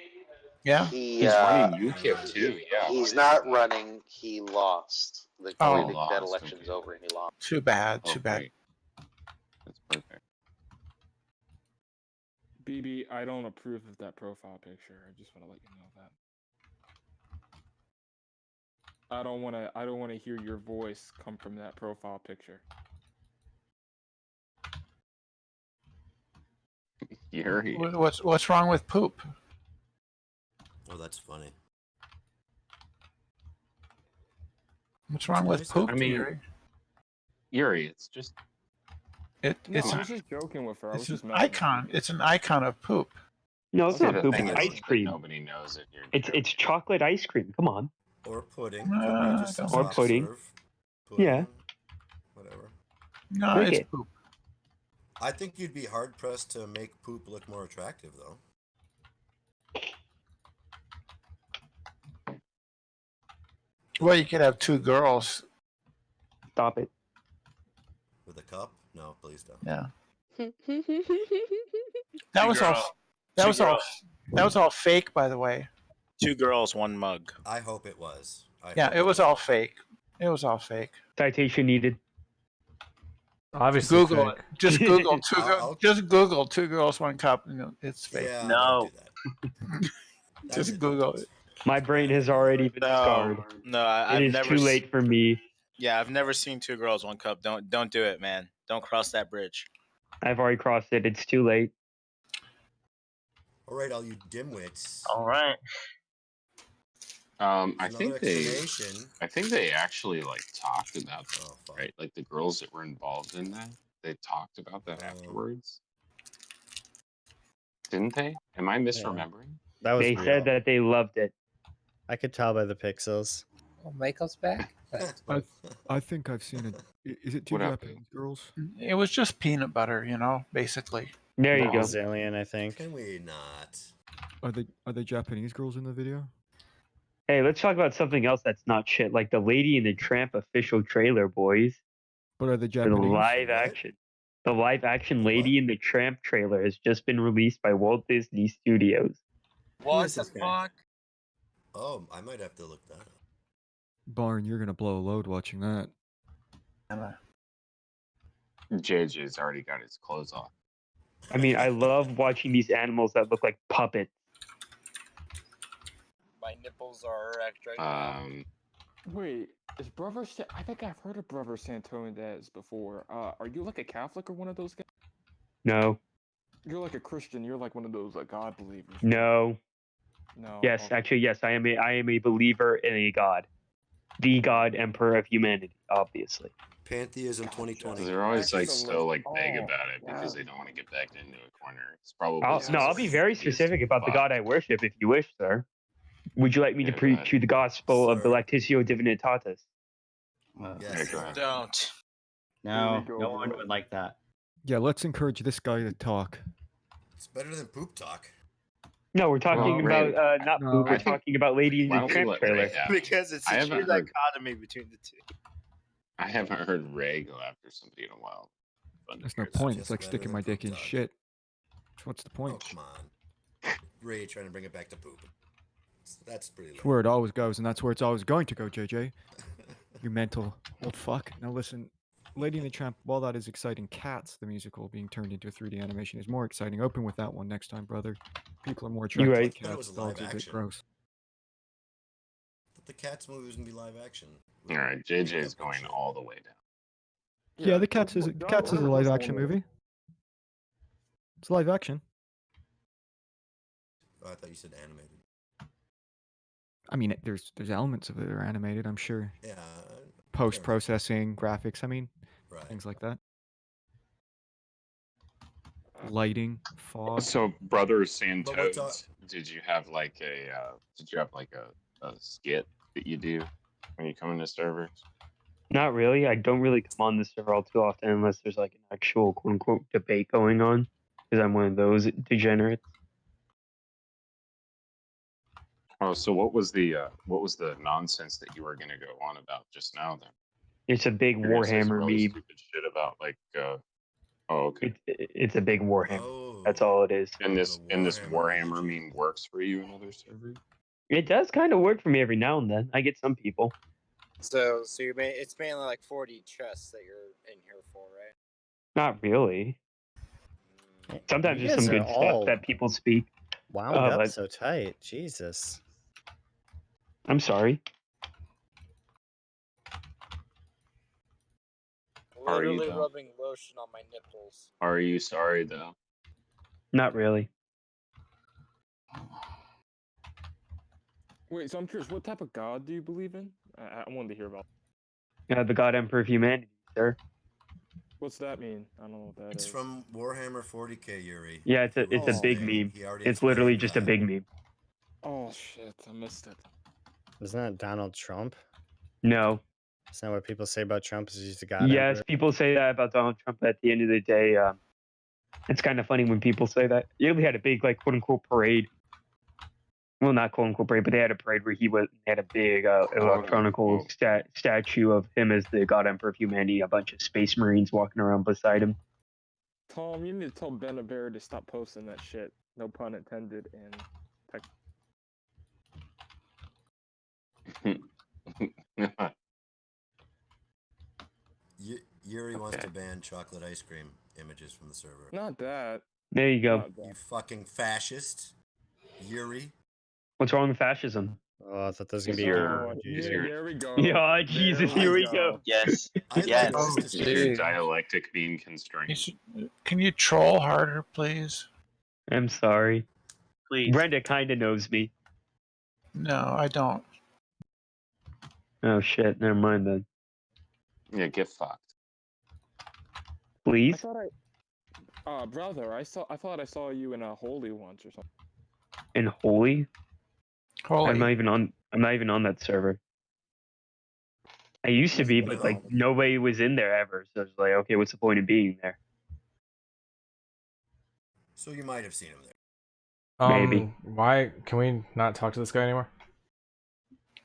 Yeah, He's running UKIP too. Yeah, he's not running. He lost. He That lost, election's over and he lost. Too bad. Too bad. great. That's perfect. BB, I don't approve of that profile picture. I just want to let you know that. I don't want to hear your voice come from that profile picture. Yuri. What's wrong with poop? Oh, that's funny. What's wrong with poop? I mean, Yuri? Yuri, it's just. No, It's I was just joking with her. I was it's just an messing with her. icon. It's an icon of poop. No, it's See, not the poop. thing It's is ice that cream. nobody knows it. It's chocolate ice cream. Come on. Or pudding. Could be just don't a Or soft pudding. serve. Pudding, Yeah. Whatever. No, Lick it's it. poop. I think you'd be hard pressed to make poop look more attractive, though. Well, you could have two girls. Stop it. With a cup? No, please don't. Yeah. Two That was girls. all fake, by the way. 2 girls, 1 mug. I hope it was. Yeah, it was all fake. It was all fake. Citation needed. Obviously, Google fake. it. Just Google I'll- just Google 2 girls, 1 cup. It's fake. Yeah, No. don't do that. Just Google it. My brain has already been scarred. No, I've It is never. too late for me. Yeah, I've never seen 2 girls, 1 cup. Don't do it, man. Don't cross that bridge. I've already crossed it. It's too late. All right, all you dimwits. All right. I Another think they actually like talked about that, fuck. right? Like the girls that were involved in that, they talked about that afterwards. Didn't they? Am I misremembering? That was They real. said that they loved it. I could tell by the pixels. Oh, Michael's back. I think I've seen it. Is it 2 What up, Japanese girls? It was just peanut butter, basically. There you go. Brazilian, I think. Can we not? Are they Japanese girls in the video? Hey, let's talk about something else that's not shit, like the Lady and the Tramp official trailer, boys. But are they The Japanese? live action. The live action Lady and the Tramp trailer has just been released by Walt Disney Studios. What the fuck? Oh, I might have to look that up. Barn, you're gonna blow a load watching that. JJ's already got his clothes off. I mean, I love watching these animals that look like puppets. My nipples are erect right now. Wait, is Brother? I think I've heard of Brother Santonez before. Are you like a Catholic or one of those guys? No. You're like a Christian. You're like one of those God believers. No. No. Yes, okay. actually, yes. I am a believer in a God, the God Emperor of humanity, obviously. Pantheism 2020. They're always like Excellent. still like beg Oh, about it because wow. they don't want to get backed into a corner. It's probably I'll be very specific about the God I worship if you wish, sir. Would you like me to preach you the gospel of the Lactatio Divinitatis? Yes. Don't. No, go, no one would like that. Yeah, let's encourage this guy to talk. It's better than poop talk. No, we're talking Ray, about not no, poop. We're I think- talking about Lady in why the don't we Tramp let trailer. Ray have it? Because it's I a haven't true heard- dichotomy between the two. I haven't heard Ray go after somebody in a while. Fun to There's no hear that. point. just It's like better sticking than my dick poop in talk. shit. What's the Oh, point? come on. Ray trying to bring it back to poop. That's pretty It's low. where it always goes, and that's where it's always going to go, JJ. You mental old fuck. Now listen, Lady and the Tramp, while that is exciting, Cats, the musical, being turned into a 3D animation is more exciting. Open with that one next time, brother. People are more attracted right. to I thought it cats. was live Dogs are a bit action. gross. The Cats movie was gonna be live action. All right, JJ's going all the way down. Yeah, the Cats is a live action movie. It's live action. Oh, I thought you said animated. I mean, there's elements of it that are animated, I'm sure. Yeah. Post-processing, graphics, I mean, things like that. Lighting, fog. So, Brother But Santos, did you have like a skit that you do when you come into servers? Not really. I don't really come on the server all too often unless there's like an actual quote unquote debate going on, because I'm one of those degenerates. Oh, so what was the nonsense that you were going to go on about just now? Then It's a big you're gonna say some Warhammer really meme. stupid shit about like. Oh, okay. It's a big Warhammer. That's all it is. And this Warhammer meme works for you in other servers? It does kind of work for me every now and then. I get some people. So it's mainly like 4D chess that you're in here for, right? Not really. Sometimes You there's some guys are good stuff all that people speak. Wound up but so tight. Jesus. I'm sorry. Are you, Literally though? rubbing lotion on my nipples. Are you sorry though? Not really. Wait, so I'm curious. What type of God do you believe in? I wanted to hear about. The God Emperor of Humanity, sir. What's that mean? I don't know what that It's is. from Warhammer 40k, Yuri. Yeah, it's a Oh. big meme. He already It's literally explained just a that. big meme. Oh shit! I missed it. Isn't that Donald Trump? No. Isn't that what people say about Trump? Is he's the god Yes, emperor? people say that about Donald Trump. At the end of the day, it's kind of funny when people say that. Yeah, we had a big, like, quote unquote parade. Well, not quote unquote parade, but they had a parade where he had a big electronical statue of him as the God Emperor of Humanity. A bunch of Space Marines walking around beside him. Tom, you need to tell Ben Bear to stop posting that shit. No pun intended. Yuri wants to ban chocolate ice cream images from the server. Not that. There you go. You fucking fascist. Yuri. What's wrong with fascism? Oh, I thought that was gonna be There we go. Yeah, Jesus, here we go. Yes. Yes. Your dialectic being constrained. Can you troll harder, please? I'm sorry. Please. Brenda kind of knows me. No, I don't. Oh shit! Never mind then. Yeah, get fucked. Please. I thought brother, I thought I saw you in a holy once or something. In Holy? Holy. I'm not even on that server. I used to be, but like nobody was in there ever. So it's like, okay, what's the point of being there? So you might have seen him there. Maybe. Why can we not talk to this guy anymore?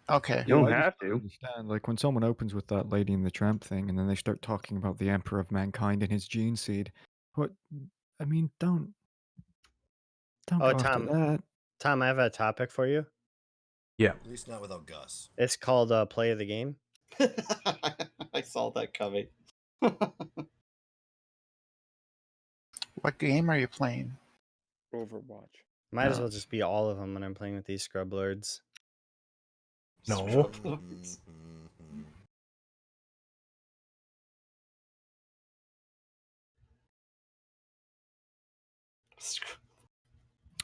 Okay. You don't I just have don't to. understand. Like when someone opens with that Lady and the Tramp thing, and then they start talking about the Emperor of Mankind and his gene seed. What? I mean, don't Oh, go after Tom. that. Tom, I have a topic for you. Yeah. At least not without Gus. It's called Play of the Game. I saw that coming. What game are you playing? Overwatch. Might as well just be all of them when I'm playing with these scrub lords. No.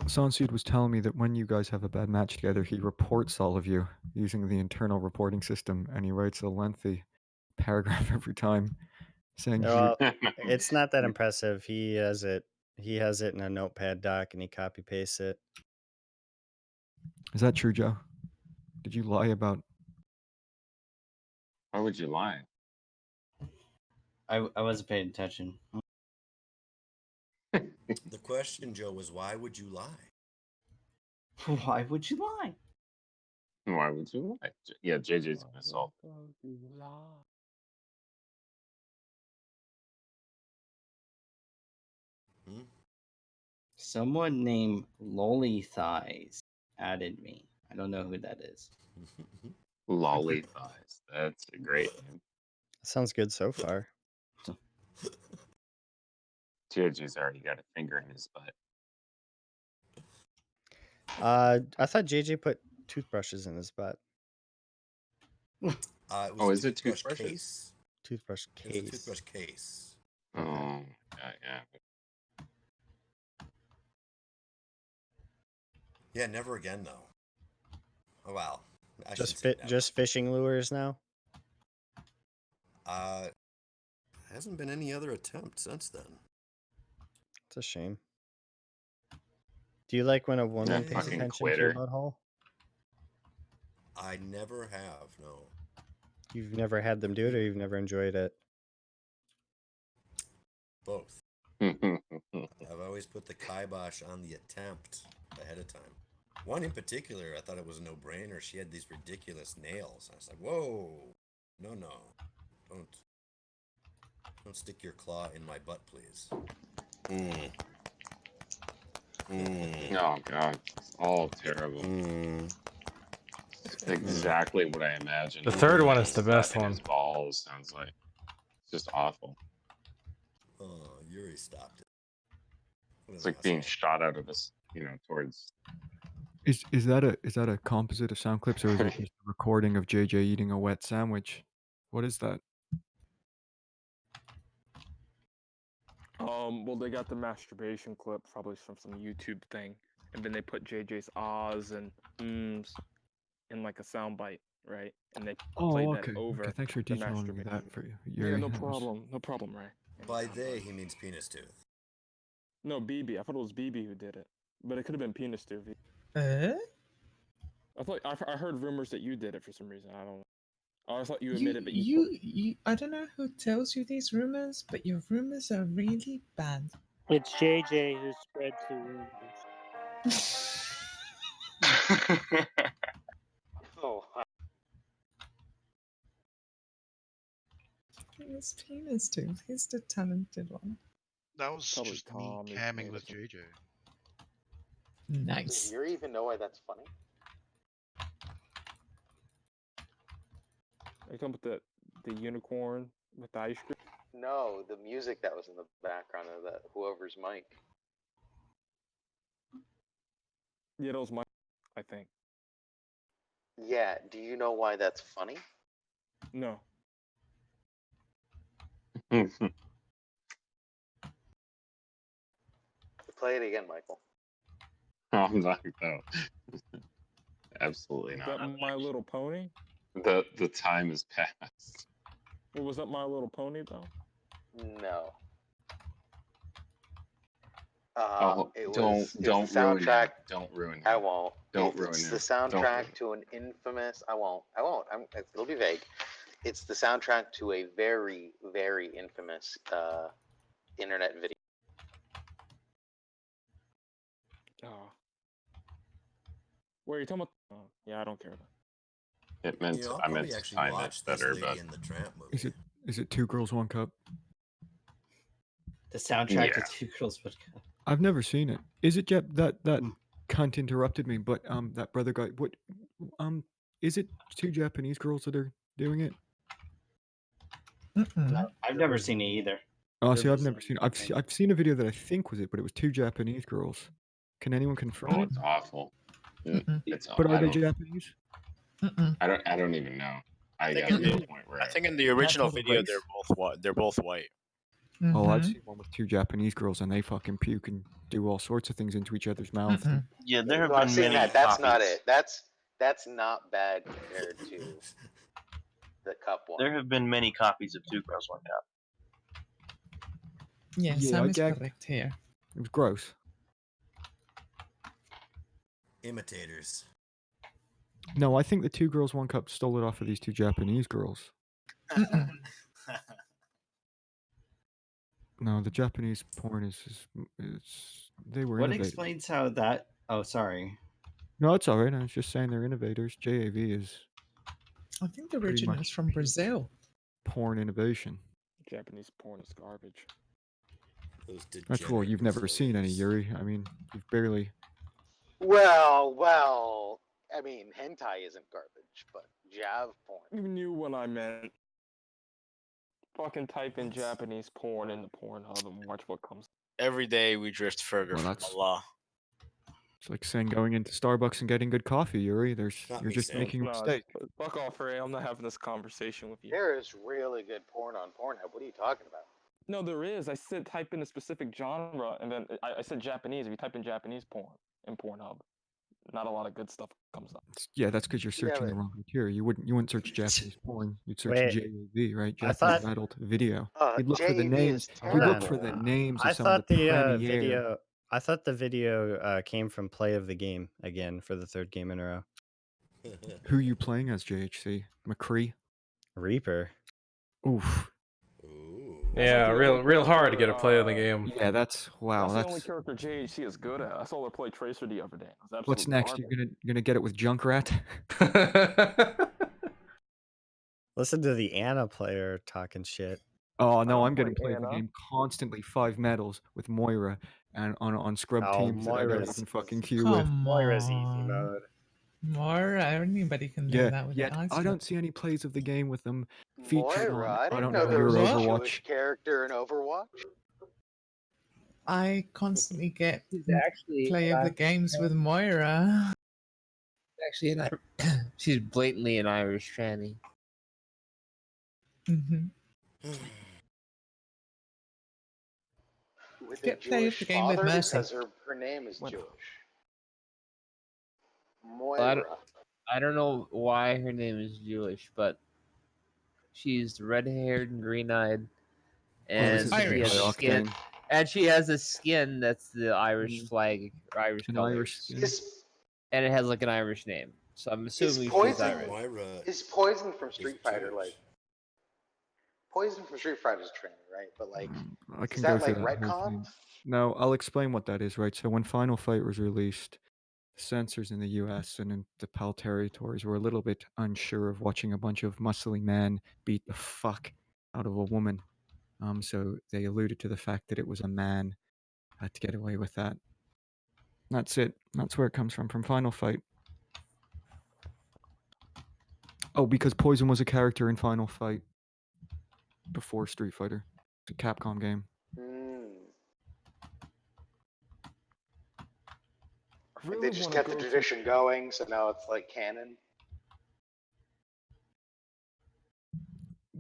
Sanseed was telling me that when you guys have a bad match together, he reports all of you using the internal reporting system, and he writes a lengthy paragraph every time saying Well, it's not that impressive. He has it in a notepad doc, and he copy pastes it. Is that true, Joe? Did you lie about? Why would you lie? I wasn't paying attention. The question, Joe, was why would you lie? Why would you lie? Why would you lie? Yeah, JJ's gonna solve. Someone named Lolly Thighs added me. I don't know who that is. Lolly thighs. That's a great name. Sounds good so far. JJ's already got a finger in his butt. I thought JJ put toothbrushes in his butt. It was Oh, a is it toothbrush toothbrushes? case? Toothbrush It was a case. toothbrush case. Oh, yeah. Yeah, never again though. Oh wow. I Just shouldn't say never. just fishing lures now. Hasn't been any other attempt since then. It's a shame. Do you like when a woman pays fucking attention quitter. to your butthole? I never have, no. You've never had them do it, or you've never enjoyed it? Both. I've always put the kibosh on the attempt ahead of time. One in particular, I thought it was a no-brainer. She had these ridiculous nails. I was like, whoa, no, don't stick your claw in my butt, please. Oh god, it's all terrible. It's exactly what I imagined. The third one is the best Slapping one. His balls sounds like it's just awful. Oh, Yuri stopped it. It's like being shot out of this, towards. Is that a composite of sound clips, or is it just a recording of JJ eating a wet sandwich? What is that? Well, they got the masturbation clip probably from some YouTube thing, and then they put JJ's ahs and ums in like a soundbite, right? And they played that over. Okay, thanks for the detailing me masturbation. that for you. Yuri. Yeah, no That was- problem, no problem, Ray. By they, he means penis tooth. No, BB. I thought it was BB who did it, but it could have been penis too. Eh? I heard rumors that you did it for some reason. I don't. I thought you admitted, but you. I don't know who tells you these rumors, but your rumors are really bad. It's JJ who spreads the rumors. Oh, It's penis tooth. He's the talented one. That was Probably just Tom, me he camming made with us- JJ. does Nice. Yuri even know why that's funny? Are you talking about the unicorn with the ice cream? No, the music that was in the background of that whoever's mic. Yeah, that was my. I think. Yeah, do you know why that's funny? No. Play it again, Michael. I'm not though. Absolutely Is not. that My Little Pony? The time has passed. Well, was that My Little Pony though? No. It don't was the ruin soundtrack. it. Don't ruin it. I won't. Don't ruin It's it. the Don't ruin soundtrack to an infamous. I won't. It'll be vague. It's the soundtrack to a very, very infamous internet video. Oh. Wait, are you talking about? Oh, yeah, I don't care. It meant I'll I meant probably to actually time it watch this better, Lady but in the Tramp movie. Is it Two Girls, One Cup? The soundtrack Yeah. to Two Girls One Cup. I've never seen it. Is it Jep? That cunt interrupted me, but that brother guy. What? Is it two Japanese girls that are doing it? I've never seen it either. Oh, see, I've never seen. I've seen a video that I think was it, but it was two Japanese girls. Can anyone confirm Oh, it? it's awful. It's. But I are they don't. Japanese? I don't even know. I think got in to the a point where I think in the Can't original tell the video race? they're both white. Oh, I've seen one with 2 Japanese girls, and they fucking puke and do all sorts of things into each other's mouth. Yeah, there have No, I've been seen many that. That's copies. not it. That's not bad compared to the cup one. There have been many copies of Two Girls, One Cup. Yeah, Yeah, Sam I is gagged. correct here. It was gross. Imitators. No, I think the 2 Girls, One Cup stole it off of these 2 Japanese girls. No, the Japanese porn is they were What innovative. explains how that? Oh, sorry. No, it's all right. I was just saying they're innovators. JAV is I think the pretty original much is from Brazil. porn innovation. Japanese porn is garbage. Those That's well, you've never seen any, Yuri. I mean, you've barely. Well. I mean, hentai isn't garbage, but Jav porn. You knew what I meant. Fucking type in Japanese porn in the Pornhub and watch what comes. Every day we drift further Well, from that's- Allah. It's like saying going into Starbucks and getting good coffee, Yuri. Not You're me, just Sam. making a No, mistake. fuck off, Ray. I'm not having this conversation with you. There is really good porn on Pornhub. What are you talking about? No, there is. I said type in a specific genre, and then I said Japanese. If you type in Japanese porn in Pornhub, not a lot of good stuff comes up. Yeah, that's because you're Yeah, searching the but- wrong material. You wouldn't search Japanese porn. You'd search Wait, JAV, right? I Japanese thought- adult video. You'd look for the JAV names. is You'd look terrible. for the names I of some of thought the the premiere. video. I thought the video came from Play of the Game again for the 3rd game in a row. Who you playing as, JHC? McCree? Reaper. Oof. Yeah, real hard to get a play of the game. Yeah, that's wow. That's the only That's character JHC is good at. I saw her play Tracer the other day. It was what's absolutely next. garbage. You're gonna get it with Junkrat. Listen to the Anna player talking shit. Oh no, don't I'm getting play play the Anna. game constantly 5 medals with Moira and on scrub Oh, teams that I don't Moira's- even fucking queue with. Come Moira's easy on. mode. Moira, anybody can do Yeah, that with yet the I don't see any plays of the game with them featured Moira, on. I didn't don't know know there your was a Overwatch. Jewish character in Overwatch. I constantly get actually play of the games with Moira. actually she's blatantly an Irish tranny. With a Get play of Jewish the game with father Mercy. because her name is Jewish. Well, Moira. I don't know why her name is Jewish, but she's red-haired and green-eyed, and this is she has a Irish. skin. Octane. And she has a skin that's the Irish flag, or Irish An colors. Irish skin. And it has like an Irish name. So I'm Is assuming she's Poison Irish. is Poison from Street Fighter like Poison from Street Fighter is tranny, right? But like, I is can that go through like that whole retcon? thing. No, I'll explain what that is, right? So when Final Fight was released, the censors in the US and in the PAL territories were a little bit unsure of watching a bunch of muscly men beat the fuck out of a woman. So they alluded to the fact that it was a man to get away with that. That's it. That's where it comes from Final Fight. Oh, because Poison was a character in Final Fight before Street Fighter. It's a Capcom game. Like they just kept the tradition going, so now it's like canon.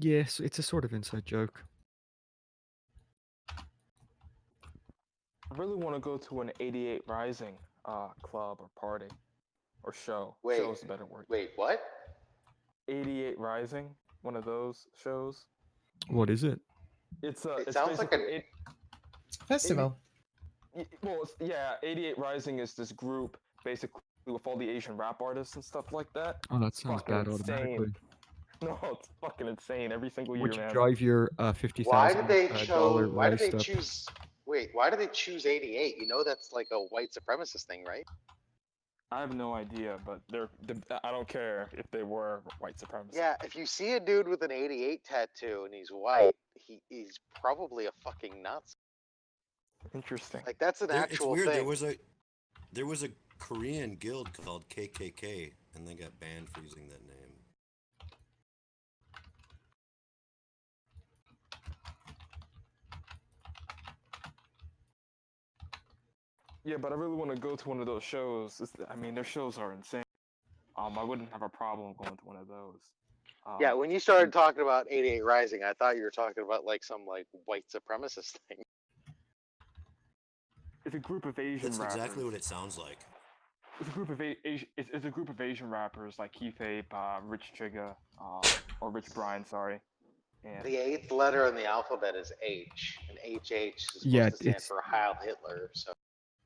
Yes, it's a sort of inside joke. I really want to go to an 88 Rising club or party or show. Wait, Show is a better word. Wait, what? 88 Rising, one of those shows. What is it? It's It it's sounds like basically Festival. well, yeah, 88 Rising is this group basically with all the Asian rap artists and stuff like that. Oh, that It's sounds fucking bad insane. automatically. No, it's fucking insane every single year, Would you man. drive your Why $50,000 did they dollar Why did they riced up? choose? Wait, why did they choose 88? You know that's like a white supremacist thing, right? I have no idea, but I don't care if they were white supremacists. Yeah, if you see a dude with an 88 tattoo and he's white, he's probably a fucking Nazi. Interesting. Like that's an It's actual weird. thing. There was a Korean guild called KKK, and they got banned for using that name. Yeah, but I really want to go to one of those shows. I mean, their shows are insane. I wouldn't have a problem going to one of those. Yeah, when you started talking about 88 Rising, I thought you were talking about like some like white supremacist thing. It's a group of Asian That's rappers. exactly what it sounds like. It's a group of it's a group of Asian rappers like Keith Ape, Rich Chigga, or Rich Brian, sorry. And The 8th letter in the alphabet is H, and HH is supposed Yeah, to stand it's for Heil Hitler. So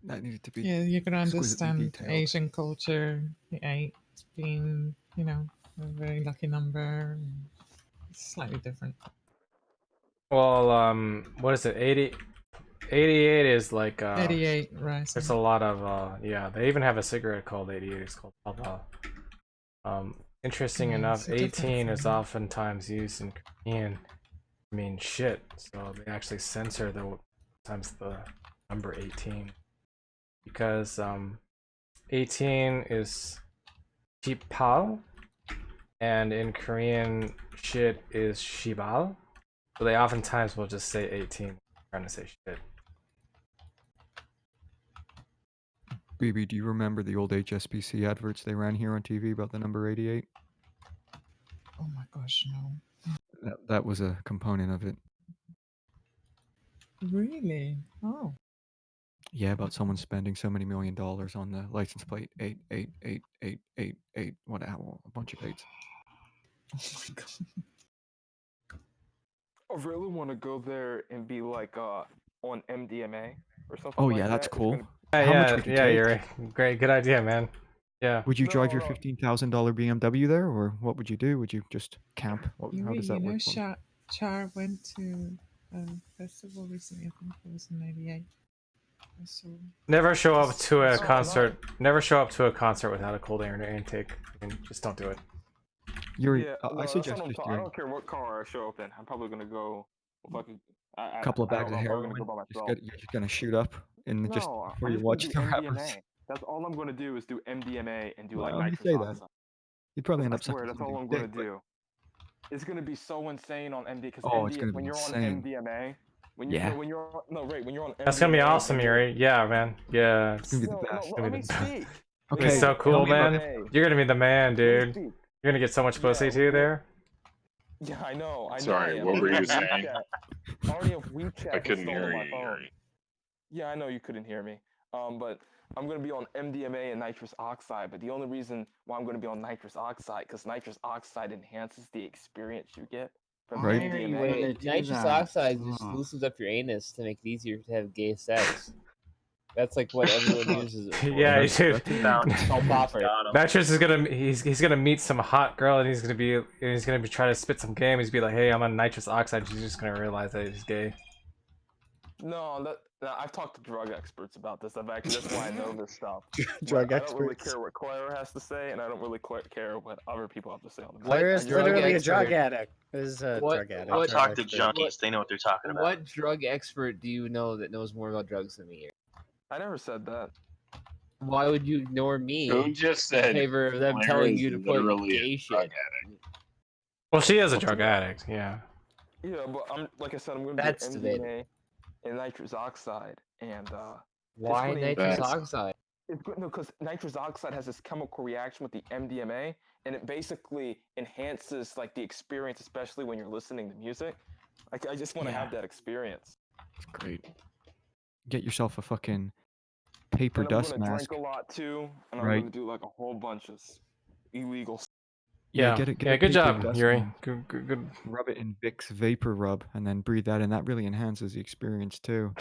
that needed to be Yeah, you can exquisitely understand detailed. Asian culture, the 8 being, you know, a very lucky number. It's slightly different. Well, what is it? 88 is like 88 Rising. There's a lot of yeah. They even have a cigarette called 88. It's called Papa. Interesting Yeah, enough, it's a different 18 is thing. oftentimes used in Korean to mean shit. So they actually censor the number 18 because 18 is chipal, and in Korean shit is shibal. So they oftentimes will just say 18 trying to say shit. BB, do you remember the old HSBC adverts they ran here on TV about the number 88? Oh my gosh, no. That was a component of it. Really? Oh. Yeah, about someone spending so many $1 million on the license plate 8888888, whatever, a bunch of 8s. Oh my god. I really want to go there and be like on MDMA or something. Oh like yeah, that's that. cool. Yeah, How much would you take? Yuri. Great, good idea, man. Yeah. Would you drive your No. $15,000 BMW there, or what would you do? Would you just camp? How does that You know, work? for you? Char went to a festival recently. I think it was in '88. I saw. Never show up to a No, concert. Never show up to a concert without a cold air intake. I mean, just don't do it. Yuri, Yeah, I no, that's suggest what I'm just talking. I doing don't care what car I show up in. I'm probably gonna go. Fucking. a couple of bags of I'm probably heroin. gonna go by Just myself. you're just gonna shoot up and just No, before I'm you just gonna watch do the rappers. MDMA. That's all I'm gonna do is do MDMA and do like Well, you nitrous say that. oxide. You'd probably end I up swear, sucking that's all somebody's I'm gonna dick, but do. It's gonna be so insane on MD because oh, it's gonna when be you're on insane. MDMA, when Yeah. you're no Ray, when you're on That's gonna be MDMA, awesome, and you're- Yuri. Yeah, man. Yeah. It's gonna be the No, best. no, gonna let be me the speak. It's so tell cool, me about man. it. You're gonna be the man, Let me dude. speak. You're gonna get so much pussy Yeah, too there. Yeah, I know I Sorry, am. what I were already you have saying? WeChat. I already have WeChat I couldn't installed hear on my you, phone. Yuri. Yeah, I know you couldn't hear me. But I'm gonna be on MDMA and nitrous oxide. But the only reason why I'm gonna be on nitrous oxide because nitrous oxide enhances the experience you get from Right. MDMA. Wait, nitrous oxide just loosens up your anus to make it easier to have gay sex. That's like what everyone uses it for. Yeah, dude. It's called popper. Nitrous is gonna he's gonna meet some hot girl and he's gonna be trying to spit some game. He's be like, hey, I'm on nitrous oxide. She's just gonna realize that he's gay. No, I've talked to drug experts about this. That's why I know this stuff. Drug But I don't really experts. care what Claire has to say, and I don't really care what other people have to say on the Claire is literally a drug expert- addict. Is a What- drug addict. what- Talk to expert. junkies. They know what they're talking about. What drug expert do you know that knows more about drugs than me here? I never said that. Why would you ignore me Who just said in favor of them Claire telling is you to put literally a gay drug shit? Well, she is a drug addict. Yeah. Yeah, but like I said, I'm going to That's do debatable. MDMA and nitrous oxide, and Why it's gonna nitrous enhance- oxide? It's good, no, because nitrous oxide has this chemical reaction with the MDMA, and it basically enhances like the experience, especially when you're listening to music. Like I just want to Yeah. have that experience. It's great. Get yourself a fucking paper And I'm dust gonna mask. drink a lot too, and I'm Right. gonna do like a whole bunch of illegal. Yeah. Get it. Get Yeah, a good paper job, dust Yuri. mask. Good. Rub it in Vicks Vapor Rub, and then breathe that in. That really enhances the experience too.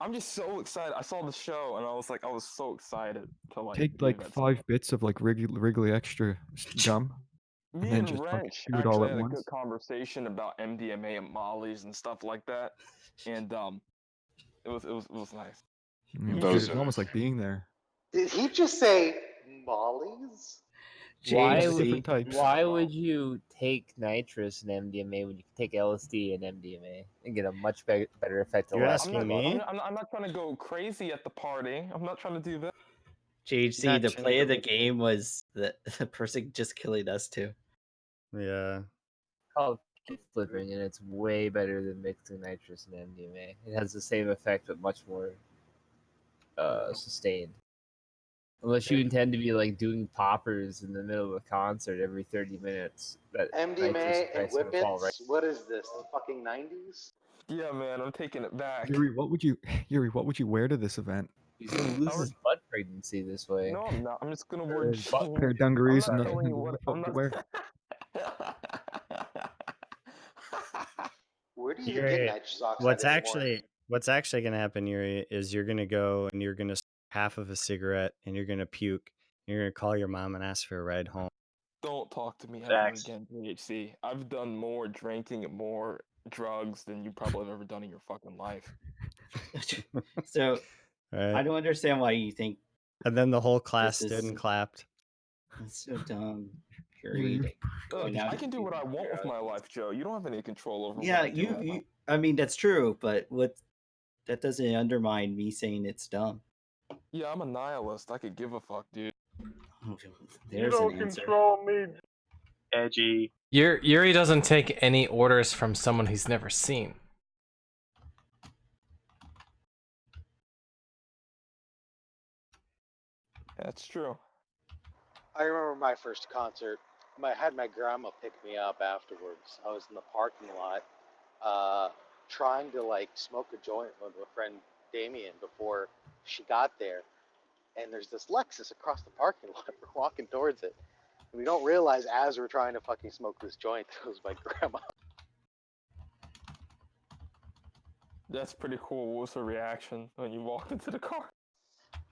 I'm just so excited. I saw the show, and I was so excited to like Take do like that 5 bits of like Wrigley extra gum, and Me then and just fucking Wrench chew it all actually at had a once. good conversation about MDMA and Molly's and stuff like that, and it was nice. Yeah, dude, Those it's are almost like being there. Did he just say Molly's? Why, There's different types. why would you take nitrous and MDMA when you can take LSD and MDMA and get a much better effect? You're last asking month? me? I'm not trying to go crazy at the party. I'm not trying to do that. JHC, Not the trying play to of the game was the person just killing us too. Yeah. Called kick flipping, and it's way better than mixing nitrous and MDMA. It has the same effect, but much more sustained. Unless you intend to be like doing poppers in the middle of a concert every 30 minutes. That MDMA and whippets. What is this? The fucking 90s? Yeah, man, I'm taking it back. Yuri, what would you wear to this event? He's gonna lose his butt pregnancy this way. No, I'm not. I'm just gonna wear jeans. Pair of dungarees I'm and not telling you nothing what. to I'm not. wear. Where do you get Yuri, nitrous oxide anymore? what's actually gonna happen, Yuri, is you're gonna go and you're gonna smoke half of a cigarette and you're gonna puke. You're gonna call your mom and ask for a ride home. Don't talk to me ever again, JHC. I've done more drinking and more drugs than you probably have ever done in your fucking life. So Right. I don't understand why you think. And then the whole class This stood is- and clapped. That's so dumb. Look, Going out I to can do what I want with my life, Joe. You don't have any control over Yeah, what I do. you. I mean, that's true, but that doesn't undermine me saying it's dumb. Yeah, I'm a nihilist. I could give a fuck, dude. There's you don't an answer. control me. Edgy. Yuri doesn't take any orders from someone he's never seen. That's true. I remember my first concert. I had my grandma pick me up afterwards. I was in the parking lot, trying to like smoke a joint with my friend Damien before she got there. And there's this Lexus across the parking lot. We're walking towards it. And we don't realize as we're trying to fucking smoke this joint, that it was my grandma. That's pretty cool. What was her reaction when you walked into the car?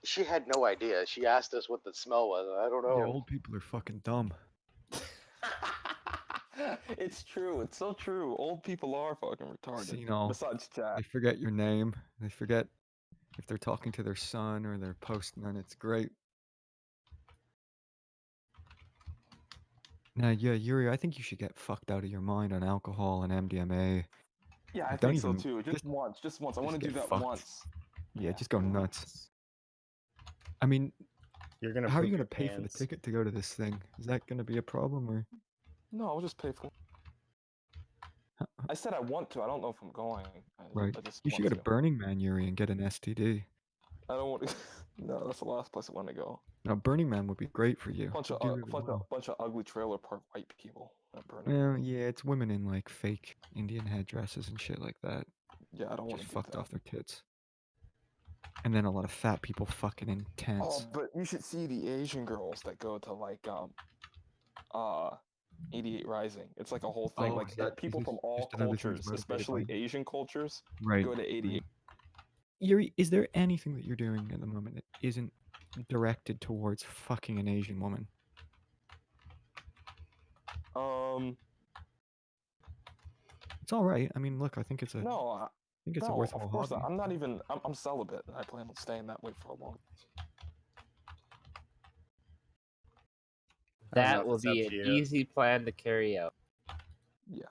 She had no idea. She asked us what the smell was. I don't know. Yeah, old people are fucking dumb. It's true. It's so true. Old people are fucking retarded. Senile. Besides chat. They forget your name. They forget if they're talking to their son or their postman. It's great. Now, yeah, Yuri, I think you should get fucked out of your mind on alcohol and MDMA. Yeah, I Like, don't think so even- too. Just once. Just once. I want to do get that fucked. once. Yeah, just go nuts. I mean, You're gonna how are poop you your gonna pay for the pants. ticket to go to this thing? Is that gonna be a problem or? No, I'll just pay for it. I said I want to. I don't know if I'm going. Right. I just You should want go to to. Burning Man, Yuri, and get an STD. I don't want to. No, that's the last place I want to go. Now, Burning Man would be great for you. Bunch You'd of do really well. bunch of ugly trailer park white people at Burning. Well, yeah, it's women in like fake Indian headdresses and shit like that. Yeah, I don't want Just to do fucked that. off their tits. And then a lot of fat people fucking in tents. Oh, but you should see the Asian girls that go to like 88 Rising. It's like a whole thing. Oh, like is that- people is from this all just another thing cultures, motivated by- especially Asian cultures, Right. go to 88. right. Yuri, is there anything that you're doing at the moment that isn't directed towards fucking an Asian woman? It's all right. I mean, look, I think it's a No, think it's a no, worthwhile of course hobby. not. I'm not even. I'm celibate, and I plan on staying that way for a long. I don't know That if will it's be up an to you. easy plan to carry out. Yeah.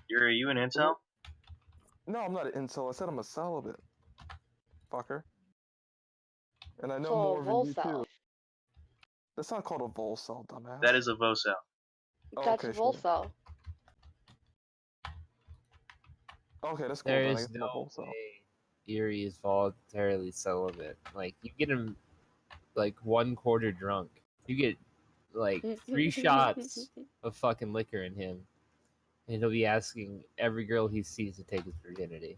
Yuri, are you an incel? No, I'm not an incel. I said I'm a celibate. Fucker. And I know So more a of you volcel. too. That's not called a volcel, dumbass. That is a vocel. Oh, That's okay, a sure. volcel. Okay, that's cool. There then. I is guess I'm a no volcel. way Yuri is voluntarily celibate. Like, you get him, like, 1/4 drunk. You get, like, 3 shots of fucking liquor in him. And he'll be asking every girl he sees to take his virginity.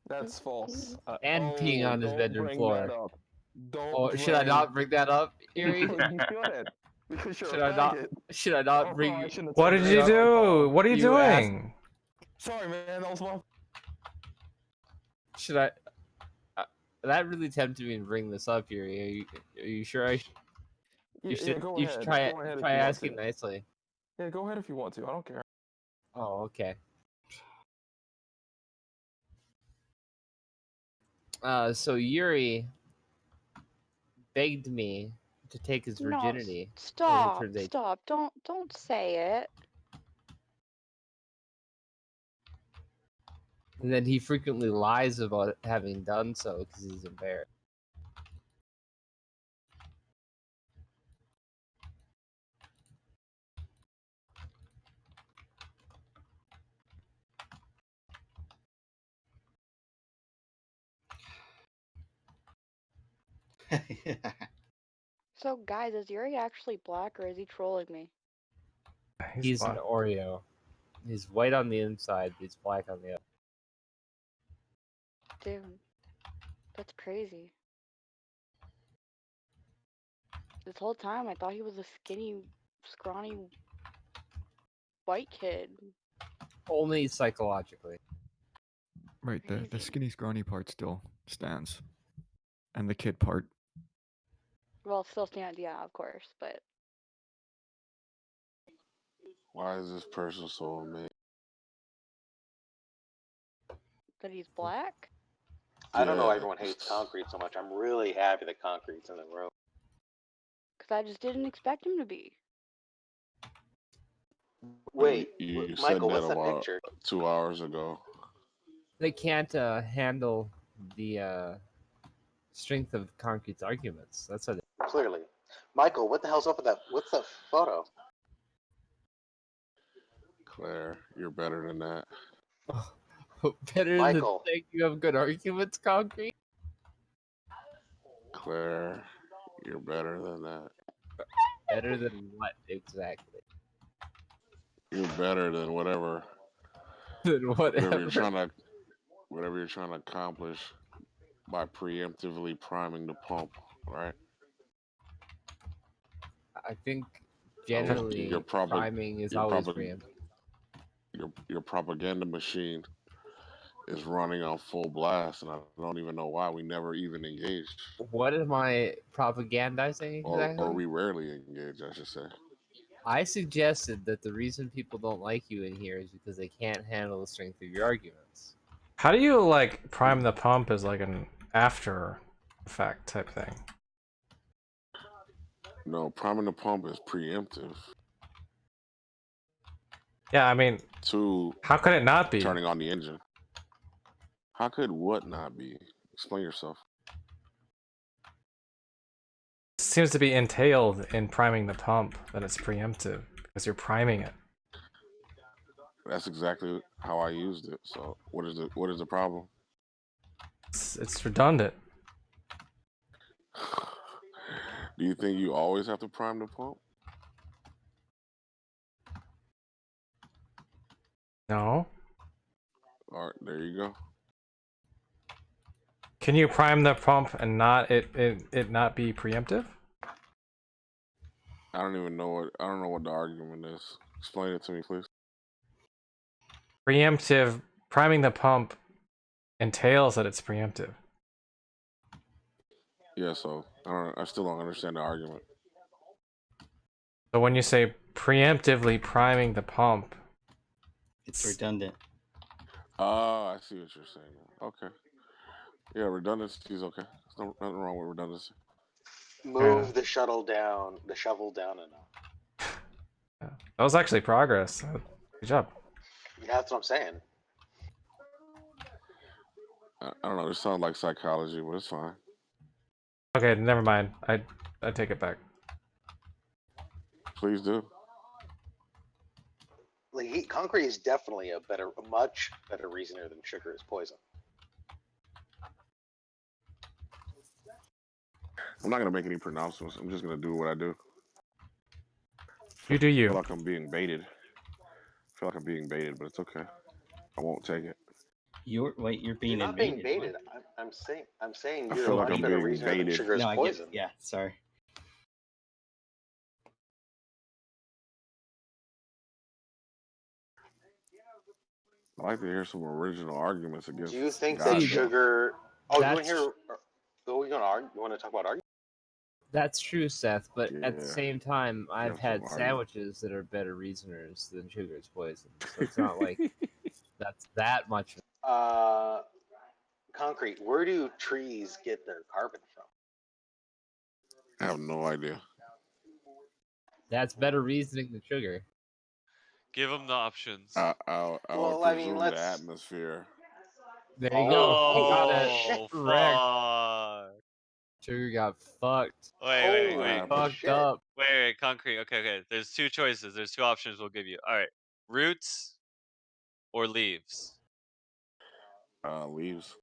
That's false. And peeing on his don't bedroom bring floor. That up. Don't. Oh, should I not bring that up, Yuri? You shouldn't. Because you're Should a I not? faggot. Should I not Oh, bring? I shouldn't have What said did that. you do? What are you asked- doing? Sorry, man. That was my. Should I? That really tempted me to bring this up, Yuri. Are you sure? You should. go You ahead. should try Go ahead if try you want asking to. nicely. Yeah, go ahead if you want to. I don't care. Oh, okay. So Yuri begged me to take his No, virginity. stop, When he turns stop. Don't say it. And then he frequently lies about having done so because he's embarrassed. So, guys, is Yuri actually black or is he trolling me? He's an Oreo. He's white on the inside, but he's black on the outside. Dude, that's crazy. This whole time I thought he was a skinny, scrawny white kid. Only psychologically. Right, the skinny scrawny part still stands. And the kid part. Well, still stand, yeah, of course, but Why is this person so amazing? that he's black? I don't know why Yeah. everyone hates Concrete so much. I'm really happy that Concrete's in the room. Because I just didn't expect him to be. Wait, You Michael, said that what's that about picture? 2 hours ago. They can't handle the strength of Concrete's arguments. That's what. Clearly. Michael, what the hell's up with that? What's that photo? Claire, you're better than that. Better Michael. than saying you have good arguments, Concrete? Claire, you're better than that. Better than what, exactly? You're better than whatever. Than Whatever whatever. you're trying to accomplish by preemptively priming the pump, right? I think generally priming is always preemptive. Your propaganda machine is running on full blast, and I don't even know why we never even engaged. What am I propagandizing exactly? Or we rarely engage, I should say. I suggested that the reason people don't like you in here is because they can't handle the strength of your arguments. How do you like prime the pump as like an after effect type thing? No, priming the pump is preemptive. Yeah, I mean, how could it not be? Turning on the engine. How could what not be? Explain yourself. It seems to be entailed in priming the pump that it's preemptive because you're priming it. That's exactly how I used it. So what is the problem? It's redundant. Do you think you always have to prime the pump? No. All right, there you go. Can you prime the pump and not it not be preemptive? I don't know what the argument is. Explain it to me, please. Preemptive priming the pump entails that it's preemptive. Yeah, so I still don't understand the argument. So when you say preemptively priming the pump, it's redundant. Oh, I see what you're saying. Okay. Yeah, redundancy is okay. There's nothing wrong with redundancy. Move the shovel down enough. That was actually progress. Good job. Yeah, that's what I'm saying. I don't know. It sounds like psychology, but it's fine. Okay, never mind. I take it back. Please do. Like Concrete is definitely a much better reasoner than sugar is poison. I'm not gonna make any pronouncements. I'm just gonna do what I do. You do you. I feel like I'm being baited. But it's okay. I won't take it. You're being You're not invaded. being baited. I'm saying I you're feel a like much I'm better being reasoner than baited. sugar is No, I poison. yeah, sorry. I like to hear some original arguments against. Do you think God, that sugar? Oh, you want to That's- hear? Oh, you want to talk about arguments? That's true, Seth, but at the Yeah. same time, I've some had argument. sandwiches that are better reasoners than sugar is poison. So it's not like that's that much. Concrete. Where do trees get their carbon from? I have no idea. That's better reasoning than sugar. Give them the options. I would presume the atmosphere. There you go. You got Oh, it. Correct. fuck. Sugar got fucked. Wait. Fucked up. Wait, concrete. Okay. There's two choices. There's two options we'll give you. All right. Roots or leaves? Leaves.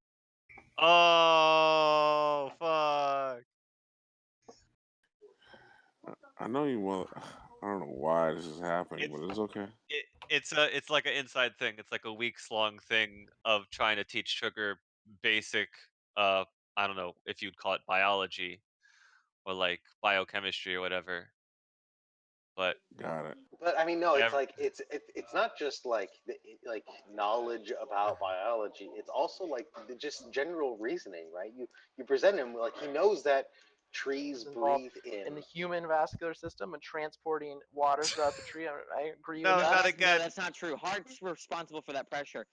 Oh, fuck. I know you want. I don't know why this is happening, It's but it's okay. it's like an inside thing. It's like a weeks long thing of trying to teach Sugar basic I don't know if you'd call it biology or like biochemistry or whatever. But Got it. But I mean, no, it's ev- like it's not just like like knowledge about biology. It's also like just general reasoning, right? You present him like he knows that trees involved breathe in the human vascular system and transporting water throughout the tree. I agree No, with not that. again. No, that's not true. Heart's responsible for that pressure.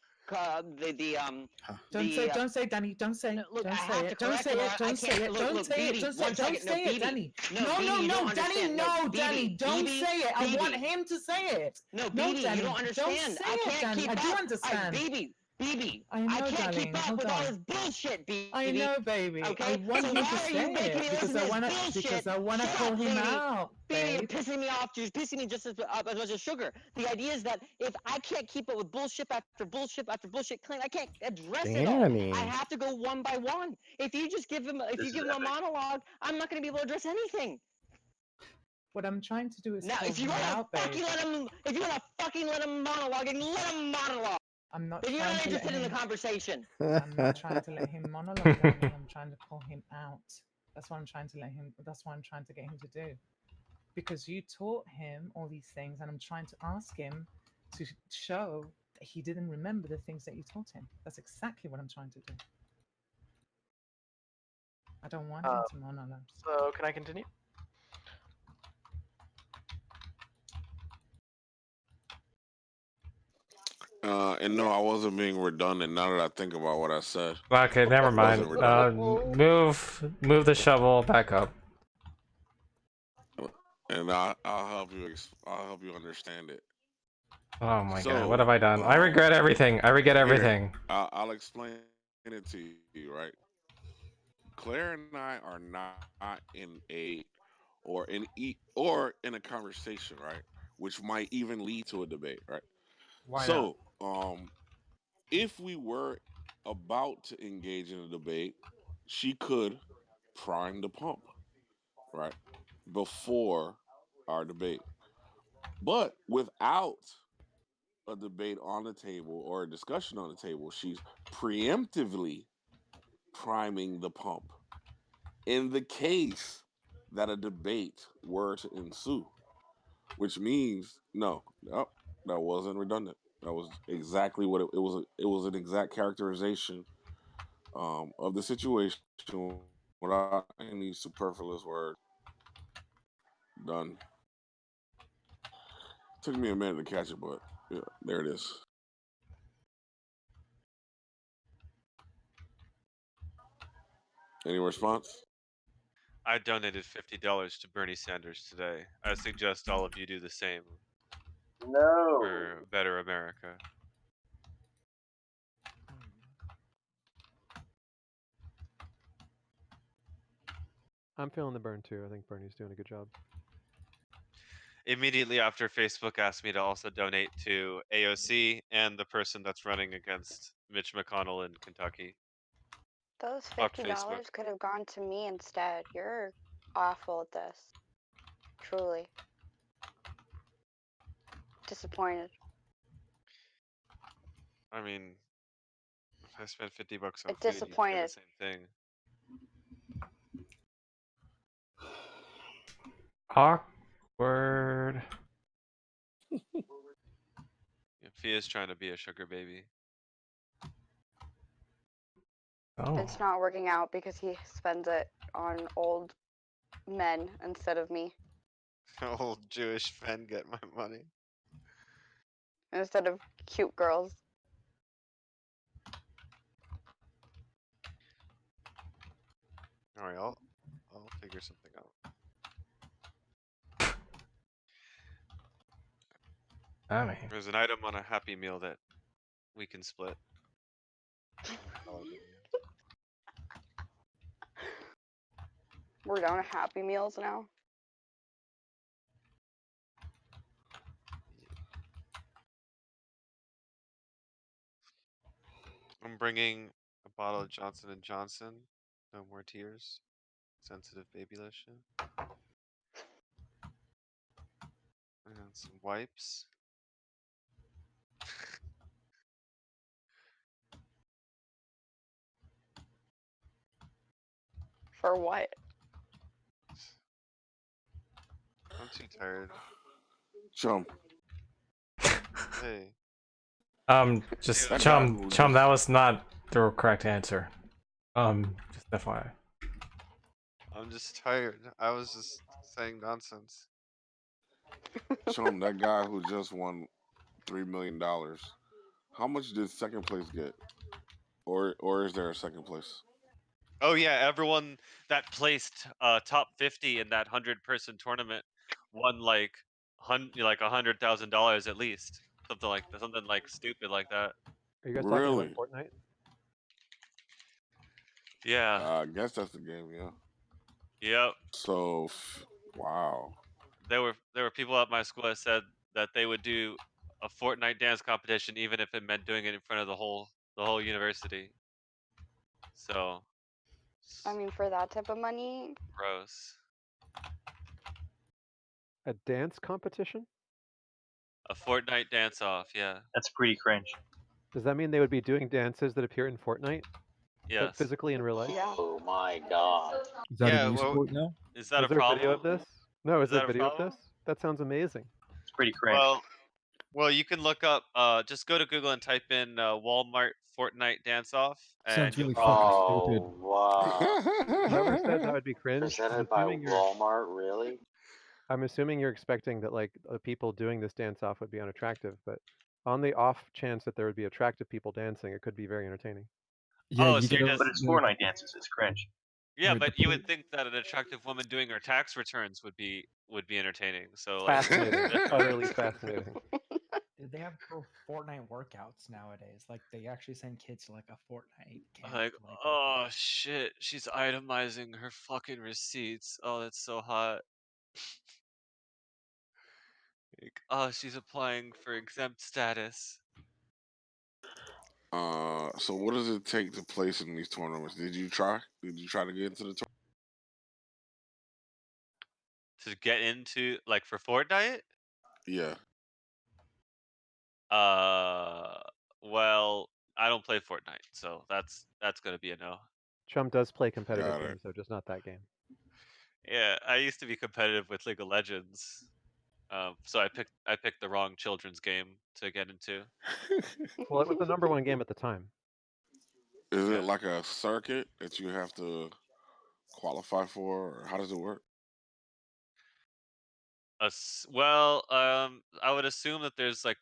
Don't say, Danny. Don't say. Look, Don't I say have it. to Don't correct say him. it. I Don't say can't. it. Look, Don't look, say it. BB, Don't say one it. Don't second. No, say it, BB. Danny. No, No, BB, no, you don't no, Danny. understand. No, No, Danny. BB, Don't BB, say it. I want BB. him to say it. No, No, BB, Danny. you don't Don't understand. say I it, can't Danny. keep I do up. understand. BB, I I know, can't darling. keep up Hold with all on. this bullshit, BB. I know, baby. I Okay? want So him why to are you say making it me listen to this bullshit? because I wanna Shut call up, him BB. out, BB, you're babe. pissing me off. You're pissing me just as much as Sugar. The idea is that if I can't keep up with bullshit after bullshit after bullshit claim, I can't address it all. Danny. I have to go one by one. If you just give him, if This you is give him a epic. monologue, I'm not going to be able to address anything. What I'm trying to do is Now, call if you him want to out, babe. fucking let him, if you want to fucking let him monologue, and let him monologue. I'm not Then you're trying not to let interested in the him. conversation. I'm not trying to let him monologue, Danny. I'm trying to call him out. That's what I'm trying to let him. That's what I'm trying to get him to do. Because you taught him all these things, and I'm trying to ask him to show that he didn't remember the things that you taught him. That's exactly what I'm trying to do. I don't want him to monologue. So can I continue? And no, I wasn't being redundant. Now that I think about what I said. Okay, never It wasn't mind. redundant. Move the shovel back up. And I'll help you. I'll help you understand it. Oh my So, god, what have I done? I regret everything. I regret here, everything. I'll explain it to you. Right, Claire and I are not in a or in a conversation, right, which might even lead to a debate, right? Why not? So, if we were about to engage in a debate, she could prime the pump, right, before our debate. But without a debate on the table or a discussion on the table, she's preemptively priming the pump in the case that a debate were to ensue, which means no, that wasn't redundant. That was exactly what it was. It was an exact characterization of the situation without any superfluous words. Done. Took me a minute to catch it, but yeah, there it is. Any response? I donated $50 to Bernie Sanders today. I suggest all of you do the same No. for a better America. I'm feeling the burn too. I think Bernie's doing a good job. Immediately after Facebook asked me to also donate to AOC and the person that's running against Mitch McConnell in Kentucky. Those Fuck $50 Facebook. could have gone to me instead. You're awful at this. Truly. Disappointed. I mean, if I spent $50 on food, you'd say the Disappointed. same thing. Awkward. Fia's trying to be a sugar baby. Oh. It's not working out because he spends it on old men instead of me. Old Jewish men get my money. Instead of cute girls. Alright, I'll figure something out. I mean, There's an item on a Happy Meal that we can split. We're down to Happy Meals now. I'm bringing a bottle of Johnson & Johnson. No more tears. Sensitive baby lotion. Some wipes. For what? I'm too tired. Chum. Hey. Just That guy Chum, who Chum, just that was not the correct answer. Just FYI. I'm just tired. I was just saying nonsense. Chum, that guy who just won $3 million. How much did second place get? Or is there a second place? Oh yeah, everyone that placed top 50 in that 100-person tournament won like $100,000 at least. Something like stupid like that. Are you guys talking about Really? Fortnite? Yeah. I guess that's the game, yeah. Yep. So, wow. There were people at my school that said that they would do a Fortnite dance competition even if it meant doing it in front of the whole university. So I mean, for that type of money, gross. A dance competition? A Fortnite dance off, yeah. That's pretty cringe. Does that mean they would be doing dances that appear in Fortnite? But Yes. physically in real life? yeah. Oh my god. Is that Yeah, an well, esport now? is that Is a there a video problem? of this? No, is there that a a video of problem? this? That sounds amazing. It's pretty cringe. Well, you can look up. Just go to Google and type in Walmart Fortnite dance off, and Sounds you'll. really fucking stupid. Oh wow. Whoever said that would be cringe, Presented by Walmart, really? I'm assuming you're expecting that like the people doing this dance off would be unattractive, but on the off chance that there would be attractive people dancing, it could be very entertaining. Yeah, Oh, you so get you're a But just. it's Fortnite dances. It's cringe. Yeah, the but you point. would think that an attractive woman doing her tax returns would be entertaining. So like. Fascinating. Utterly fascinating. Dude, they have cool Fortnite workouts nowadays. Like they actually send kids to like a Fortnite camp. Like, to, like, work oh shit, she's itemizing her fucking receipts. Oh, that's so hot. Like, oh, she's applying for exempt status. So what does it take to place in these tournaments? Did you try? Did you try to get into the tournament? To get into like for Fortnite? Yeah. Well, I don't play Fortnite, so that's gonna be a no. Chum does play competitive Got it. games, though, just not that game. Yeah, I used to be competitive with League of Legends. So I picked the wrong children's game to get into. Well, it was the #1 game at the time. Is it like a circuit that you have to qualify for, or how does it work? Well, I would assume that there's like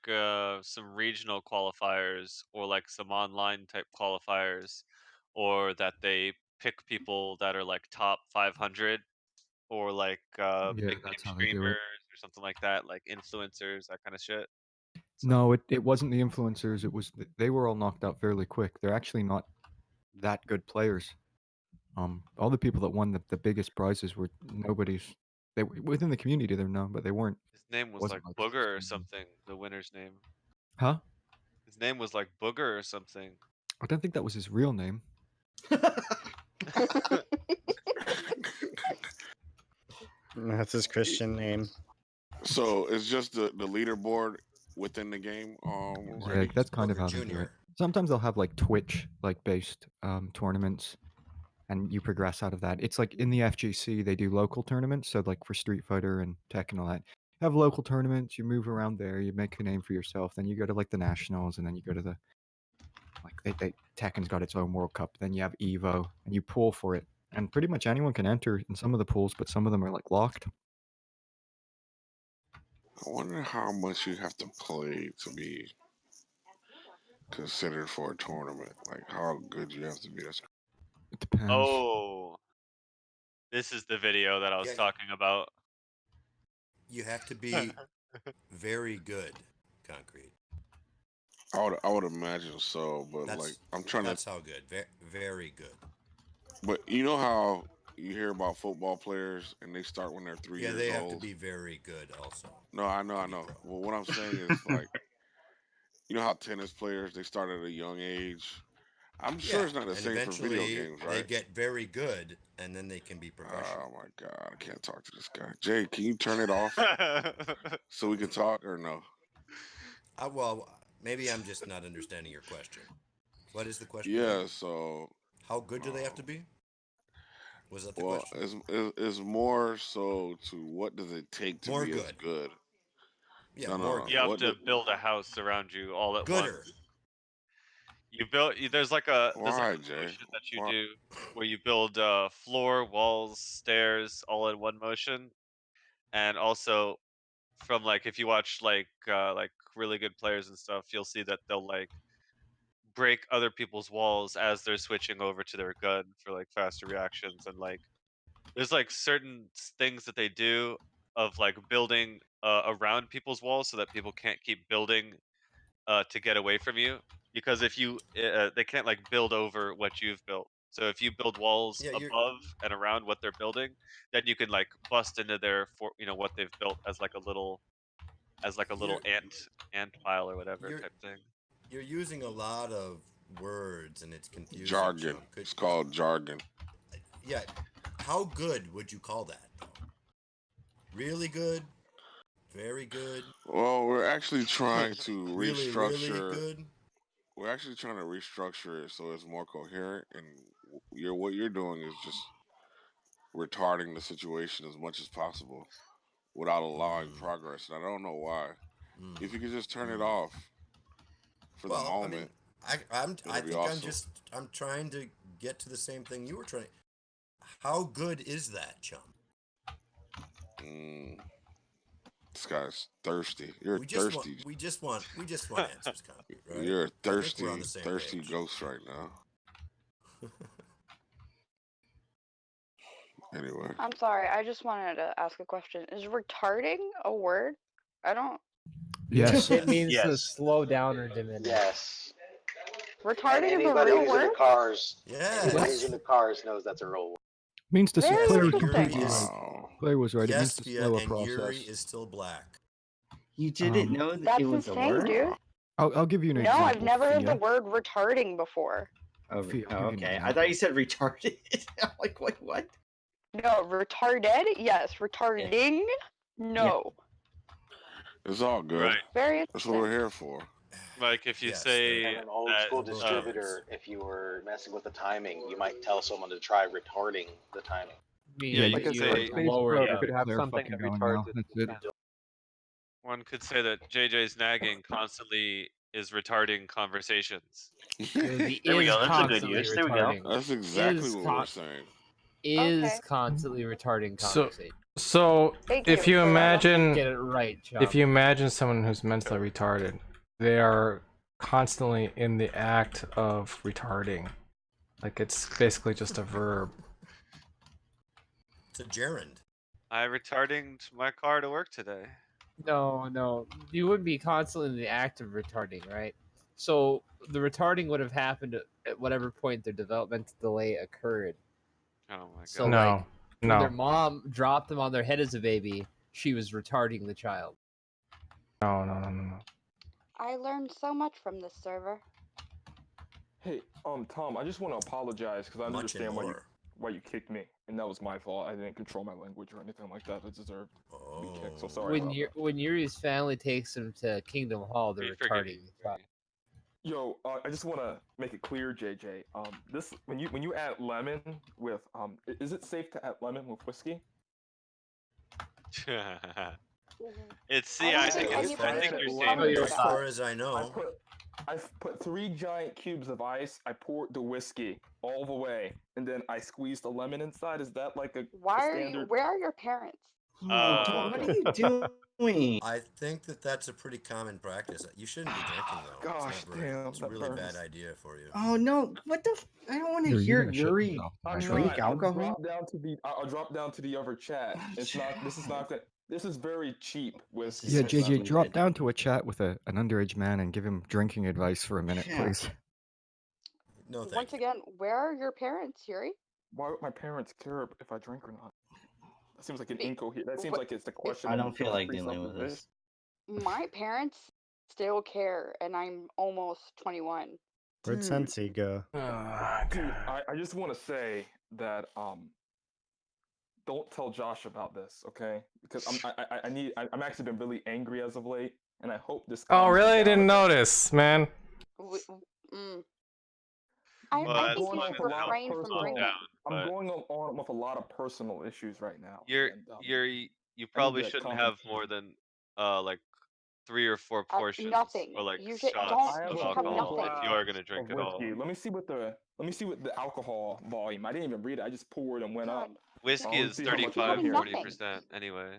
some regional qualifiers or like some online type qualifiers, or that they pick people that are like top 500 or like Yeah, big name that's how they do it. streamers or something like that, like influencers, that kind of shit. No, it wasn't the influencers. It was they were all knocked out fairly quick. They're actually not that good players. All the people that won the biggest prizes were nobody's. They were within the community. They're known, but they weren't. His name was like Wasn't like Booger or something. The winner's name. Huh? His name was like Booger or something. I don't think that was his real name. That's his Christian name. So it's just the leaderboard within the game. Yeah, Randy? that's kind of how they do it. Sometimes they'll have like Twitch like based tournaments, and you progress out of that. It's like in the FGC they do local tournaments. So like for Street Fighter and Tekken and all that, you have local tournaments. You move around there. You make a name for yourself. Then you go to like the nationals, and then you go to the like Tekken's got its own World Cup. Then you have Evo, and you pool for it. And pretty much anyone can enter in some of the pools, but some of them are like locked. I wonder how much you have to play to be considered for a tournament. Like how good you have to be. That's It depends. Oh, this is the video that I was Yeah. talking about. You have to be very good, Concrete. I would imagine so, but That's, like I'm trying that's to. how good. Very good. But you know how you hear about football players and they start when they're 3 Yeah, years they old. have to be very good also. No, I know. Well, what I'm saying is like, you know how tennis players they start at a young age. I'm sure Yeah, it's not the and same for video eventually games, they right? get very good, and then they can be professional. Oh my god, I can't talk to this guy. Jay, can you turn it off so we can talk or no? Well, maybe I'm just not understanding your question. What is the question again? Yeah, so How good do they have to be? Was that the well, question? it's more so to what does it take to More be as good. good? Yeah, No, no, more no. good. You have What to did, build a house around you all at Gooder. once. There's like a why, Jay? motion that you Why? do where you build floor, walls, stairs all in one motion, and also from like if you watch like really good players and stuff, you'll see that they'll like break other people's walls as they're switching over to their gun for like faster reactions, and like there's like certain things that they do of like building around people's walls so that people can't keep building to get away from you, because if you they can't like build over what you've built. So if you build walls Yeah, above and around what they're building, then you can like bust into their what they've built as like a little you're ant pile or whatever you're type thing. you're using a lot of words, and it's confusing, Jargon. Chump. Could It's called jargon. yeah, how good would you call that though? Really good? Very good? Well, we're actually trying to Really, really restructure. good? We're actually trying to restructure it so it's more coherent, and what you're doing is just retarding the situation as much as possible without allowing progress. And I don't know why. If you could just turn it off for the Well, I mean, moment, I it'll be think awesome. I'm trying to get to the same thing you were trying. How good is that, Chum? Mm, this guy's thirsty. You're We just want thirsty. we just want we just want answers, Copy, right? You're a I think we're on thirsty, the same thirsty page. ghost right now. Anyway, I'm sorry. I just wanted to ask a question. Is retarding a word? I don't. Yes. It means to Yes. slow down or diminish. Yes. And Retarding is a anybody real who's into word? cars, Yes. anybody who's into cars knows that's a real word. Means to Very Claire was interesting. completely right. wow. Claire was right. It means Yes, to Fia, slow a and Yuri process. is still black. You didn't know that it That's was a insane, word? dude. I'll give you an No, example. I've never heard the Fia. word retarding before. Oh, Fia, oh, I'll give you an okay. I example. thought you said retarded. I'm like, wait, what? No, retarded? Yes. Retarding? No. It's all good. Right. Very That's what we're interesting. here for. Like if you Yes, say And an old school both distributor, if you were messing with the timing, you might tell someone to try retarding the timing. Yeah, you Like could a say bass lower probe it. could have Claire something fucking that going retards now. it. That's it. one could say that JJ's nagging constantly is retarding conversations. The There we is go. That's a good constantly use. There we go. retarding. That's exactly Is what con- we're saying. is Okay. constantly retarding So, conversation. so Thank if you you for that. imagine, Get it right, Chum. if you imagine someone who's mentally retarded, they are constantly in the act of retarding. Like it's basically just a verb. It's a gerund. I retarding my car to work today. No, you would be constantly in the act of retarding, right? So the retarding would have happened at whatever point their developmental delay occurred. Oh my god. So No, like when their no, mom dropped them on their head as a baby, she was retarding the child. no. I learned so much from this server. Hey, Tom, I just want to apologize because I Much and understand more. why you kicked me, and that was my fault. I didn't control my language or anything like that. I deserved to be kicked. So sorry about that. When Yuri's family takes him to Kingdom Hall, they're We forgive retarding you. the child. Yo, I just want to make it clear, JJ. This when you add lemon with is it safe to add lemon with whiskey? It's see, I think I it's I think added you're lemon. saying As far as I know. I put 3 giant cubes of ice. I poured the whiskey all the way, and then I squeezed the lemon inside. Is that like a standard? Where are your parents? Oh, Tom, what are you doing? I think that's a pretty common practice. You shouldn't be drinking though. Gosh, it's not very, damn, it's a that really burns. bad idea for you. Oh no! What the? I don't want to You're hear gonna shit Yuri yourself. I'm drink not. alcohol. I'll drop down to the other chat. It's not. This is not good. This is very cheap whiskey. Yeah, It's not JJ, good. drop down to a chat with an underage man and give him drinking advice for a minute, Yeah. please. No, thank Once again, where are your parents, Yuri? Why would my parents care if I drink or not? That seems like an incoherent. That seems what- like it's the question. I of don't feel like dealing with presupposition. this. My parents still care, and I'm almost 21. Where'd Dude. Sensei go? Dude, I just want to say that don't tell Josh about this, okay? Because I'm actually been really angry as of late, and I hope this. Oh, calms really? me I down a didn't bit. notice, man. I I'm think going you on should with a lot of refrain from personal. drinking. I'm going on with a lot of personal issues right now. You I need probably to shouldn't have contemplate. more than like 3 or 4 portions Nothing. or like You should shots don't. I You have of should a have alcohol full nothing. if you are gonna glass drink of at all. whiskey. Let me see what the alcohol volume. I didn't even read it. I just poured and went up. Whiskey Let's is see how much I have here. 35-40% anyway.